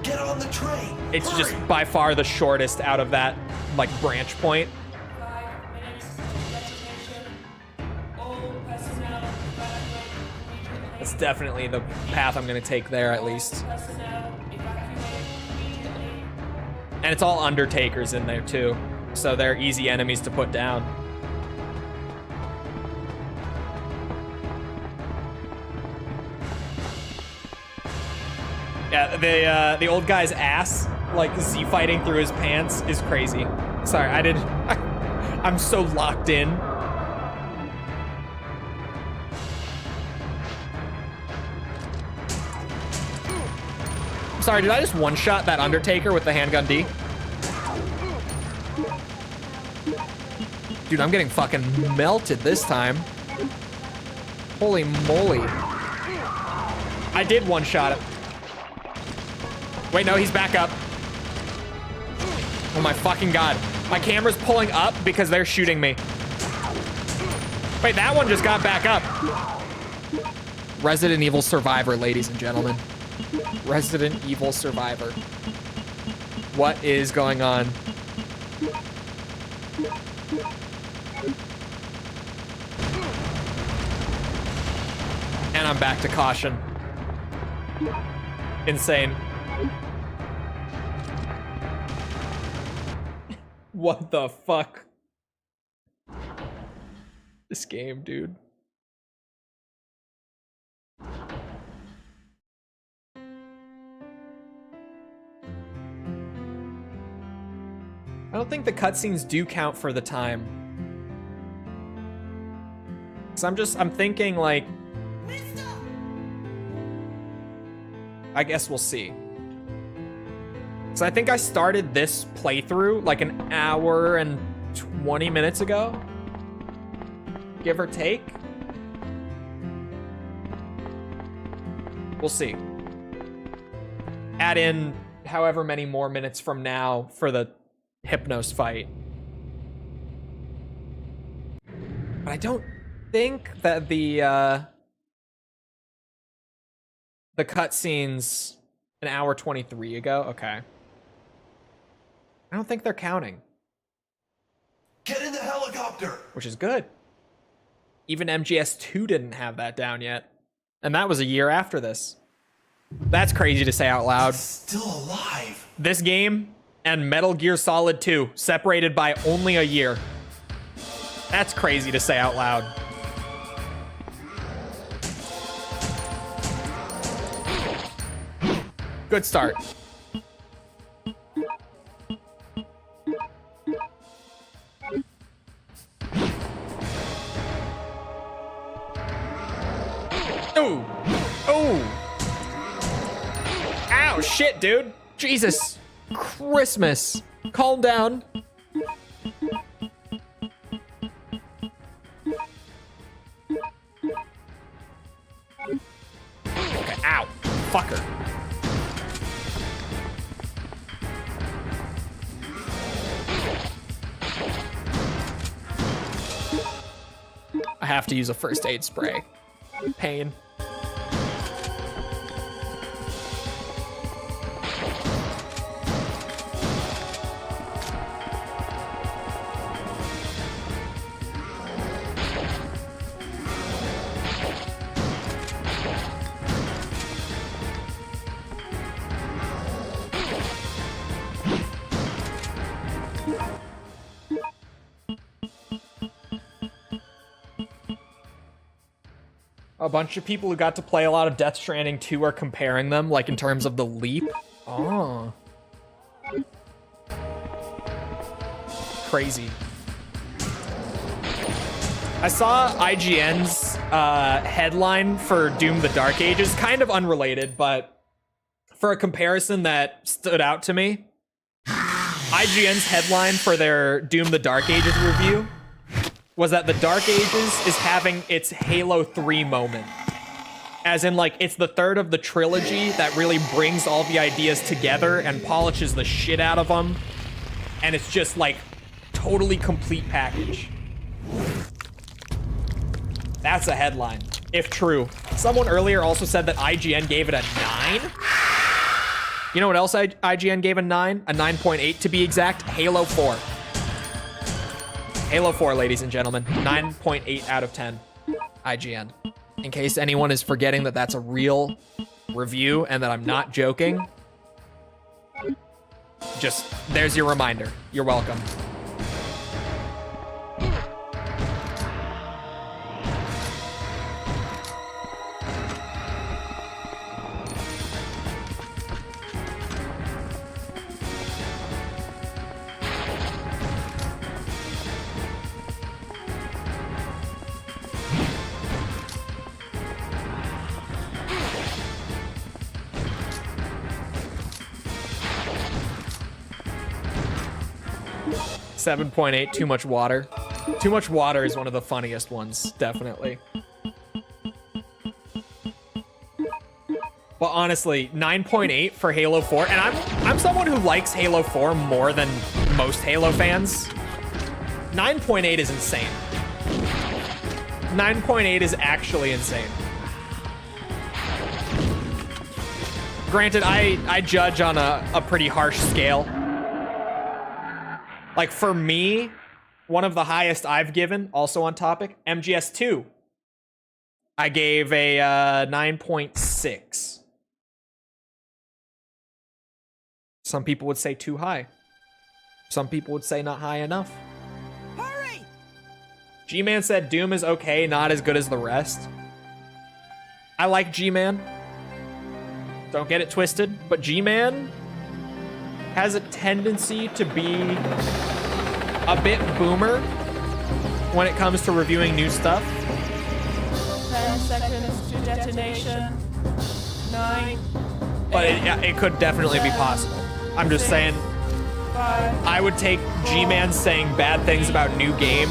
Get on the train. It's Hurry. just by far the shortest out of that like branch point. 5 minutes vegetation. All personnel evacuate immediately. It's definitely the path I'm gonna take there at least. Personnel evacuate immediately. And it's all Undertakers in there too, so they're easy enemies to put down. Yeah, the old guy's ass, like Z fighting through his pants, is crazy. Sorry, I'm so locked in. Sorry, did I just one-shot that Undertaker with the handgun D? Dude, I'm getting fucking melted this time. Holy moly. I did one-shot it. Wait, no, he's back up. Oh my fucking god. My camera's pulling up because they're shooting me. Wait, that one just got back up. Resident Evil Survivor, ladies and gentlemen. Resident Evil Survivor. What is going on? And I'm back to caution. Insane. What the fuck? This game, dude. I don't think the cutscenes do count for the time. Cause I'm thinking like, I guess we'll see. So I think I started this playthrough like an hour and 20 minutes ago, give or take. We'll see. Add in however many more minutes from now for the Hypnos fight. But I don't think that the cutscenes an hour 23 ago. Okay. I don't think they're counting. Get in the helicopter! Which is good. Even MGS2 didn't have that down yet. And that was a year after this. That's crazy to say out loud. Still alive. This game and Metal Gear Solid 2 separated by only a year. That's crazy to say out loud. Good start. Oh! Oh! Ow, shit, dude. Jesus. Christmas. Calm down. Okay, ow. Fucker. I have to use a first aid spray. Pain. A bunch of people who got to play a lot of Death Stranding 2 are comparing them, like in terms of the leap. Oh. Crazy. I saw IGN's headline for Doom the Dark Ages, kind of unrelated, but for a comparison that stood out to me. IGN's headline for their Doom the Dark Ages review was that the Dark Ages is having its Halo 3 moment. As in, like, it's the third of the trilogy that really brings all the ideas together and polishes the shit out of them. And it's just, like, totally complete package. That's a headline, if true. Someone earlier also said that IGN gave it a 9. You know what else IGN gave a 9? A 9.8 to be exact. Halo 4. Halo 4, ladies and gentlemen. 9.8 out of 10. IGN. In case anyone is forgetting that that's a real review and that I'm not joking. Just, there's your reminder. You're welcome. $7.8, too much water. Too much water is one of the funniest ones, definitely. But honestly, 9.8 for Halo 4, and I'm someone who likes Halo 4 more than most Halo fans. 9.8 is insane. 9.8 is actually insane. Granted, I judge on a pretty harsh scale. Like, for me, one of the highest I've given, also on topic, MGS2. I gave a 9.6. Some people would say too high. Some people would say not high enough. Hurry! G-Man said Doom is okay, not as good as the rest. I like G-Man. Don't get it twisted, but G-Man has a tendency to be a bit boomer when it comes to reviewing new stuff. 10 seconds to detonation. 9. But it could definitely be possible. I'm just saying, 5. I would take G-Man saying bad things about new game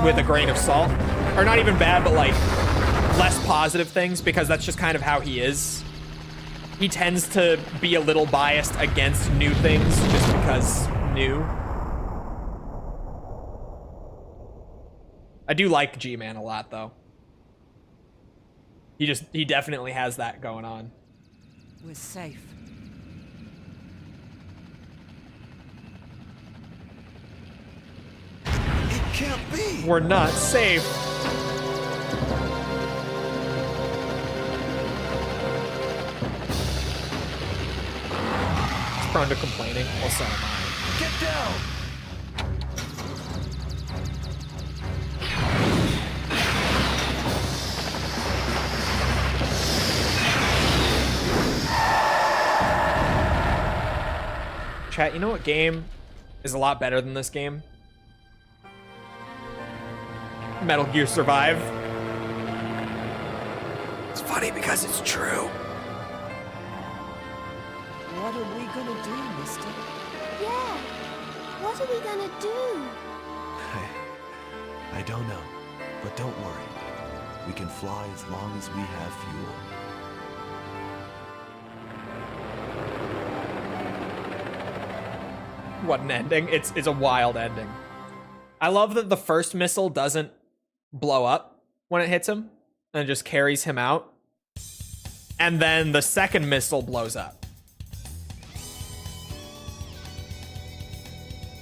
with a grain of salt. Or not even bad, but like less positive things, because that's just kind of how he is. He tends to be a little biased against new things just because new. I do like G-Man a lot, though. He definitely has that going on. We're safe. It can't be! We're not safe. It's prone to complaining. Well, so am I. Get down! Chat, you know what game is a lot better than this game? Metal Gear Survive. It's funny because it's true. What are we gonna do, mister? Yeah. What are we gonna do? I don't know, but don't worry. We can fly as long as we have fuel. What an ending. It's a wild ending. I love that the first missile doesn't blow up when it hits him and just carries him out. And then the second missile blows up.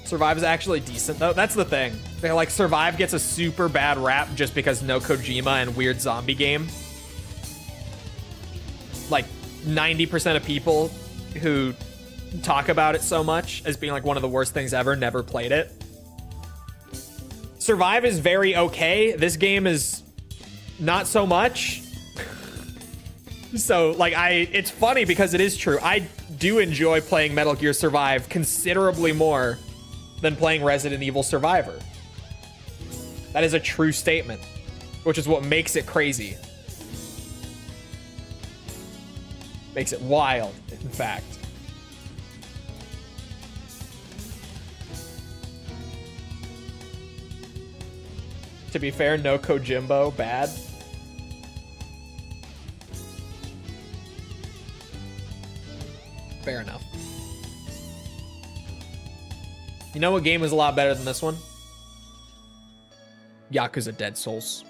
Survive is actually decent though. That's the thing. They're like, Survive gets a super bad rap just because no Kojima and weird zombie game. Like 90% of people who talk about it so much as being like one of the worst things ever never played it. Survive is very okay. This game is not so much. So like it's funny because it is true. I do enjoy playing Metal Gear Survive considerably more than playing Resident Evil Survivor. That is a true statement, which is what makes it crazy. Makes it wild, in fact. To be fair, no Kojimbo, bad. Fair enough. You know what game is a lot better than this one? Yakuza Dead Souls.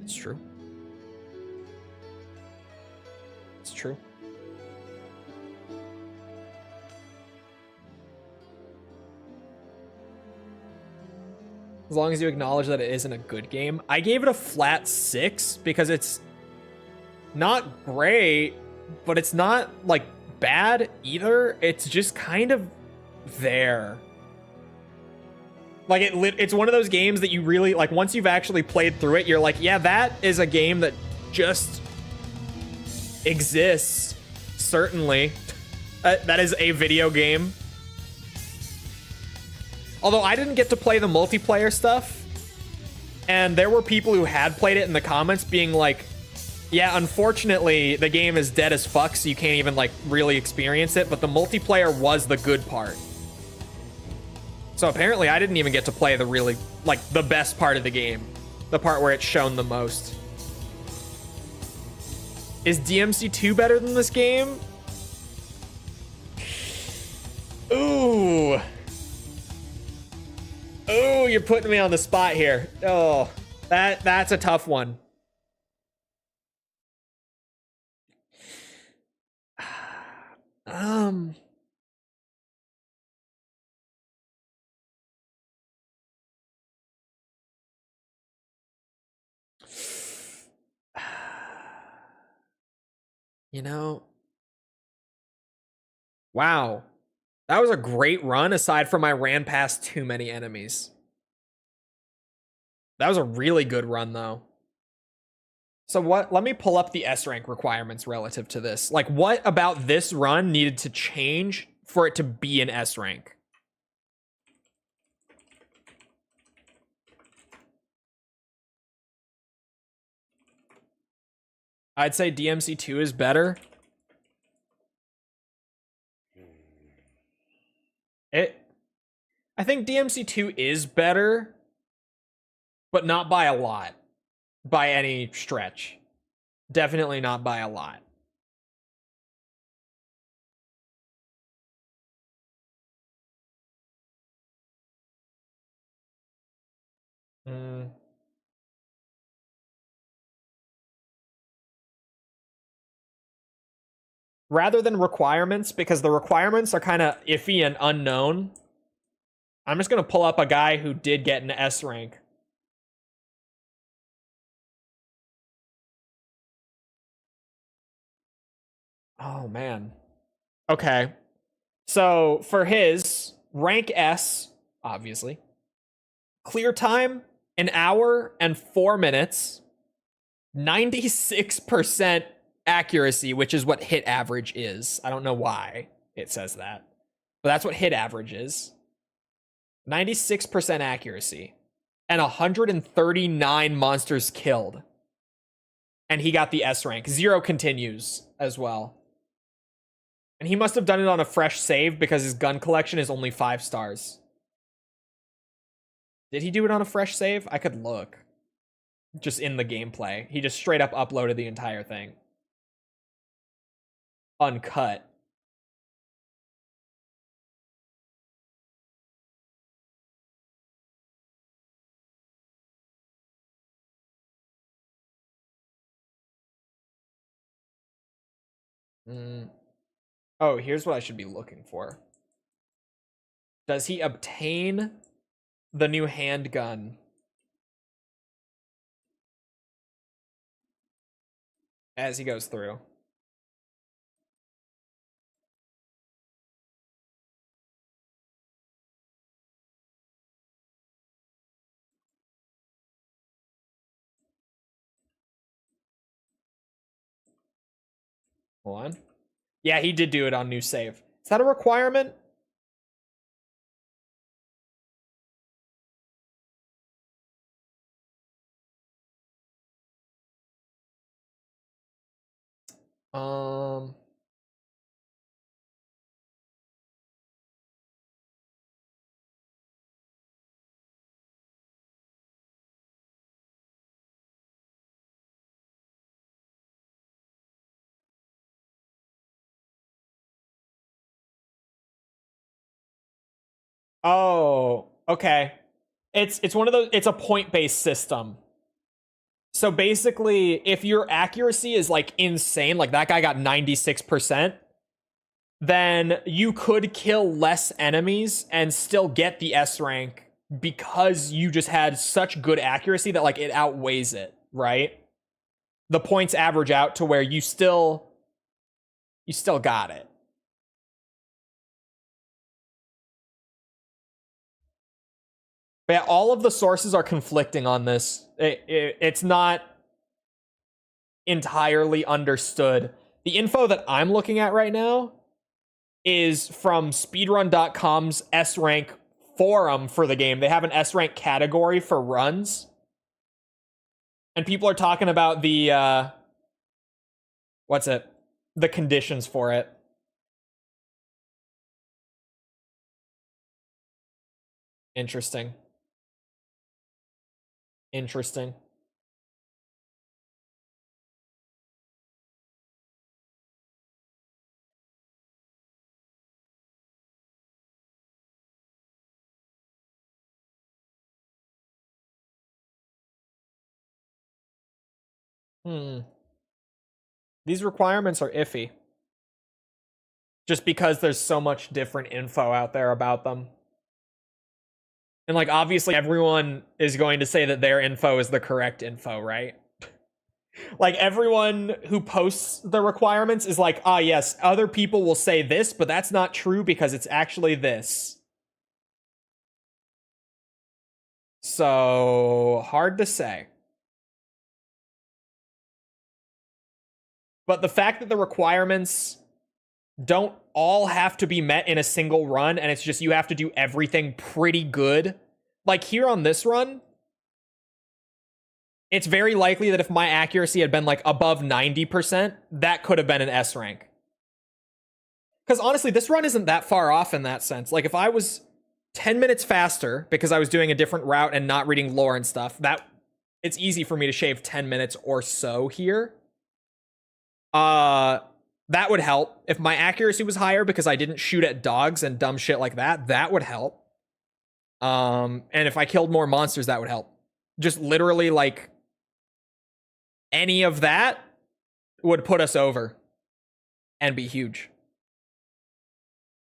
It's true. It's true. As long as you acknowledge that it isn't a good game. I gave it a flat 6 because it's not great, but it's not like bad either. It's just kind of there. Like it's one of those games that you really like. Once you've actually played through it, you're like, yeah, that is a game that just exists. Certainly, that is a video game. Although I didn't get to play the multiplayer stuff, and there were people who had played it in the comments being like, yeah, unfortunately, the game is dead as fuck, so you can't even, like, really experience it, but the multiplayer was the good part. So apparently I didn't even get to play the really, like, the best part of the game. The part where it's shown the most. Is DMC2 better than this game? Ooh. Oh, you're putting me on the spot here. Oh, that's a tough one. You know, Wow. That was a great run, aside from I ran past too many enemies. That was a really good run, though. So what? Let me pull up the S rank requirements relative to this. Like, what about this run needed to change for it to be an S rank? I'd say DMC2 is better. I think DMC2 is better, but not by a lot. By any stretch. Definitely not by a lot. Rather than requirements, because the requirements are kind of iffy and unknown, I'm just going to pull up a guy who did get an S rank. Oh, man. Okay. So for his rank S, obviously, clear time, 1 hour and 4 minutes, 96% accuracy, which is what hit average is. I don't know why it says that, but that's what hit average is. 96% accuracy and 139 monsters killed. And he got the S rank. 0 continues as well. And he must have done it on a fresh save because his gun collection is only 5 stars. Did he do it on a fresh save? I could look. Just in the gameplay. He just straight up uploaded the entire thing. Uncut. Oh, here's what I should be looking for. Does he obtain the new handgun as he goes through? Hold on. Yeah, he did do it on new save. Is that a requirement? Oh, okay. It's one of those, it's a point-based system. So basically, if your accuracy is like insane, like that guy got 96%, then you could kill less enemies and still get the S rank because you just had such good accuracy that like it outweighs it, right? The points average out to where you still got it. But yeah, all of the sources are conflicting on this. It's not entirely understood. The info that I'm looking at right now is from speedrun.com's S rank forum for the game. They have an S rank category for runs. And people are talking about the the conditions for it. Interesting. These requirements are iffy. Just because there's so much different info out there about them. And like, obviously everyone is going to say that their info is the correct info, right? Like, everyone who posts the requirements is like, ah, yes, other people will say this, but that's not true because it's actually this. So, hard to say. But the fact that the requirements don't all have to be met in a single run, and it's just you have to do everything pretty good. Like, here on this run, it's very likely that if my accuracy had been, like, above 90%, that could have been an S rank. Because, honestly, this run isn't that far off in that sense. Like, if I was 10 minutes faster, because I was doing a different route and not reading lore and stuff, it's easy for me to shave 10 minutes or so here. That would help. If my accuracy was higher because I didn't shoot at dogs and dumb shit like that, that would help. And if I killed more monsters, that would help. Just literally, like, any of that would put us over and be huge.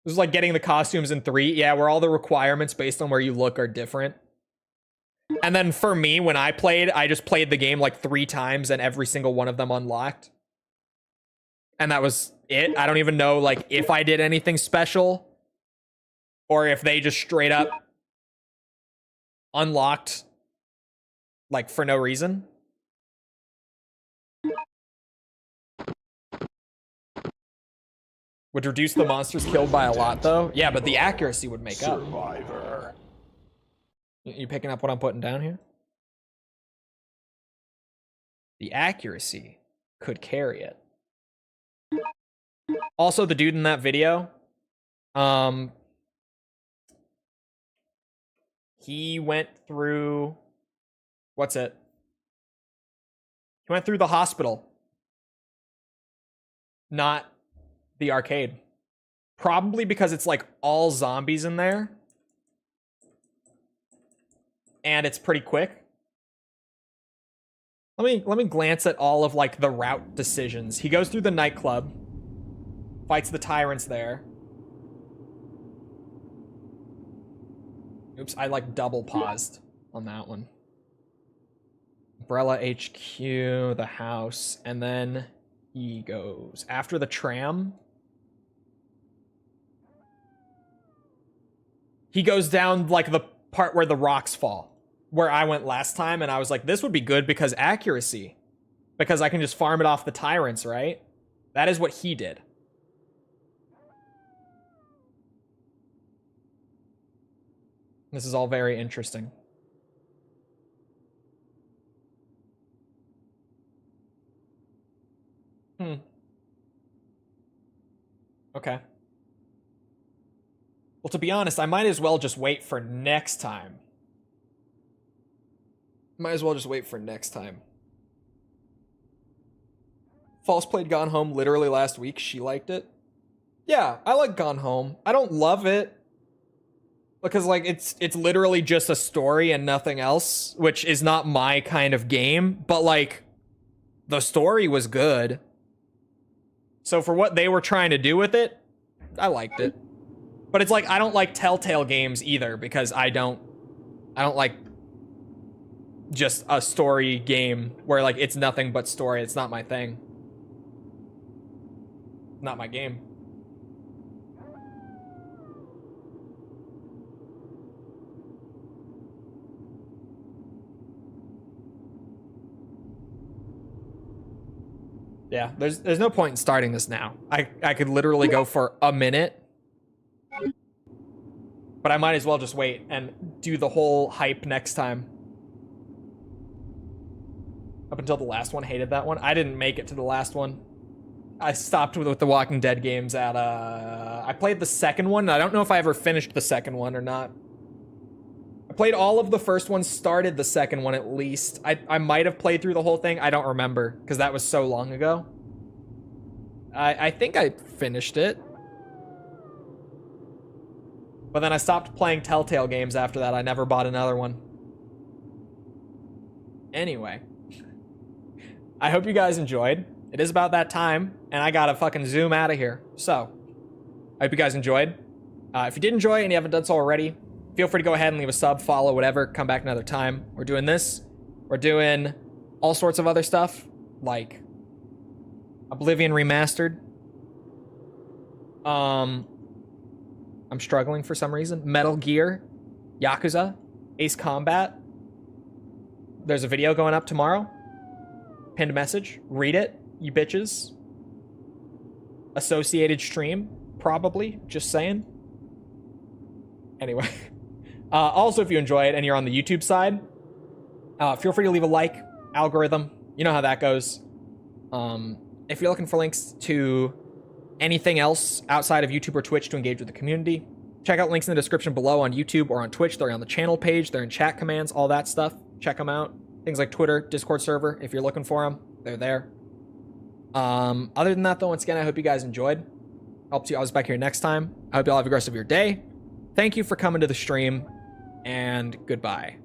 This is like getting the costumes in 3. Yeah, where all the requirements based on where you look are different. And then for me, when I played, I just played the game like 3 times and every single one of them unlocked. And that was it. I don't even know, like, if I did anything special or if they just straight up unlocked, like, for no reason. Would reduce the monsters killed by a lot, though. Yeah, but the accuracy would make up. Survivor. You picking up what I'm putting down here? The accuracy could carry it. Also, the dude in that video, he went through, what's it? He went through the hospital, not the arcade. Probably because it's like all zombies in there. And it's pretty quick. Let me glance at all of, like, the route decisions. He goes through the nightclub, fights the tyrants there. Oops, I, like, double paused on that one. Umbrella HQ, the house, and then he goes after the tram. He goes down, like, the part where the rocks fall, where I went last time, and I was like, this would be good because accuracy. Because I can just farm it off the tyrants, right? That is what he did. This is all very interesting. Okay. Well, to be honest, I might as well just wait for next time. Might as well just wait for next time. False played Gone Home literally last week. She liked it. Yeah, I like Gone Home. I don't love it. Because, like, it's literally just a story and nothing else, which is not my kind of game. But, like, the story was good. So for what they were trying to do with it, I liked it. But it's like, I don't like Telltale games either, because I don't like just a story game where, like, it's nothing but story. It's not my thing. Not my game. Yeah, there's no point in starting this now. I could literally go for a minute. But I might as well just wait and do the whole hype next time. Up until the last one, hated that one. I didn't make it to the last one. I stopped with the Walking Dead games at, I played the second one. I don't know if I ever finished the second one or not. I played all of the first one, started the second one at least. I might have played through the whole thing. I don't remember, because that was so long ago. I think I finished it. But then I stopped playing Telltale games after that. I never bought another one. Anyway. I hope you guys enjoyed. It is about that time, and I gotta fucking zoom out of here. So, I hope you guys enjoyed. If you did enjoy and you haven't done so already, feel free to go ahead and leave a sub, follow, whatever. Come back another time. We're doing this. We're doing all sorts of other stuff. like Oblivion Remastered. I'm struggling for some reason. Metal Gear, Yakuza, Ace Combat. There's a video going up tomorrow. Pinned message. Read it, you bitches. Associated stream, probably. Just saying. Anyway. Also, if you enjoy it and you're on the YouTube side, feel free to leave a like. Algorithm. You know how that goes. If you're looking for links to anything else outside of YouTube or Twitch to engage with the community, check out links in the description below on YouTube or on Twitch. They're on the channel page. They're in chat commands, all that stuff. Check them out. Things like Twitter, Discord server, if you're looking for them, they're there. Other than that, though, once again, I hope you guys enjoyed. I'll see you always back here next time. I hope you all have a good rest of your day. Thank you for coming to the stream, and goodbye.